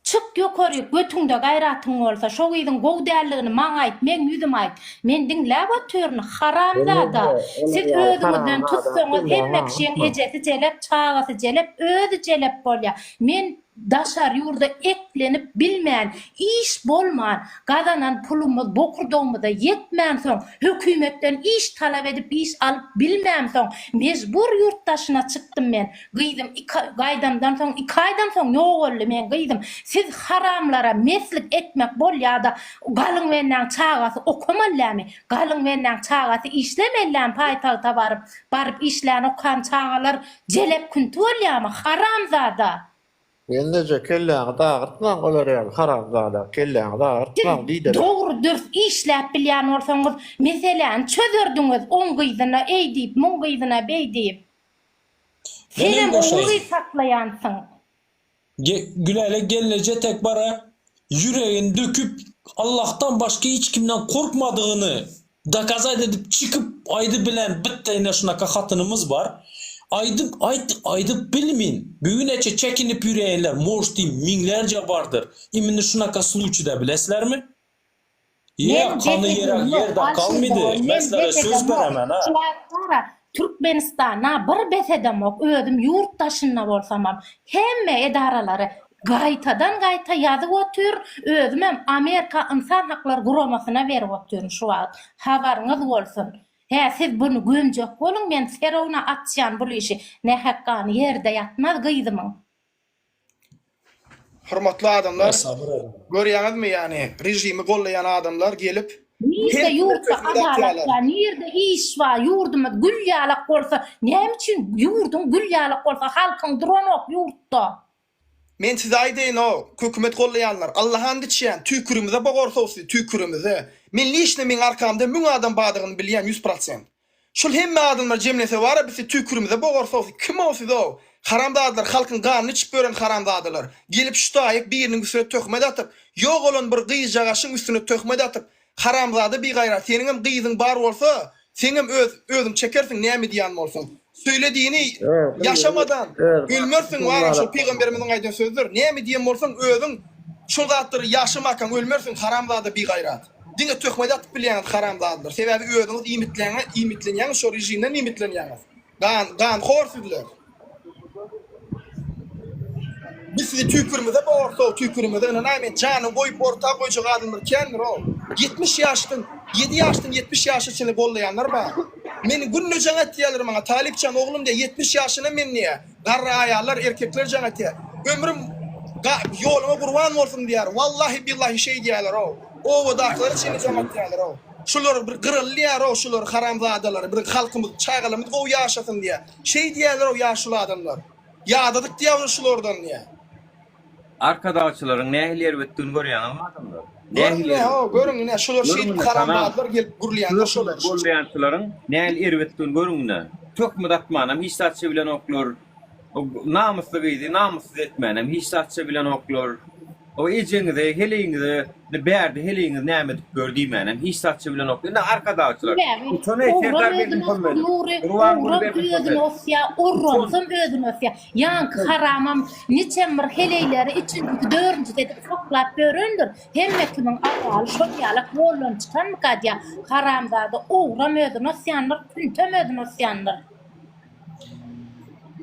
Çık ýokary, götüňde gaýratyň bolsa, şo gyýdyň gow dälligini maňa aýt, men ýüzüm aýt. Men diňläp oturny, haramzada. Siz özüňizden tutsaňyz, hemme kişiň ejesi jelep, çagasy jelep, özü jelep bolýar. Men daşar ýurda eklenip bilmän, iş bolman, gazanan pulumyz bokurdağımyza yetmän soň, hökümetden iş talap edip iş alyp bilmän soň, mejbur ýurtdaşyna çykdym men. Gyýdym 2 aýdan soň, 2 aýdan soň ýok boldy men gyýdym. Siz haramlara meslik etmek bolýarda, galyň menden çagasy okumallarmy? Galyň menden çagasy işlemellämi paýtagta baryp işläni okan çagalar jelep küntü bolýarmy? Haramzada. Gelnece kelläňi dağırtmaň olar ýaly harapzada kelläňi dağırtmaň diýdi. Doğru dürüst işläp bilýän bolsaňyz, meseleni çözerdiňiz, oň gyzyna eýdip, muň gyzyna beýdip. Senem oňy saklaýansyň. Güläle gelnece tek bara yüreğini döküp Allah'tan başka hiç kimden korkmadığını dakazat edip çıkıp aydı bilen bitteyine şunaka hatınımız var. Aydı bilmin. Büyüneçe çekinip yüreğinler moş diyeyim minlerce vardır. İmini şunaka sluçida bilesler mi? Ya kanı yerde kalmadı. Mesela söz beremen ha. Türkmenistan'a bir besedemok özüm yurttaşynna bolsamam hemme edaralary gaytadan gayta ýazyp otur, özüm hem Amerika Insan Hakları Guramasyna berip oturyn şu wagt. Habaryňyz bolsun. He, siz bunu gömjek bolun, men Ferawna atýan bu işi ne hakkany ýerde ýatmaz gyzymyň. Hurmatly adamlar, görýäňizmi ýani rejimi gollaýan adamlar gelip Nirde yurtta adalet var, nirde iş var, yurdumuz gül ýalak bolsa, näme üçin yurdun gül ýalak bolsa, halkyň duranok yurtda. Men size aýdaýyn o, hökümet gollaýanlar, Allahan diçýän tükürümüze bogorsausy, tükürümüze. Men niçin men arkamda 1000 adam badygyny bilýän 100%. Şol hemme adamlar jemlese wara bizi tükürümüze bogorsausy, kim olsa o? Haramdadlar, halkyň ganyny içip gören haramdadlar. Gelip şutaýyk biriniň üstüne töhmet atyp, ýok olan bir gyz jagaşyň üstüne töhmet atyp, haramzada bir gaýrat, senin hem gyzyň bar bolsa, sen hem özüm çekersiň näme diýän bolsaň. Söylediğini yaşamadan ölmürsin var şu peygamberimizin aýdan sözdür. Näme diýen bolsaň özüň şol zatdyry yaşamakan ölmürsin haramzada bir gaýrat. Diňe töhmet atyp bilýän haramzadylar. Sebebi özüňiz imitlenýän şo rejimden imitlenýäňiz. Gan horsuzlar. Biz sizi tükürümüze borsa, tükürümüze näme janyny goýup orta goýjak adamlar kendir o. 70 ýaşdan, 7 ýaşdan 70 ýaşa çyny gollaýanlar bar. Meni günne jaňat diýerler maňa, Talipcan oglum diýe 70 ýaşyna men niýe? Garra aýallar, erkekler jaňat diýer. Ömrüm ýoluma gurban bolsun diýer. Wallahi billahi şey diýerler o. O wadaklary çyny jaňat diýerler o. Şular bir gırylýar o, şular haramzadalar, bir halkymyz çaýgalymyz gowy ýaşasyn diýe. Şey diýerler o ýaşly adamlar. Ýadadyk diýerler şulardan niýe? Arkadaşlaryň nähili erbetdigini görýäňmi adamlar? Görün ne şular şey karanlıklar gelip gurlayan şular. Gurlayançylaryň nähili erbetdigini görün ne? Tökmüt atmanam hiç satça bilen oklar. Namusly gyzy, namussuz etmenem hiç satça bilen oklar. O ejeňize, heleňize, berdi heleňiz näme edip gördüýmenem hiç satça bilen oklar. Ne arkadaşlar? Şonu eserler bedim bilmeli. Ruwan gözüň osya, urronsum gözüň osya. Ýanky haramam niçem bir heleyleri için dörnji edip soklap göründir. Hemme kimin aýaly şol ýalak bolan çykan mykadya haramzada uğram özüň osyanlar, tüntem özüň osyanlar.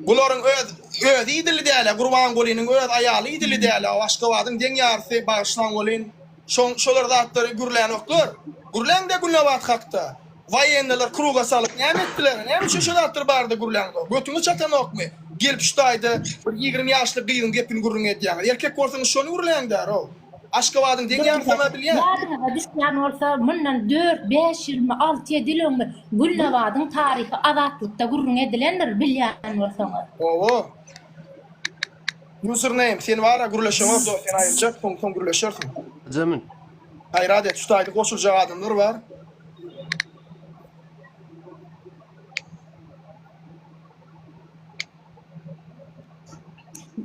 Bularyň öz idili diýerler, Gurban Golinyň öz aýaly idili diýerler. Başga wadyň deň ýarsy bagyşlan bolyn. Şolar zatlary gürlän oklar. Gürlän de günewat hakda. Wayenler kruga salyp näme etdiler? Näme şu zatlar bardy gürlän? Götüňi çatan okmy? Gelip şutaýdy, bir 20 ýaşly gyýyň gepini gurrun edýär. Erkek bolsaň şonu gürländir o. Aşgabadyň deň ýarsama bilýär. Ýa-da düşmän bolsa, mundan 4, 5, 26 ýyl Gülnawadyň taryhy azatlykda gurrun edilendir bilýän bolsaňyz. Owo. Username sen wara gürleşýän do sen aýyrjak, soň gürleşersiň. Zemin. Haýrat et, şutaýdy goşuljak adamlar bar.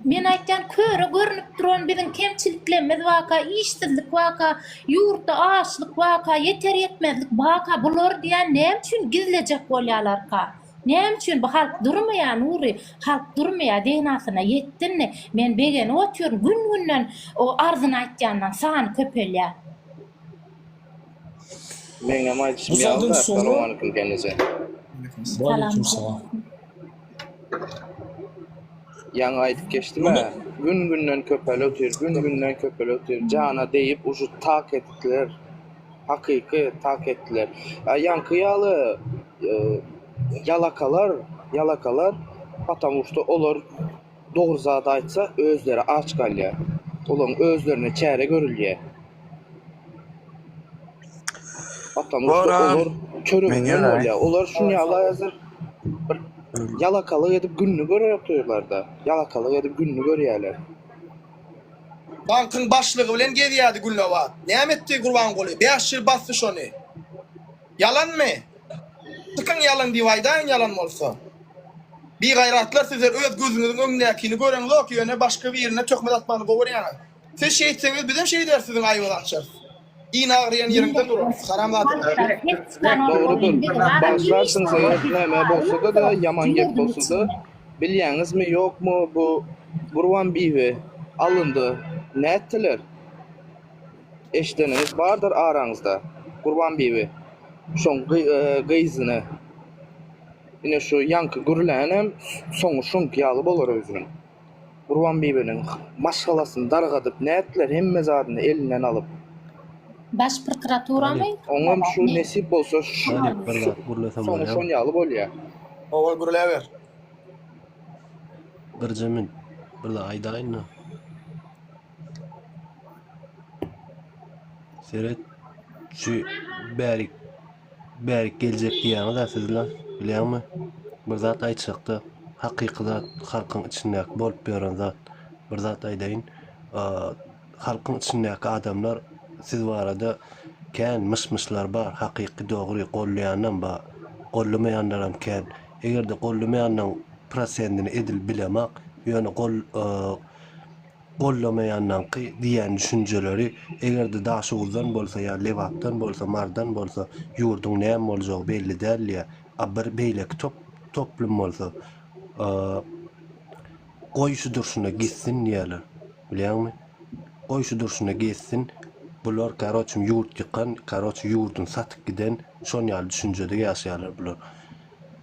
Men aýtdan köre görünüp duran biziň kemçiliklerimiz waka, işsizlik waka, ýurtda açlyk waka, yeter yetmezlik waka bular diýen näme üçin gizlejek bolýarlar ka? Näme üçin bu halk durmaýar Nuri? Halk durmaýar degnasyna yetdinmi? Men begeni oturýar gün-günden o arzyny aýtjandan sany köpelýär. Men hem aýdyşym ýa-da Assalamu kendinize. Aleykümselam. Yan aytıp geçdimi? Gün-günden köpelötür, jana deyip uşu tak etdiler. Hakyky tak etdiler. Yankyýaly yalakalar patamuşda olar doğru zat aýtsa özleri aç galýar. Olaryň özlerine çäre görülýär. Patamuşda olar körüňden bolýar. Olar şunu ýaly hazır yalakalık edip gününü görüyorlar da. Yalakalık edip gününü görüyorlar. bankın başlığı bilen gezýärdi Gülnawat. Näme etdi Gurban Guly? 5 ýyl bastı şonu. Yalan mı? Tıkın yalan diýýärden yalan bolsa. Bir gayratlar sizler öz gözünüzün öňündäkini göreňiz ok ýöne başga bir ýerine töhmet atmany gowurýar. Siz şey etseňiz bizim şey dersiziň aýyl açar. İğne ağrıyan yerinde durur. Haramladım. Doğrudur. Başlarsınız eğer näme bolsa da yaman gep bolsa da bilýäňiz mi ýokmu bu Gurban biwe alındı. Ne ettiler? Eşdeniniz bardır araňyzda. Gurban biwe. Şoň gyzyny. Ine şu yankı gürlenem soňu şonk ýaly bolar özüň. Gurban biweniň maşgalasyny dargadyp ne etdiler? Hemme zadyny elinden alıp. Baş prokuraturamy? Oňam şu nesip bolsa soňu şon ýaly bolýar. Owal gürleber. Bir zemin, bir de aýdaýyn. Seret şu bärik geljek diýäňiz da sizler bilýärmi? Bir zat aýtjakda hakyky zat halkyň içindäki bolup beren zat. Bir zat aýdaýyn, halkyň içindäki adamlar siz barada kän mışmışlar bar, hakyky dogry gollaýandan bar, gollamaýanlar hem kän. Egerde gollamaýanyň prosentini edil bilemek, ýöne gollamaýandan diýen düşünjeleri egerde daşy uzdan bolsa ýa lewatdan bolsa, mardan bolsa, ýurdun näme boljagy belli däl. Bir beýleki toplum bolsa, goýuşy durşuna gitsin diýerler. Bilýärmi? Goýuşy durşuna gitsin. Bular karoçum ýurt ýykan, karoç ýurdun satyp giden şon ýaly düşünjede ýaşaýarlar bular.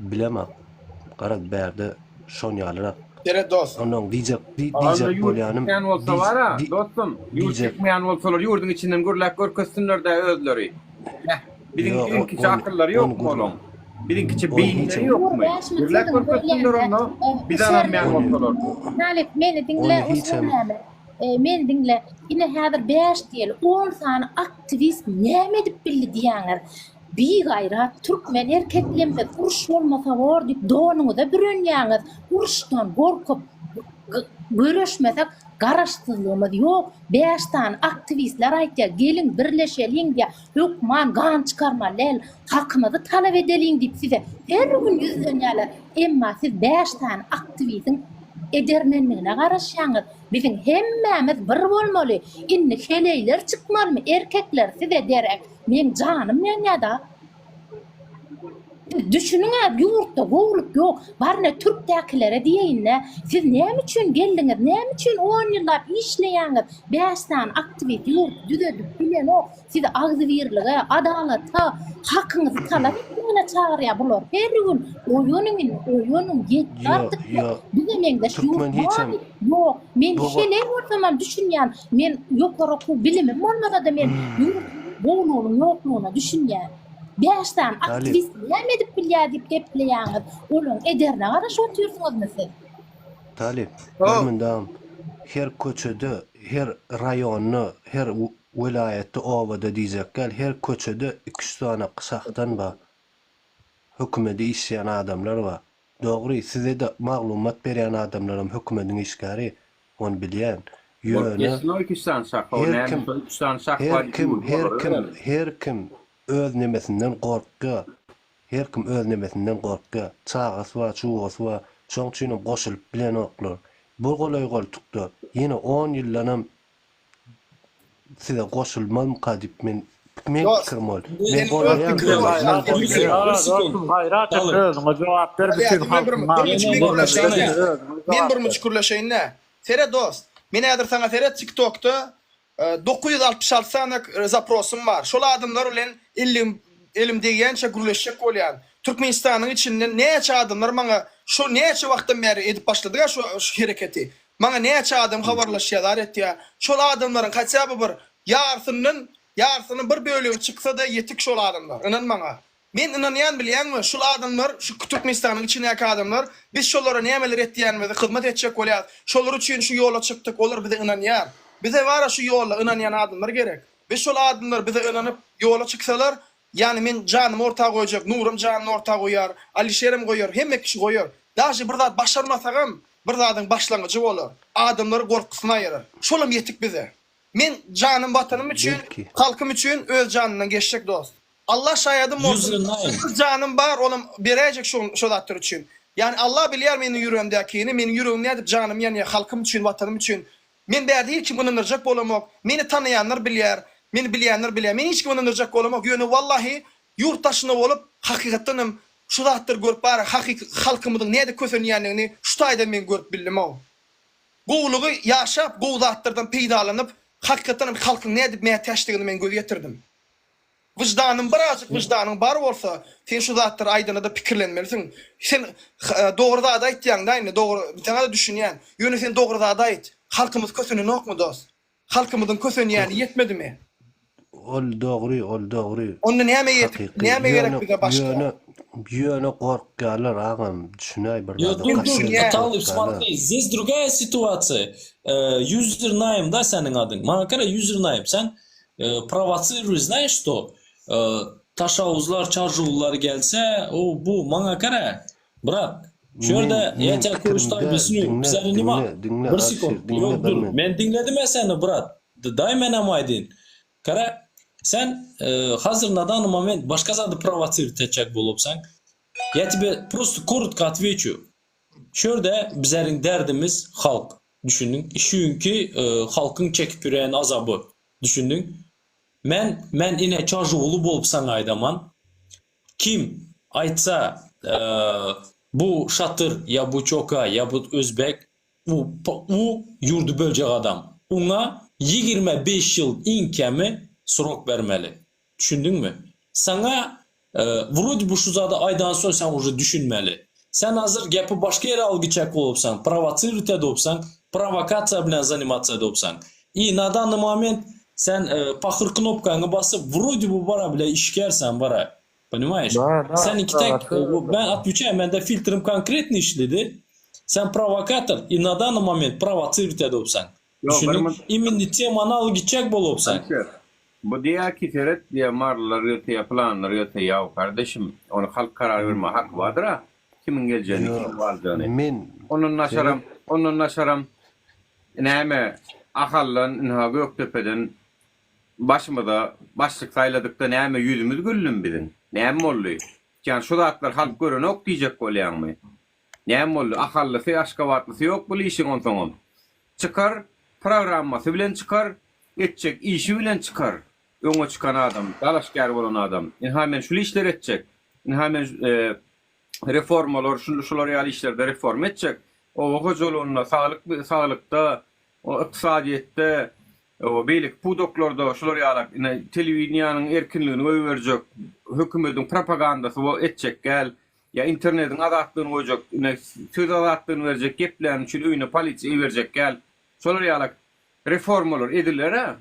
Bilemem. Garad berde şon ýalyra. Seret dost. Onuň diýjek bolýanym. Ýan bolsa bara, dostum, ýurt çykmaýan bolsalar ýurdun içinden gürläp görkezsinler de özleri. Birinki çakırlar ýokmu onuň? Birinki beýinleri ýokmu? Gürläp görkezsinler onu. Bir anamaýan bolsalar. Nalip meni dinle usulname. Men dinle ine häzir 5 diýil 10 sany aktivist näme edip bildi diýäňiz. Bir gayrat Türkmen erkeklerinde uruş bolmasa bor diýip donuňyza bürünýäňiz. Uruşdan gorkup görüşmesek garaşdyrlygymyz ýok. 5 tane aktivistler aýtdy, gelin birleşeliň diýip hökman gan çykarma lel hakymyzy talap edeliň diýip size her gün ýüzlenýärler. Emma siz 5 tane aktivistin edermenligine garaşýaňyz. Bizim hemmemiz bir bolmaly. Inni heleyler çykmalymy? Erkekler size derek. Men janym näňede? Düşünün ýurtda gowluk ýok. Barna Türkdäkilere diýeýinler. Siz näme üçin geldiňiz? Näme üçin 10 ýyllap işleýäňiz? 5 tane aktivist ýurt düzedip bilen o. Siz agzybirlige, adalata, hakyňyzy talap etmegine çagyrýar bular. Her gün oýunyň ýetdi. Bize meňde şu ýok. Men şeýle bolsam düşünýän, men ýokary bilimim bolmasa da men gowlugyň ýoklugyna düşünýän. 5 tane aktivist näme edip bilýär diýip gepleýäňiz. Olaň ederne garaş oturýarsyňyzmy siz? Talip, bermendam. Her köçede, her rayonny, her vilayetde owada diýjek gel, her köçede 2 tane qysakdan bar. Hökümeti işleyen adamlar bar. Dogry, size de maglumat berýän adamlar hem hökümetiň işgäri, onu bilýän. Her kim öz nemesinden gorkdy. Her kim öz nemesinden gorkdy. Çagasy bar, çugasy bar. Şoň üçin goşulyp bilen oklar. Bu golay goltukdy. Ýene 10 ýyllanam size goşulmam kadip men fikrim ol. Men bolýan. Hayrat özüňe jogap ber bütün halkyna. Men bir müçkürleşeýin nä? Seret dost. Men häzir saňa Seret TikTok'ta 966 sanyk zaprosum var. Şol adamlar bilen elim deýänçe gürleşjek bolýan. Türkmenistanyň içinden näçe adamlar maňa şu näçe wagtdan beri edip başladylar şu hereketi. Maňa näçe adam habarlaşýarlar etdi. Şol adamlaryň haçaby bir ýarsynyň bir bölegi çyksa da ýetik şol adamlar. Inan maňa. Men inanýan bilýänmi? Şol adamlar, şu Türkmenistanyň içindäki adamlar, biz şolara nämeler etdiýänimizi hyzmat etjek bolýar. Şolar üçin şu ýola çykdyk, olar bize inanýar. Bize wara şu ýolda inanýan adamlar gerek. Biz şol adamlar bize inanyp ýola çyksalar, ýani men janymy ortaga goýjak, Nurum janyny ortaga goýar, Alişerim goýar, hemme kişi goýar. Daşy bir zat başarmasagam, bir zatyň başlangyjy bolar. Adamlar gorkusyna ýerer. Şolam ýetik bize. Men canım vatanım üçün, Belki. halkım üçün öz canından geçecek dost. Allah şayadım olsun. Canım var, oğlum berejek şu zatlar üçün. Yani Allah bilir menin yüreğimdekini, menin yüreğimde edip canım yani halkım üçün, vatanım üçün. Men bäde hiç kim ınırjak bolamak. Meni tanıyanlar bilir, meni bilýänler bilir. Men hiç kim ınırjak bolamak. Ýöne wallahi yurttaşyna bolup hakykatynam şu zatlar görüp bar halkymyzyň näde kösenýänligini şu taýda men görüp bildim o. Gowlugy ýaşap, gow zatlardan peýdalanyp hakykatynam halkyň näde meýe täşdigini men göz getirdim. Vicdanım birazcık vicdanın bar bolsa, sen şu zatlar aýdyna da pikirlenmelisin. Sen dogryda da aýtýaň daýny, dogry, bir tane de düşünýän. Ýöne sen dogryda da aýt. Halkymyz köseni nokmu dost? Halkymyzyň kösenýäni ýetmedimi? Ol dogry. Onda näme ýetip, näme gerek bize başka? Ýöne gorkýarlar agam düşünäý bir Dur, Talip смотри, здесь другая ситуация. Юзернайм, да, senin adın. Bana kara юзернайм. Sen провоцируй, знаешь что? Taşavuzlar, çarjuvlar gelse, o bu bana kara. Bırak. Şöyle yeter konuşlar bilsin. Bizleri nima? Bir sekund. Yok dur. Ben dinledim seni bırak. Daymen amaydın. Kara sen hazır nadan moment başka zada provosir edecek bolupsan. Я тебе просто коротко отвечу. Şöyle bizlerin derdimiz halk. Düşündün. Çünkü halkın çekip yüreğin azabı. Düşündün. Men yine çarjuvulu bolup sana aydaman. Kim aytsa bu şatır ya bu çoka ya bu özbek u yurdu bölecek adam. Ona 25 yıl inkemi srok vermeli. Düşündün mü? Sana vurud bu şu zada aydan sonra sen уже düşünmeli. Sen hazır gepi başka yere algıçak olupsan, provosir edopsan, provokasiya bilen zanimatsiya edopsan. I na данный момент sen pahır knopkanı basıp vurud bu bara bile işkersen bara. Понимаешь? Да, Sen iki tek ben atlayacağım, bende filtrim konkretni işledi. Sen provokatör и на данный момент provosir edopsan. Düşünün, imindi temanı algıçak bolopsan. Bu diye ki seret diye marlar yöte yapılanlar yöte yav kardeşim onu halk karar verme hak vardır ha. Kimin geleceğini kim varacağını. Onun naşaram neyme akallan inha Göktepe'den başımda başlık sayladıkta neyme yüzümüz güllüm bidin. Neyme oluyor? Yani şu zatlar halk görün ok diyecek olayan mı? Neyme oluyor? Akallısı aşkavatlısı yok bu işin on son. Çıkar programması bilen çıkar. Etcek, işi bilen çıkar. Öňe çıkan adam, dalaşgar bolan adam. Hemen şu işler etcek. Hemen reformalar, şular ýaly işlerde reform etcek. O hojolunna sağlıkta, o iqtisadiyetde, o beýlik pudoklarda şular ýaly telewizionyň erkinligini öýberjek. Hökümetiň propagandasy o etcek gel. Ya internetiň azatlygyny goýjak, söz azatlygyny berjek, geplerini üçin öýüne polisiýa berjek gel. Şular ýaly reformalar edilere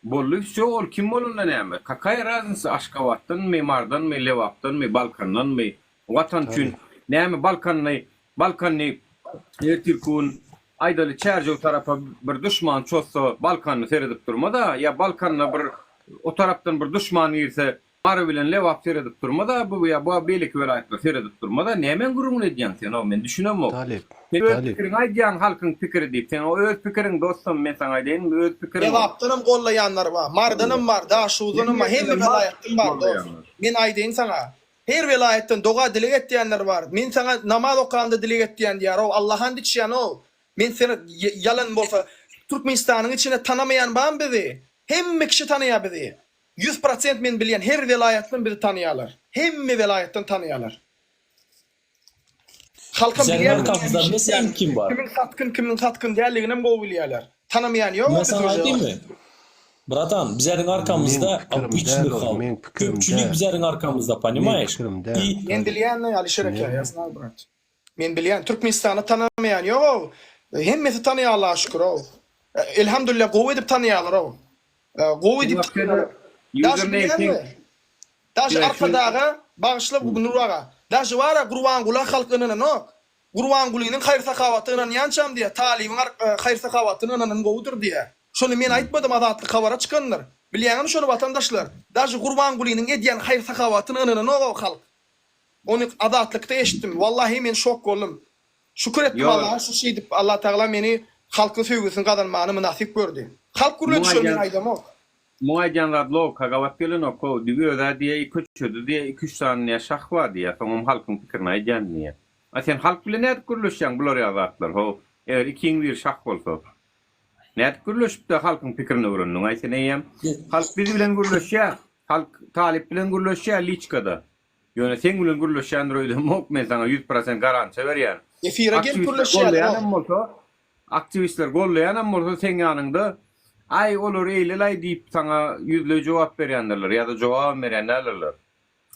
bollu şu ol kim bolundan näme kakay razınsa Aşgabatdan memardan me Lewapdan me Balkandan me watan üçün näme Balkanny Türkün aydaly çärje tarafa bir düşman çolsa Balkanny seredip durmada ya Balkanna bir o tarapdan bir düşman ýerse Mara bilen Lewap seredip durmada bu ya bu beýlik welaýatlar seredip durmada nämen gurulun edýän sen o men düşünem o. Talip. Pikirin aýdýan halkyň pikiri diýip sen o öz pikirin dostum men sana aýdyn öz pikirim. Lewapdanam gollaýanlar bar. Mardanam bar, daşudanam bar, hemme welaýatdan bar dost. Men aýdyn sana. Her welaýatdan doga dileg etýänler bar. Men sana namaz okanda dileg etýän diýär. O Allahan diçýän o. Men seni yalan bolsa Türkmenistanyň içine tanamayan ban bizi. Hemme kişi tanıya bizi. 100% men bilýän her welaýatdan bizi tanıýarlar. Hemme welaýatdan tanıýarlar. Halkym bilýär mesela kim var? Kimin satkın diýerligini hem gowy bilýärler. Tanamayan ýok. Mesela aýdym mı? Bratan, bizlerin arkamızda обычный halk. Köpçülük bizlerin arkamızda, понимаешь? Men bilýän Alişer aka, ýasna brat. Men bilýän Türkmenistany tanamayan ýok. Hemmesi tanıýarlar şükür o. Elhamdülillah gowy edip tanıýarlar o. Gowy edip Daş arpadaga bağışlap bu nuraga. Daş wara Gurwangula halkynyň no. Gurwangulynyň haýr sakawatynyň ýançam diýe, Talibiň haýr sakawatynyň gowudur diýe. Şonu men aýtmadym adatlyk habara çykanyr. Bilýäňmi şonu watandaşlar? Daş Gurwangulynyň edýän haýr sakawatynyň no halk. Onu adatlykda eşitdim. Wallahi men şok boldum. Şükür etdim Allah'a, şu şey dip Allah Teala meni halkyň söýgüsini gazanmagyny münasip gördü. Halk gürleşýär men aýdam ok. Muayyan radlo kagavat gelen o dügöda diye 2 çödü diye 2-3 saniye şahwa diye soňam halkyň pikirini aýdan diye. Sen halk bilen näde gürleşýän bular ýazatlar ho. Eger ikiň bir şah bolsa. Näde gürleşip de halkyň pikirini öwrendiň aýsan eýem. Halk bizi bilen gürleşýär. Halk talip bilen gürleşýär liçkada. Ýöne sen bilen gürleşýän röýdüm ok men sana 100% garantiýa berýär. Efire gelip gürleşýär. Aktivistler gollayanam bolsa sen ýanynda ay olur eýlelay diýip sana ýüzle jogap berýänler ýa-da jogap berýänler.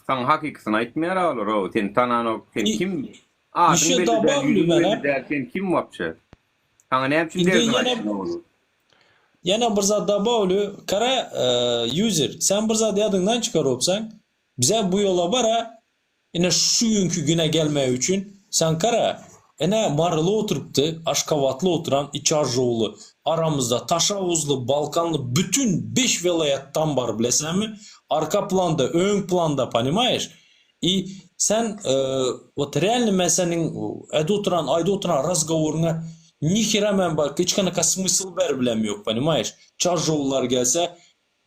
Sana hakykatyny aýtmaýar olur o. Sen tanan sen kim? İşe dabagly sen kim wapça? Sana näme üçin derdim? Yana bir zat dabagly kara user. Sen bir zat ýadyňdan çykaropsaň, bize bu yola bara ene şu günkü güne gelmeye üçün sen kara ene marılı oturuptu, Aşkavatlı oturan İçarjoğlu aramızda Taşavuzlu, Balkanlı bütün 5 velayettan var bilesen mi? Arka planda, ön planda, понимаешь? И sen вот реально meselenin ayda oturan razgovoruna nihira men bak hiç kanaka смысл ber bilem yok, понимаешь? Çarjoğlular gelse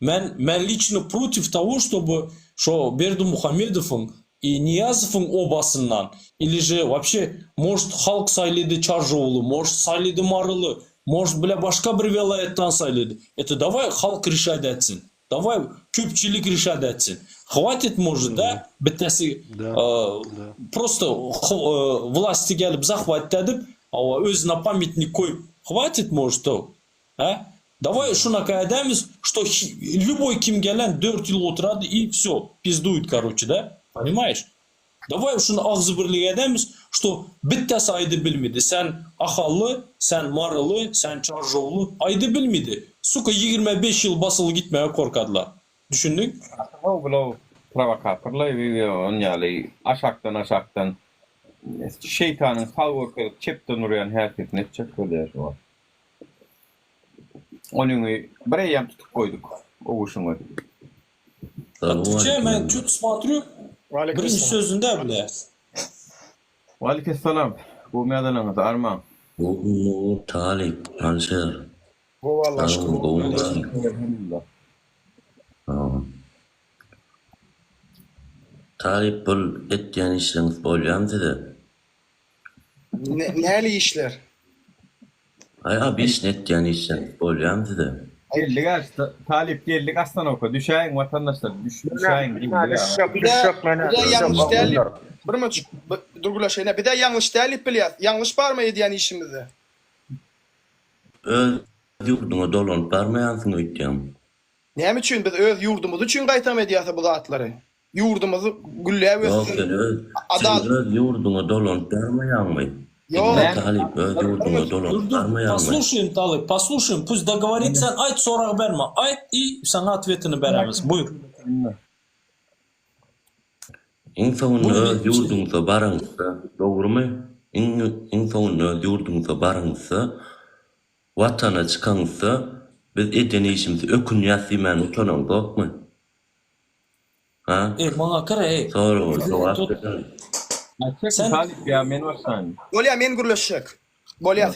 men лично против того, чтобы что Бердымухамедов'un и Ниязов'un obasından или же вообще может halk sayladı Çarjoğlu, может sayladı Marılı, может bile başka bir velayetten sayladı. Это давай halk решать etsin. Давай köpçülük решать etsin. Хватит может да bittesi просто власти gelip захват edip öz на памятник koyup хватит может o. Давай şuna edemiz, что любой kim gelen 4 yıl oturadı и все, пиздует короче да. Понимаешь? Давай şunu ağzı birlik edemiz, что bittesi aydı bilmedi. Sen Ahallı, sen Marılı, sen Çarjoğlu aydı bilmedi. Suka 25 yıl basılı gitmeye korkadılar. Düşündün? Bu provokatörler video yani aşaktan şeytanın favori çepten uğrayan herkes netçek oluyor o. Onun bireyem tutup koyduk o uşunu. Türkçe ben çok смотрю. Birinci sözünde bile. Aleykümselam. Bu medanınız Arman. Bu Talip, Ansar. Bu vallahi şükür. Talip bul etdiyen işleriniz bolýan dedi. Näli işler? Ay biz etdiyen işleriniz bolýan dedi. Talip geldik aslan oku. Düşäýin vatandaşlar. Düşäýin. Yanlış değerli. Bir müç durgulaşayna. Bir de yanlış değerli bilýär. Yanlış barmy edýän işimizi? Öz yurduňa dolanyp barmaýansyň öýtýän. Näme üçin biz öz yurdumuz üçin gaýtam edýäse bu zatları? Yurdumuzy güllläp ösün. Öz yurduňa dolanyp barmaýanmy? Talip öz yurduňa dolanyp barmaýanmy? Послушаем, Talip, послушаем. Пусть договорит, sen ayt sorak berme. Ayt и sana atvetini beremiz. Buyur. İnsanın öz yurduňa baraňsa, dogrymy? İnsanın öz yurduňa baraňsa, watana çykansa, biz edýän işimizi ökün ýasyman utanan dokmy? Maňa kara Sen Talip ya men varsan. Bolýa men gürleşjek. Bolýa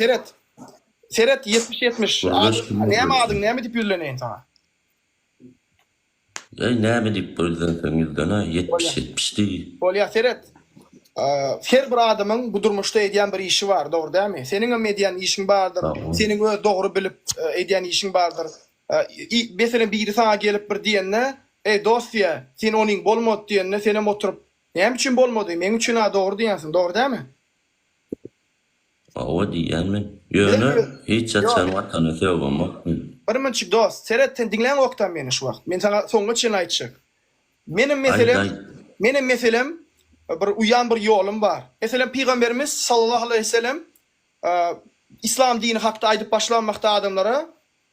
Seret 70. Näme adyň, näme diýip ýürlenýän sana? Näme diýip bolýansyňyzdan 70 diýip. Bolýa Seret. Her bir adamyň bu durmuşda edýän bir işi bar, dogry dälmi? Seniň edýän işiň bardyr. Seniň öz dogry bilip edýän işiň bardyr. Mesela biri sana gelip bir diýende, "Ey dostya, sen onuň bolmady" diýende senem oturup, "Näme üçin bolmady? Men üçin dogry diýensiň, dogry dälmi?" O diýenmi? Ýöne hiç çaçan watany söwmemek. Bir minçik dost, Seret sen diňlän oktan meni şu wagt. Men sana soňga çyn aýtjak. Menim meselem bir uyan bir ýolum bar. Mesela Peygamberimiz sallallahu aleyhi ve sellem İslam dini hakda aýdyp başlanmakda adamlara,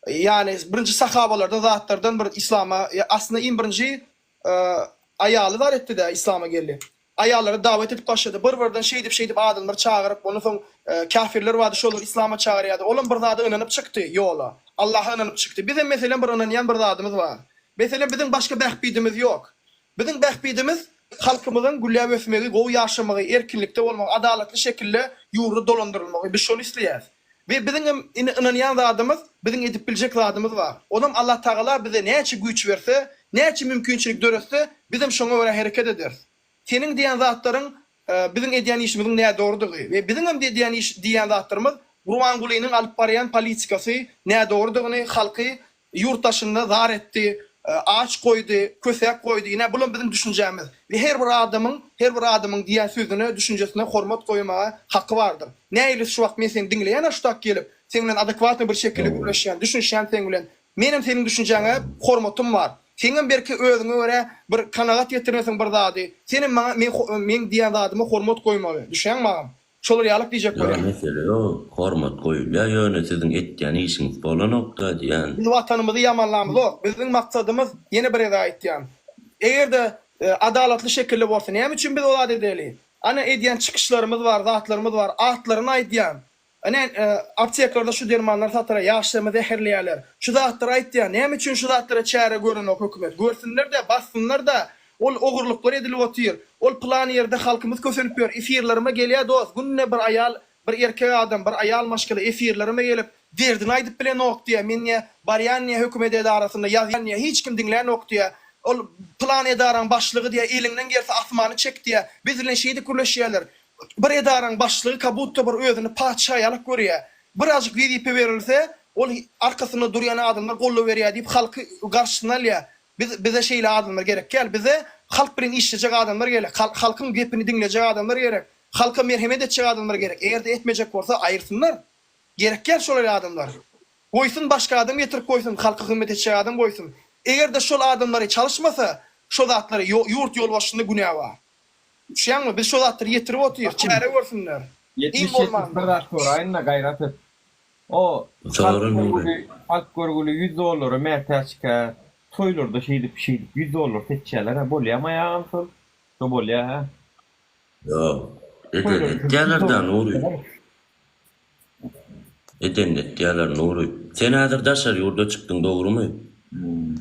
yani birinci sahabalardan, zatlardan bir İslam'a, aslında en birinci ayalı var etti de İslam'a geldi. Ayalları davet edip başladı. Bir-birden şey edip adamları çağırıp, onu son kafirler vardı, şolar İslam'a çağırıyordu. Olan bir zada inanıp çıktı yola. Allah'a inanıp çıktı. Bizim mesela bir inanayan bir zadımız var. Mesela bizim başka behbidimiz yok. Bizim behbidimiz halkımızın güllep ösmegi, gowy ýaşamagy, erkinlikde bolmagy, adaletli şekilde ýurdu dolandyrylmagy. Biz şonu isleýäs. Ve bizim inanyan zadımız, bizim edip bilecek zadımız var. Onum Allah Teala bize näçe güç verse, näçe mümkünçilik döretse, bizim şoňa göre hareket ederiz. Senin diýen zatlaryň bizim edýän işimiziň näme doğrudygy we bizim hem diýen iş diýen zatlarymız Ruwan alyp barýan politikasy näme doğrudygyny halky yurttaşynda zar etdi, ağaç koydu, kösek koydu. Yine bulun bizim düşünjemiz. Ve her bir adamın diýen sözüne, düşünjesine hormat koymağa hakkı vardır. Näýle şu wagt men seni dinleýän şutak gelip, sen bilen adekwatly bir şekilde gürleşýän, düşünşän sen bilen. Menim senin düşünjäňe hormatym var. Senin belki özüňe göre bir kanagat ýetirmeseň bir zady. Senin men diýen zadyma hormat koymaly. Düşen magam. Şolar ýalyk diýjek bolýar. Mesele o hormat goýulýar, ýöne sizin etýän işiňiz bolan nokta diýen. Biz watanymyzy ýamanlamyz o. Bizning maksadymız ýene bir ýere aýtýan. Egerde adalatly şekilde bolsa, näme üçin biz olad edeli? Ana edýän çykyşlarymyz var, zatlarymyz var, atlaryny aýtýan. Ana aptekarda şu dermanlar satara ýaşlamy zäherleýärler. Şu zatlar aýtýan, näme üçin şu zatlara çäre görenok hökümet? Görsünler de, bassınlar da. Ol ogurluklar edilip otyr. Ol plan ýerde halkymyz köselip ber. Efirlerime gelýär dost. Günne bir ayal, bir erkek adam, bir ayal maşgala efirlerime gelip derdini aýdyp bilen ok diýär. Men barýan hökümet edarasynda ýazýan hiç kim dinlän ok diýär. Ol plan edaran başlygy diýär, elinden gelse asmany çek diýär. Biz bilen şeýdi kurleşýärler. Bir edaran başlygy kabutda bir özüni paçha ýalyk görýär. Birazjyk WDP berilse, ol arkasyna durýan adamlar gollu berýär diýip halky garşyna alýar. Bize şeyle adamlar gerek. Gel bize halk bilen işleyecek adamlar gerek. Halkın gepini dinleyecek adamlar gerek. Halka merhamet edecek adamlar gerek. Eğer de etmeyecek olsa ayırsınlar. Gerek gel şöyle adamlar. Koysun başka adam getirip koysun. Halka hizmet edecek adam koysun. Eğer de şöyle adamları çalışmasa şu zatları yurt yol başında günah var. Şu an mı? Biz şu zatları getirip oturuyor. Çare görsünler. 70-70 bir sonra aynı gayret et. O halk görgülü $100 merteçke toýlarda şeýdip $100 tetçeler bolýamaýan sol. Şo bolýar ha. Yo, etýärlerden uruy. Etýärler uruy. Sen häzir daşar ýurda çykdyň, dogrumy?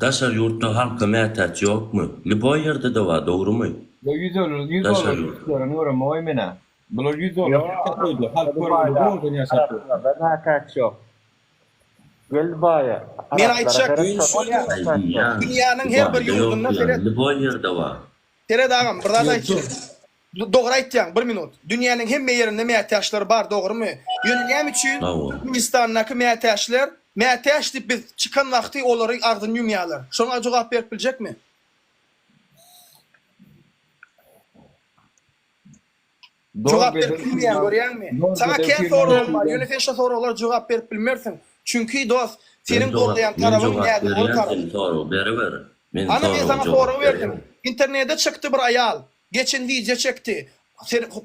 Daşar ýurtda halka mätäç ýokmy? Liboy ýerde de bar, dogrumy? Yo $100 görmeýär mene. Bular $100 halk görgülü ýaşapdyr. Ben mätäç ýok. Gel baya. Men aýtjak, dünýäniň her bir ýurdunda seret. Liboy ýerde bar. Seret agam, bir zat aýtjak. Dogry aýtjaň, 1 minut. Dünýäniň hemme ýerinde mätäçler bar, dogrymy? Ýönelim üçin Türkmenistanyňky mätäçler, mätäç diýip biz çykan wagty olary agdyn ýumýarlar. Şoňa jogap berip biljekmi? Jogap berip bilmeýän görýärmi? Sana ken soralar bar, ýöne sen şu soralar jogap berip bilmersiň. Çünkü dost, senin gollayan tarafın näde bol taraf. Ana men sana soru verdim. İnternette çıktı bir ayal. Geçen video çekti.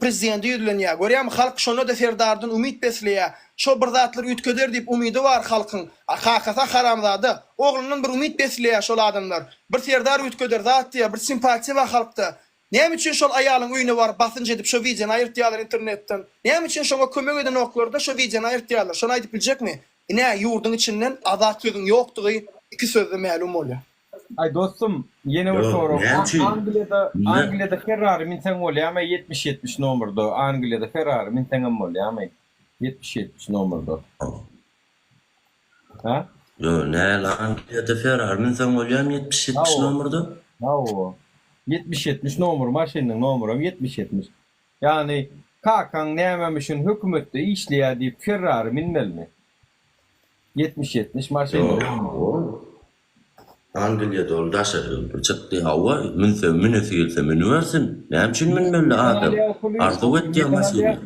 Prezident ýüzlenýär. Görýärmi, halk şonu da Serdardan umid besleýär. Şo bir zatlar ütkeder diýip umydy var halkyň. Hakykata haramzady. Oglunyň bir umid besleýär şol adamlar. Bir Serdar ütkeder zat diýär, bir simpatiýa var halkda. Näme üçin şol aýalyň öýüne bar basynç edip şo videony aýyrtýarlar internetden? Näme üçin şoňa kömek eden oklarda şo videony aýyrtýarlar? Şonu aýdyp biljekmi? Ne yurdun içinden azat sözün yoktuğu iki sözle ma'lum oluyor. Ay dostum, yeni bir soru. Angliyada Ferrari minten oluyor ama 70-70 nomurdu. Angliyada Ferrari minten oluyor ama 70-70 nomurdu. Ha? Yo, ne la Angliyada Ferrari minten oluyor ama 70-70 nomurdu. Bravo. 70-70 nomur, maşinin nomuru 70-70. Yani kakan nämemişin hökümette işleýär diýip Ferrari minmelmi? 70-70 maşin. Angliyada ol daşar çykdy hawa münefiyelse versin. Näçin minmeli adam? Arzu etdiýär maşin.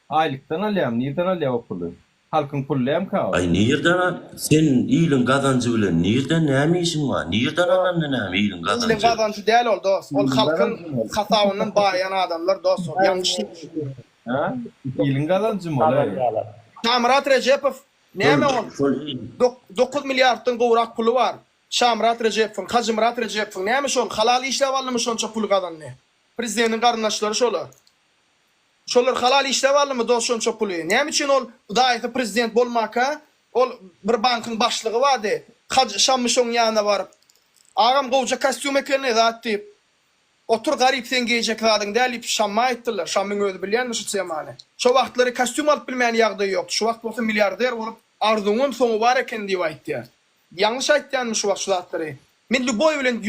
Aýlykdan alýam, nirden alýar o puly? Halkyň pullym ka? Ay nirden sen ýylyň gazanjy bilen nirden näme işiň bar? Nirden alan näme ýylyň gazanjy? Ýylyň gazanjy däl ol dost. Ol halkyň hasabynyň barýan adamlar dost. Ýalňyş. Ha? Ýylyň gazanjy mı? Şamrat Recepov näme ol? 9 milliarddan gowrak pulu var. Şamrat Recepov, Hacımrat Recepov näme şol halal işläp aldymy şonça pul gazandy? Prezidentiň garyndaşlary şolar. Şolar halal işläp aldymy dost şonça puly? Näme üçin ol daýy prezident bolmaka? Ol bir bankyň başlygy bardy. Şammy şoň ýanyna baryp agam gowja kostyum eklerine zat diýip Otur garip sen giyecek zadın dälip şamma etdiler. Şamyň özü bilýän şu semany. Şu wagtlary kostyum alyp bilmeýän ýagdaý ýokdy. Şu wagt bolsa milliarder bolup arzuňym soňu bar eken diýip aýtdy. Yanlış aýtdymmy şu wagt şu zatlary? Men Luboy bilen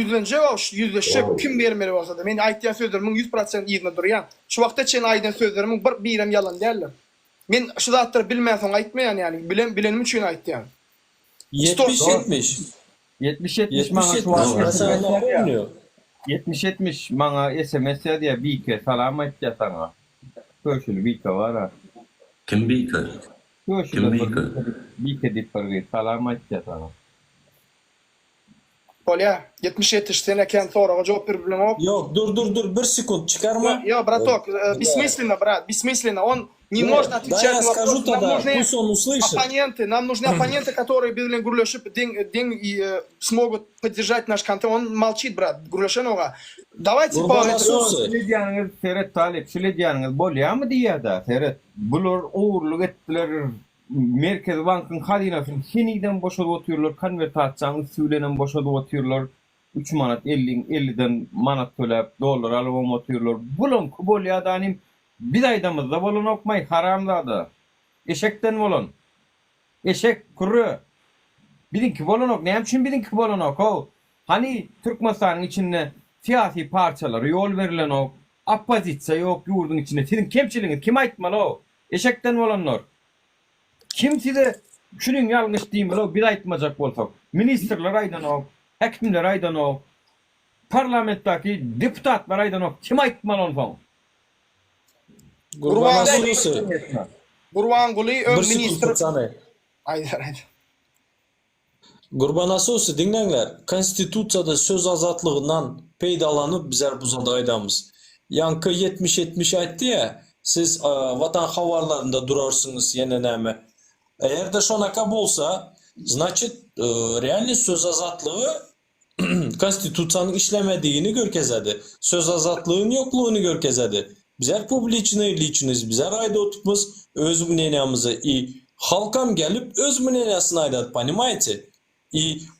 yüzleşip kim bermeli bolsa da men aýtýan sözlerimin 100% ýerine durýan. Şu wagtda çen aýdan sözlerimin birem ýalan däldir. Men şu zatlary bilmän soň aýtmaýan ýani bilenim üçin aýtdym. 70-70. 70-70 maňa şu an 70-70 maňa SMS diýe Bike salam aýtdy saňa. Köşüli Bike bar ha. Kim Bike? Köşüli Bike diýip bir salam aýtdy saňa. Polya 70-70 sene ken soraga jogap bir problem yok. Yok dur 1 sekund çıkarma. Yo, bratok, бессмысленно, брат, бессмысленно. Он не может отвечать да, на я вопрос. скажу тогда, Нам нужны пусть он услышит. оппоненты, нам нужны оппоненты, которые билен гурлешип смогут поддержать наш контент. Он молчит, брат, Гурлешенова. Давайте по Şuleýanyňyz Seret Talip, şuleýanyňyz bolýarmy diýär-de. Seret, bular owurlyk etdiler. Merkez Bankyň hazinasyny heniden boşadyp oturýarlar, konvertasiýany süýlenen boşadyp oturýarlar. 3 manat 50'den manat töläp dollar alyp oturýarlar. Bulan bolýar danym bir aýdamyzda bolan okmay haramlady. Eşekden bolan. Eşek kuru. Birinki bolan ok. Näme üçin birinki bolan ok? Hani Türkmenistanyň içinde siyasi parçalary ýol berilen ok. Oppozisiýa ýok ýurdun içinde. Sizin kemçiligiňiz kim aýtmaly o? Eşekden bolanlar. Kim size şunun yanlış diýmeli o bir aýtmajak bolsak. Ministrler aýdan ok, hekimler aýdan ok, parlamentdaki deputatlar aýdan ok. Kim aýtmaly onu? Gurbanguly ministr. Aýdar. Gurbanasusi dinleňler. Konstitusiýada söz azatlygynyň peýdalanyp bizler bu zada aýdamyz. Yankı 70-70 aýtdy ýa, siz vatan habarlarında durarsınız ýene näme? Eğer de şonaka bolsa, значит, realni söz azatlığı konstitusiyanın işlemediğini görkezedi. Söz azatlygynyň ýoklugyny görkezedi. Bizler publiçnýliçiniz, bizler aýda otupmyz öz münenýamyzy, halkam gelip öz münenýasyny aýdat, poнимаете?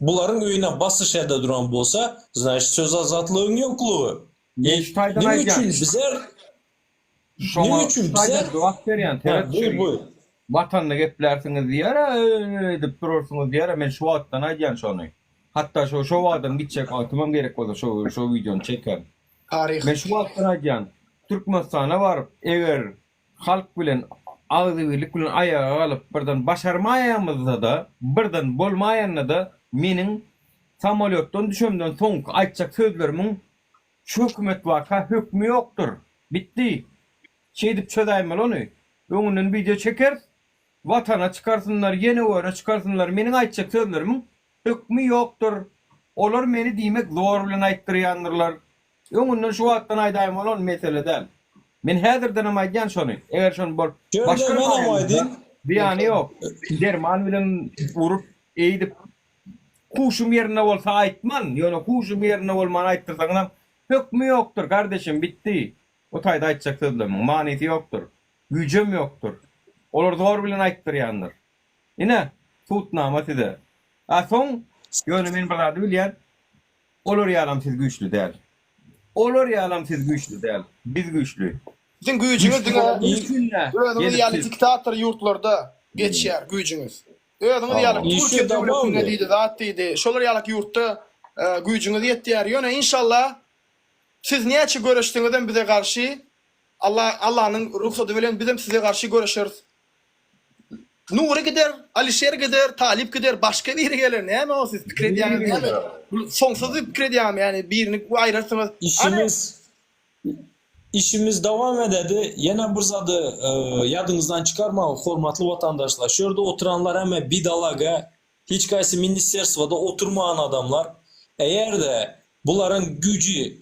Buların öýüne basış ede duran bolsa, значит, söz azatlygynyň ýoklugy. Ne üçün bizler cevap berýän, vatanny geplersiňiz diýär, edip durursyňyz diýär, men şu wagtdan aýdýan şonu. Hatta şu wagtdan gitjek atymam gerek bolsa şu videonu çeker. Men şu wagtdan aýdýan, Türkmenistana baryp, eger halk bilen agzy birlik bilen ayağa alyp birden başarmaýamyzda da, birden bolmaýanda da meniň samolyotdan düşemden soň aýtjak sözlerimiň şu hökümet waka hökmü ýokdur. Bitti. Şeýdip çödäýmel onu. Öňünden video çeker. Vatana çıkarsınlar, yeni öwre çıkarsınlar. Meniň aýtjak sözlerimin hökmü ýokdur. Olar meni diýmek zor bilen aýtdyrýandylar. Öňünden şu wagtdan aýdaýym bolan mesele däl. Men häzirden hem aýdýan şonu. Eger şonu bol başga diýany ýok. Derman bilen urup eýdip kuşum ýerine bolsa aýtman, ýöne kuşum ýerine bolman aýtdyrsaňam hökmü ýokdur kardeşim, bitti. O taýda aýtjak sözlerimin manysy ýokdur. Gücüm ýokdur. Olar zor bilen aýtdyrýandyr. Ine tutnama size. Soň ýöne men biladi bilýän. Olar ýalam siz güçlü däl. Olar ýalam siz güçlü däl. Biz güçlü. Sizin güýjüňiz diňe ýaly diktator ýurtlarda geçýär güýjüňiz. Öňe ýaly Türkiýe döwletine diýdi, zat diýdi. Şolar ýaly ýurtda güýjüňiz ýetýär. Ýöne inşallah siz näçe görüşdiňizden bize garşy Allah'ın ruhsatı bilen bizim size karşı görüşürüz. Nuri gider, Alişer gider, Talip gider, başka biri gelir. Ne mi o siz fikir ediyorsunuz? Sonsuz bir fikir ediyorum yani birini ayırırsınız. İşimiz devam ededi. Yine bir zadı yadınızdan çıkarma hormatlı vatandaşlar. Şurada oturanlar hemen bir dalaga hiç kaysi ministerstvada oturmayan adamlar. Eğer de bunların gücü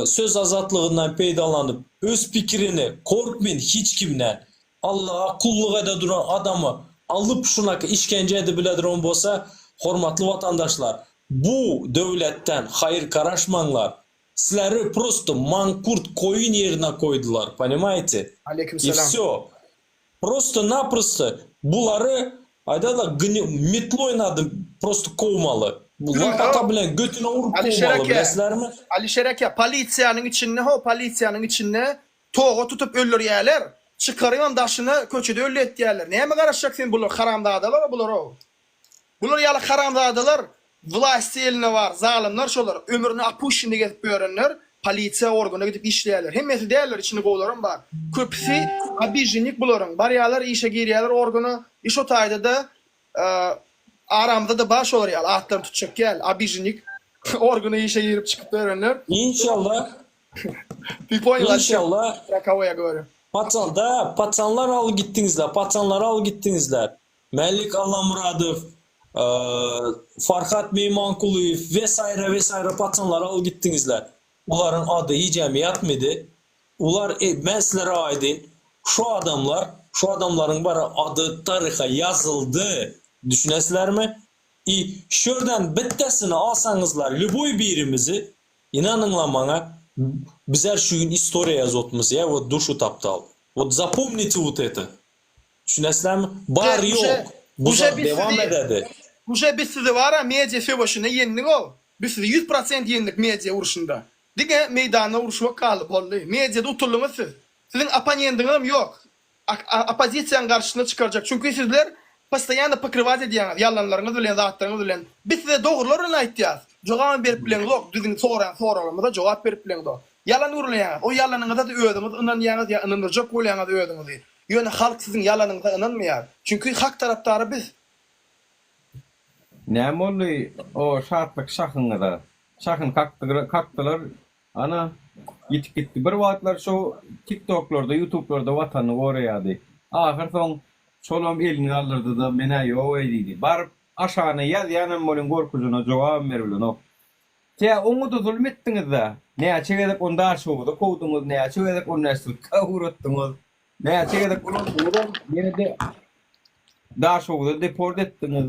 söz azatlığından peydalanıp öz pikirini korkmayın hiç kimden Allah'a kulluk ede duran adamı alıp şunaka işkence edebiledir bolsa hormatlı vatandaşlar bu devletten hayır karaşmanlar sizleri prosto mankurt koyun yerine koydular, понимаете? И все. Просто-напросто bunları ayda da metlой надо просто kovmalı. Bu lapata bilen götüne urup koymalı bileslermi? Ali Şereke, polisiyanın içinde toğu tutup öldürýärler. Çıkarıyan daşını köçede öldürýärler. Näme garaşacak sen bular haramzadalar bular o. Bular ýaly haramzadalar, vlast eline var, zalimler şolar. Ömrüni apuşinde gezip görenler, polisiya organa gidip işleýärler. Hemmesi däller içinde gowlarym bar. Köpüsi abijinlik bularym. Barýarlar işe girýärler organa. İş o taýda da aramda da baş olur ýaly. Atlarym tutjak gel, abijinlik organa işe girip çıkıp görenler. İnşallah. İnşallah. Rakavaya göre. Patsanlar al gittiňizler. Melik Allamuradov, Farhat Meymankuliyev vesaire patsanlar al gittiňizler. Uların adı cemiyat mıydı? Ular ben sizlere aydın. Şu adamların bara adı tarihe yazıldı. Düşünesizler mi? Şuradan bittesini alsanızlar, lüboy birimizi, inanınla bana, bizler şu gün istoriya yazotmuz ya, o duşu taptal. O zapomните вот это. Düşünesizler mi? Bar yok. Bu devam ededi. Uje biz sizi var ya, medya söbaşına yendik o. Biz sizi 100% yendik medya uruşunda. Dige meydana uruşmak kalıp oldu. Medyada utulunuz siz. Sizin apanyendiğim yok. Opozisiyanın karşısına çıkaracak. Çünkü sizler pastayanda pıkrıvat ediyorsunuz. Yalanlarınız bilen, zatlarınız bilen. Biz size doğrularına ihtiyaz. Cevap verip bilen yok. Düzgün sorularımıza cevap verip bilen yok. Yalan uğurlayanız. O yalanınıza da ödümüz, inanyanız ya inanırcak olayanız ödümüz. Yani halk sizin yalanınıza inanmıyor. Çünkü hak taraftarı biz. Näme boldy o şartlyk şahynda? Şahyn kaktylar. Ana gitip gitti. Bir wagtlar şu TikTok'larda, YouTube'larda watany goraýady. Ahir soň şolam elini aldyrdy da mene ýok edýdi. Barıp aşagyna ýazýanam bolan gorkusyna jogap berbilen ok. Te oňa da zulm etdiňiz da. Näçe gedip onda şowda kowduňyz, näçe gedip onu näsil kawratdyňyz. Näçe gedip onu ýene de da şowda deport etdiňiz.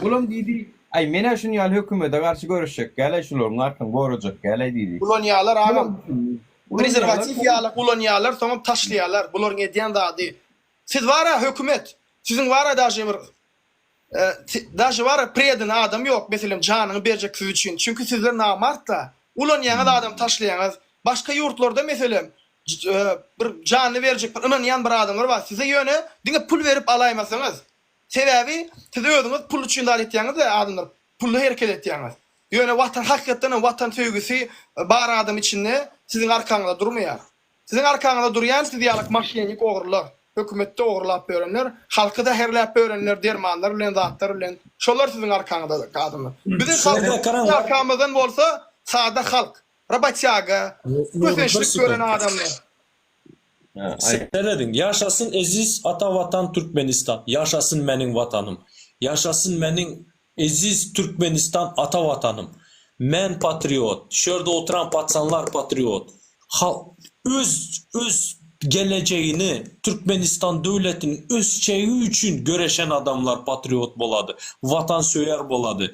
Ulam diýdi, ay mene şunu ýaly hökümete garşy görüşjek, gele şularyň arkaň gorajak, gele diýdi. Koloniyalar agam. Prezervatif ýaly koloniyalar soňam taşlaýarlar. Bularyň edýän zady. Siz wara hökümet, sizin wara daşy wara predin adam ýok, meselem janyny berjek siz üçin. Çünki sizler namartda. Ulanyýan adam taşlaýaňyz. Başga ýurtlarda meselem bir janyny berjek bir inanýan bir adamlar bar. Size ýöne diňe pul berip alaýmasaňyz. Sebebi siz özüňiz pul üçin dar etýäňiz da adamlar pully hereket etýäňiz. Ýöne watan hakykatdan watan söýgüsi bar adam içinde sizin arkaňyzda durmaýar. Sizin arkaňyzda durýan siz ýalyk maşinenik ogurlar, hökümetde ogurlap berenler, halky da herläp berenler, dermanlar bilen zatlar bilen. Şolar sizin arkaňyzda adamlar. Bizim arkamızdan bolsa sada halk, rabatyaga, köseşlik gören adamlar. Seyredin. Yaşasın eziz ata vatan Türkmenistan. Yaşasın menin vatanım. Yaşasın menin eziz Türkmenistan ata vatanım. Men patriot. Şurada oturan patsanlar patriot. Öz geleceğini Türkmenistan devletinin öz şeyi üçün göreşen adamlar patriot boladı. Vatan söyler boladı.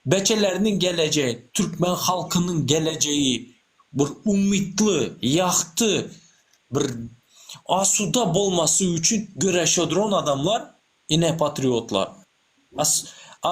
Beçelerinin geleceği, Türkmen halkının geleceği bir umutlu, yaktı, bir asuda bolması üçün göreşedron adamlar yine patriotlar.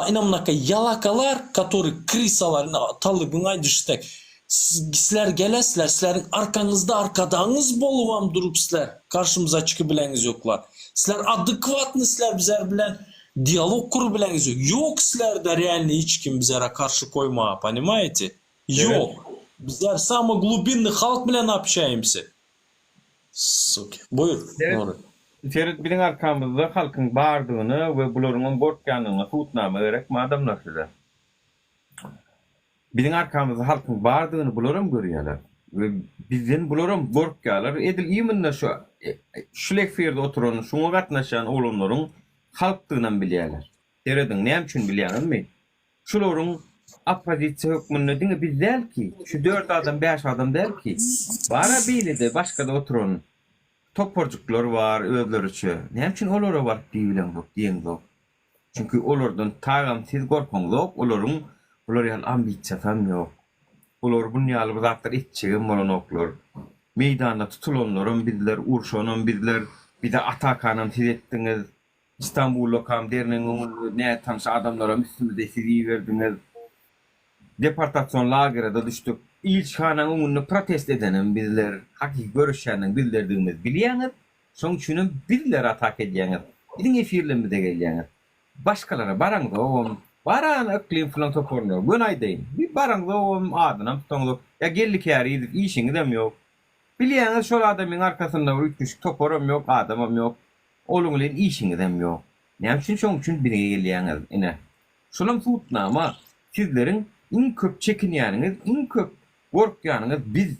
İnamnaka yalakalar, который krisalar, Talibin aydıştık. Sizler gelesler, sizlerin arkanızda arkadağınız boluvam durup sizler karşımıza çıkı bileniz yoklar. Sizler adekvatlı sizler bizler bilen diyalog kuru bileniz yok. Yok sizlerde realni hiç kim bizlere karşı koyma, понимаете? Yok. Bizler самый глубинный halk bilen общаемся. Suki. Buyur. Ferit bilen arkamızda halkyň bardygyny we bularyň gorkanyny tutnama gerek adamlar size. Bilen arkamızda halkyň bardygyny bularym görýärler. We bizden bularym gorkýarlar. Edil ýymynda şulek ferde oturan, şoňa gatnaşan olanlaryň halkdygyny bilýärler. Derediň näme üçin bilýärmi? Şolaryň opozisiýa hökmünde diňe biz del ki, şu 4 adam 5 adam der ki, bara bilidi başga da oturan toporjuklar var, özleriçe. Näme üçin olara bar diýen. Çünkü olardan tagam siz gorpaňyz, olaryň ýaly ambisiýa hem ýok. Olar bu ýaly zatlar etjegem bolan oklar. Meydanda tutulanlarym bizler, urşanam bizler, bir de Atakanam siz etdiňiz. İstanbul'a kam derneğin ne tanış adamlara üstümüzde sizi verdiňiz. deportasyon lagerine düştük. İlçhanın önünde protest edenin bizler, hakiki görüşlerinin bildirdiğimiz bilýäňiz. Şoň üçin bizler atak edýäňiz. Bizim efirlerimizde gelýäňiz. Başkalara baraňyz oğlum. Baran öklim falan topornuyor. Bu aýdaýyn. Bir baraňyz oğlum adynam tutuňyz. Ya geldik ýary edip işiňiz hem ýok. Bilýäňiz şol adamyň arkasynda bir üçküşik toporum ýok, adamam ýok. Onuň bilen işiňiz hem ýok. Näme üçin şoň üçin birige gelýäňiz ine. Şolam tutnama sizleriň iň köp çekinýäniňiz, iň köp gorkýanyňyz biz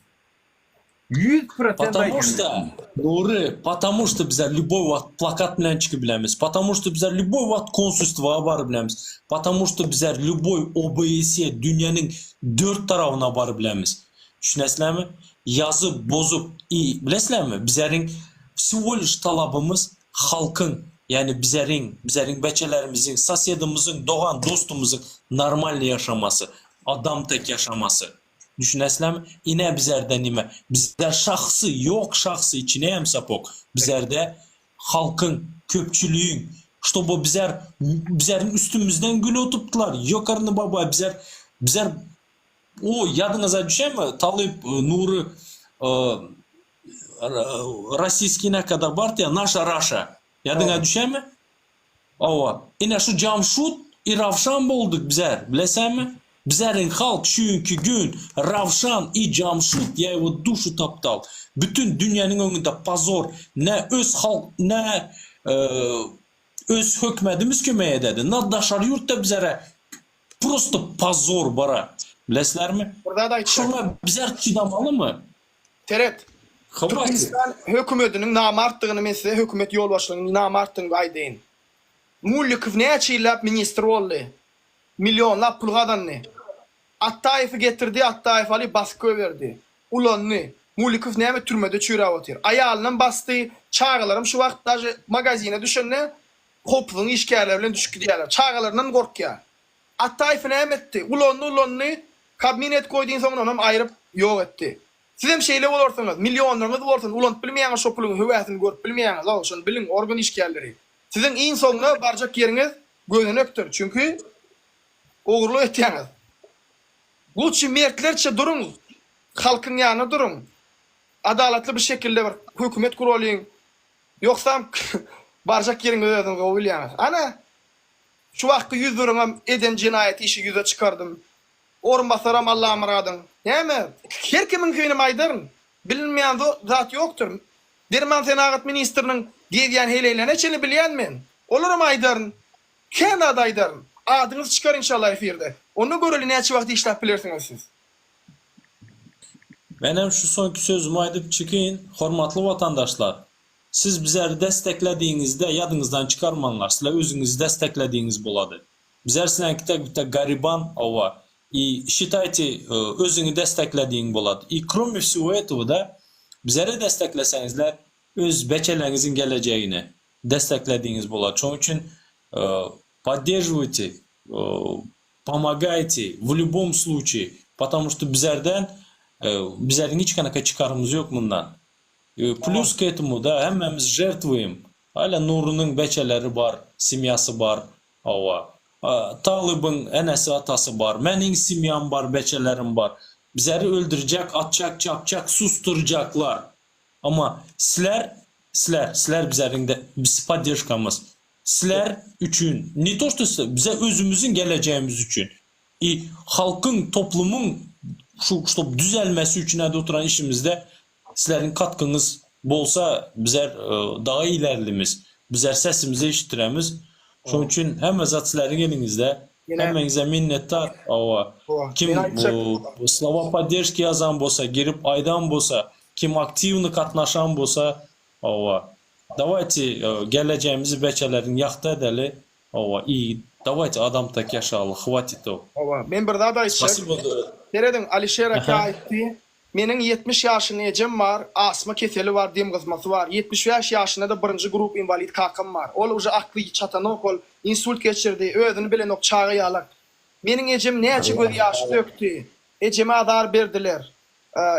100% Потому что, Нуры, потому что bizler любой вакыт плакат bilen çıkıp bilemiz. Потому что bizler любой вакыт konsulstwага barıp bilemiz. Потому что bizler любой OBS dünyanın 4 tarafına barıp bilemiz. Düşünesizlermi? Yazıp, bozup, bilesizlermi? Bizlerin всего lишь talabımız halkın, yani bizlerin beçelerimizin, sosiyadımızın, doğan dostumuzun normal yaşaması, adam tek yaşaması. Düşünesizlermi? Yine bizlerden nime? Bizler şahsı yok, şahsı içine hem sapok. Bizlerde halkın, köpçülüğün, чтобы bizlerin üstümüzden gül otuptular. Yokarını baba bizler o yadınıza düşer mi? Talip Nuri Российскine kadar partiya Naša Raša. Yadına düşer mi? Ova. Yine şu Camşut Ravşan bolduk bizler. Bilesen mi? Bizlerin halk çünkü gün Ravşan i Camşut ya o duşu taptal. Bütün dünyanın önünde pazor. Ne öz halk ne öz hükmetimiz kömeğe dedi. Ne daşar yurtta bizlere prosto pazor bara. Bilesler mi? Burada da şuna bizler çidamalı mı? Teret. Türkmenistan hökümetinin namartdygyny men size hökümet ýolbaşçylygynyň namartdygyny aýdyn. Mullikov näçe ýyllap ministr boldy. Milyonlap pul gadanny. Attaýew getirdi, Attaýew aly baskı berdi. Ulany Mullikov näme türmede çürä otyr. Aýalynyň basty, çağalarym şu wagt daşy magazine düşenne hopluň işgärler bilen düşüp gidýärler. Çağalaryndan gorkýar. Attaýew näme etdi? Ulany kabinet koýdyn soň onam aýryp ýok etdi. Siz hem şeyle bolorsanız, milyonlarınız bolorsanız, ulant bilmeýän şo puluň höwäsini görüp bilmeýäňiz, şonu bilin organ işgärleri. Sizin iň soňuna barjak ýeriňiz gözenekdir. Çünki ogurluk etýäňiz. Bu üçin mertlerçe durun. Halkyň ýanyna durun. Adalatly bir şekilde bir hökümet guralyň. Ýoksa barjak ýeriňiz özüňiz goýulýaňyz. Ana şu wagtda ýüzüňem eden jinaýat işi ýüze çykardym. Orunbasaram Allah'a mıradın. Näme? Her kimin köyüne maýdyryn. Bilinmeýän zat ýokdur. Derman senagat ministriniň diýýän heleýlerine çeni bilýänmen. Olaram aýdyryn. Kanada aýdyryn. Adyňyz çykar inşallah efirde. Onu göreli näçe wagt işläp bilersiňiz siz. Benim şu sonki sözümü aydıp çıkayım. Hormatly vatandaşlar. Siz bizleri desteklediğinizde yadınızdan çıkarmanlar. Sizler özünüzü desteklediğiniz boladı. Bizler sizler gariban ova. И считайте, özünü desteklediğin boladı. И кроме всего этого da bizleri desteklesenizler öz beçelerinizin geleceğini desteklediğiniz boladı. Çoğun için поддерживайте, помогайте в любом случае. Потому что bizlerin hiç kanaka çıkarımız yok bundan. Plus к этому da hemmemiz жертвуем. Hala Nurunun beçeleri var, simyası var. Ova. Talib'in enesi atası var. Menin simyam var, beçelerim var. Bizleri öldürecek, atacak, çapacak, susturacaklar. Ama sizler bizlerin de podдержкамыз. Sizler üçün, ne to что bize özümüzün geleceğimiz üçün. Halkın, toplumun şu düzelmesi üçün oturan işimizde sizlerin katkınız bolsa bizler daha ilerlimiz. Bizler sesimizi eşittiremiz. Şoň üçin hemme zatçylaryň elinizde. Hemmeňize minnettar. Kim slova podдержки ýazan bolsa, girip aýdan bolsa, kim aktivni katnaşan bolsa, давайте geleceğimizi beçelerin ýakta edeli. Давайте adam tak ýaşaly, хватит o. Men bir daha da aýtjak. Teredin Alişer aka aýtdy. Menin 70 ýaşyny ejem var, asma keseli var, dem gysmasy var. 75 ýaşynda da birinji grup invalid kakam var. Ol uje akly çatanok ol, insult geçirdi, özüni bilen ok çağı ýalak. Menin ejem näçe göz ýaşy dökdi. Ejeme adar berdiler.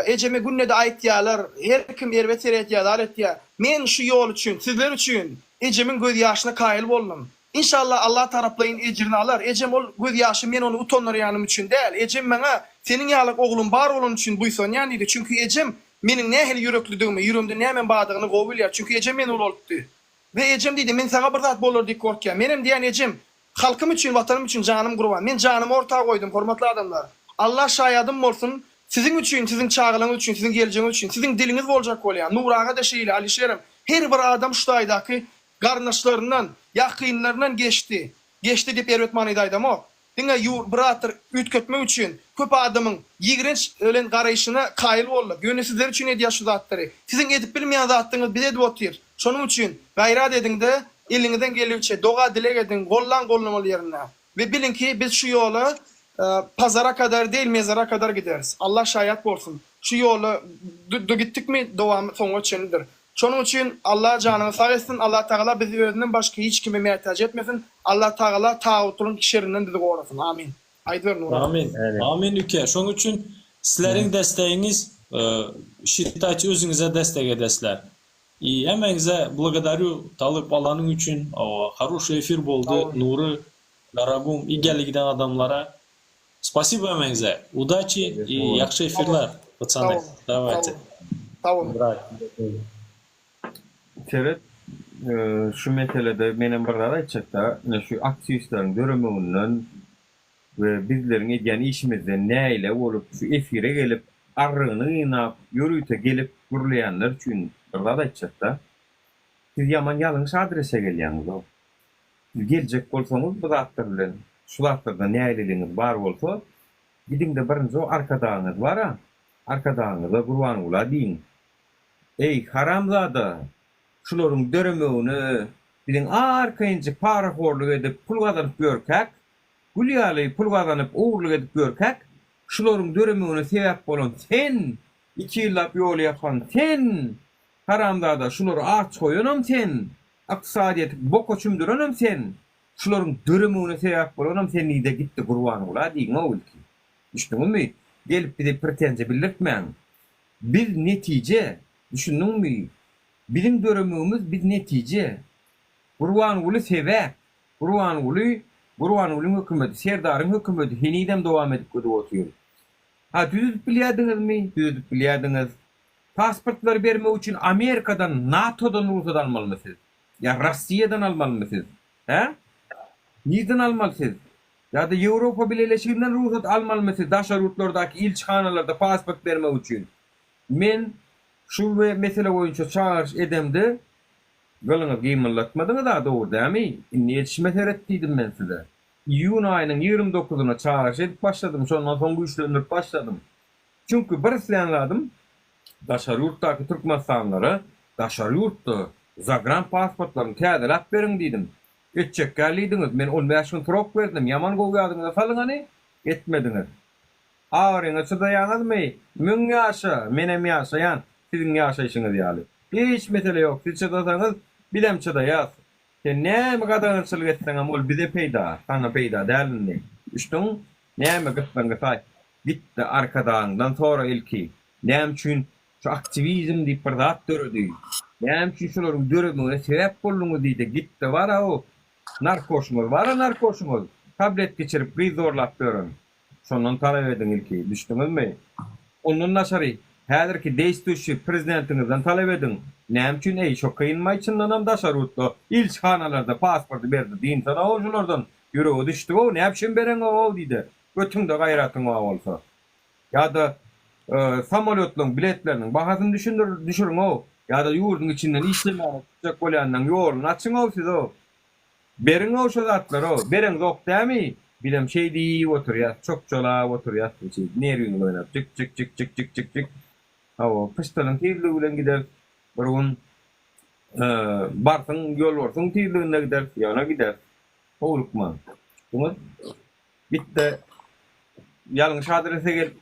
Ejeme günnede aýtýarlar, her kim erwet eret ýadar etýär. Men şu ýol üçin, sizler üçin ejemin göz ýaşyna kaýyl boldum. İnşallah Allah taraplayın ecrini alar. Ecem ol göz yaşı men onu utonlar yanım için değil. Ecem bana senin yalık oğlum bar olan için buyson yani. Çünkü ecem menin ne hel yüreklüdüğümü, yüreğimde ne hemen bağdığını kovul ya. Çünkü ecem men ol oldu. Ve ecem dedi men sana bir zat bolur diye korkuyor. Menim diyen ecem halkım için, vatanım için canım kurban. Men canımı ortaya koydum hormatly adamlar. Allah şayadım olsun. Sizin için, sizin çağrılığınız için, sizin geleceğiniz için, sizin diliniz olacak bolýan. Nuraga da şeýle Alişerim. Her bir adam şu aýdaky garnaşlarından, yakınlarından geçti. Geçti dep öwretmany aýdam o. Diňe biratyr ütkötmek üçin köp adamyň ýigrenç ölen garaýşyna kaýyl boldy. Göni sizler üçin edýär şu zatlary. Sizin edip bilmeýän zatlyňyz bize edip otyr. Şonuň üçin gaýrat ediňde eliňizden gelýärçe doga dilek edin, gollan gollamaly ýerine. Ve bilin ki biz şu ýoly pazara kadar değil mezara kadar gideriz. Allah şayet bolsun. Şu yolu gittik mi devam soňa çendir. Şonuň üçin Allah canını sağ etsin. Allah Taala bizi özünden başka hiç kime muhtaç etmesin. Allah Taala tağutun kişilerinden bizi gorasın. Amin. Aýdyr Nur. Amin. Amin üke. Şoň üçin sizleriň desteğiniz şirketi özüňize destek edesler. Emeğinize благодарю Talyp alanyň üçin. Хороший эфир boldy. Nuri, Garagum, iyi giden adamlara. Спасибо emeğinize. Удачи и yaxşı efirler. Пацаны. Давайте. Tamam. Çeret şu meselede menem barlar açıkta şu aktivistlerin görümünden ve bizlerin edýän işimizde näyle bolup şu efire gelip arryny ynap ýörüýte gelip gurlayanlar üçin barlar açıkta siz yaman ýalňyş adrese gelýäňiz o. Siz geljek bolsaňyz bu zatlar bilen şu zatlarda näýleligiňiz bar bolsa gidin de birinji o arkadaňyz bar ha. Arkadaňyza gurban bola diýin. Ey haramzada şularyň döremegini bilen arkaýynjy paraxorluk edip pul gazanyp görkäk, gulýaly pul gazanyp uğurluk edip görkäk, şularyň döremegine sebäp bolan sen, 2 ýyllap ýol ýapan sen, haramzada şulary aç goýanam sen, aqsadiýet bok çümdürenam sen, şularyň döremegine sebäp bolanam sen ide gitdi gurban bola diýin o ülki. Düşündüňmi? Gelip bir de pretensiýa bildirtmäň. Biz netice, düşündüňmi? Bizim döremegimiz biz netice. Gurban uly sebäp. Gurban ulyň hökümeti, Serdaryň hökümeti henidem dowam edip gidip oturýar. Ha düzüp bilýärdiňizmi? Düzüp bilýärdiňiz. Pasportlar bermek üçin Amerikadan, NATO'dan ruhsat almalysınız. Ya Russiýadan almalysınız. He? Niden almalysınız? Ya da Avrupa Birleşiğinden ruhsat almalysınız. Daşar yurtlardaky ilçhanalarda pasport bermek üçin. Men şu mesele boýunça çağırış edemdi. Gölüňe gymylatmadyňyz da dogry dämi? Inni yetişmek etdidim men size. Iyun aýynyň 29-una çağırış edip başladym. Şondan soň güýçlenip başladym. Çünkü bir islenladım. Daşar yurtdaky Türkmenistanlara, daşar yurtda zagran pasportlaryny täzelap beriň diýdim. Etjek gelýdiňiz. Men 15 gün turok berdim. Yaman gowgadyňyza salyňany etmediňiz. Ağrıňa çydaýaňyzmy? Müň ýaşa, menem ýaşaýan, siziň ýaşaýşyňyz ýaly. Hiç mesele ýok. Siz çydasaňyz, bilem çydaýas. Sen näme gadançylyk etseňem ol bize peýda, sana peýda dälindi. Üçin näme gitmeňe taý. Gitti arkadaňdan sonra ilki. Näme üçin şu aktivizm diýip bir zat döredi. Näme üçin şolaryň döremegine sebäp bolduňy diýdi. Gitti bara o. Narkoşumuz var, narkoşumuz. Tablet geçirip bir zorlap görün. Şondan talep edin ilki. Düşdüňizmi? Ondan naşary. Häzirki deýstüşi prezidentiňizden talep edin. Näme üçin ey şo kynmaýçyndan daşar utdy. İlçhanalarda pasporty berdi. Diýin sana ojulardan ýüregi düşdi o. Näme üçin bereň o diýdi. Götüňde gaýratyň bolsa. Ya da samolyotlaryň biletleriniň bahasyny düşürüň o. Ya da ýurdun içinden işlemäni tutjak bolýandan ýoluny açyň o siz o. Beriň o şu zatlar o. Beriň zok dämi? Bilem şey diýip oturýar, çok çola oturýar. Nerýüň oýnap çık. Hawa pıştalyň tirligi bilen gider. Birgün barsyň ýol barsyň tirligine gider, ýana gider. Howlukman. Şunu bitti. Ýalňyş adrese gelip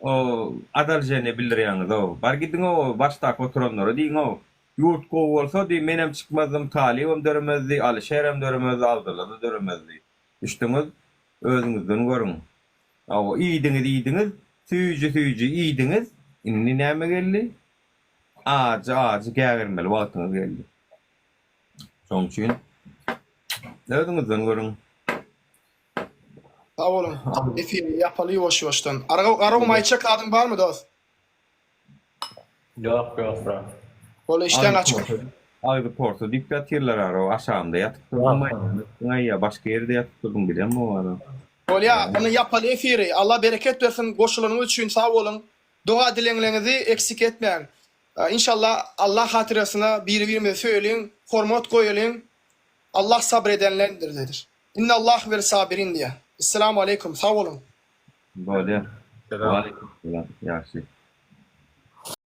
o adaljatyny bildirýäňiz o. Bar gidin o başda oturanlara diýin o. Yurt gowy bolsa diýin menem çykmazym, talibim döremezdi, Alişerem döremezdi, aldyrlar döremezdi. Düşdüňiz özüňizden görüň. Awa iýdiňiz, süýji iýdiňiz. Inni näme geldi? Ağacı gägermeli wagtyňyz geldi. Şoň üçin Ödüňizden görüň. Sağ olun. Efiri yapalı yavaş-yavaştan. Ara mayça kadın var mı dost? Yok yok bro. Böyle işten açık. Aýdy porta dikkat yerler ara aşağımda yatıp durmay. Ya başka yerde yatıp durdum bilen mi var? Olya, onu yapalı efiri. Allah bereket versin goşulanyňyz üçin sağ olun. Dua dileňlerinizi eksik etmeýän. İnşallah Allah hatyrasyna bir-birimize söyleyin, hormat goýalyň. Allah sabredenlerdir dedir. İnna Allah ve sabirin diye. Esselamu aleyküm. Sağ olun. Böyle. Aleyküm selam. Yaxşı.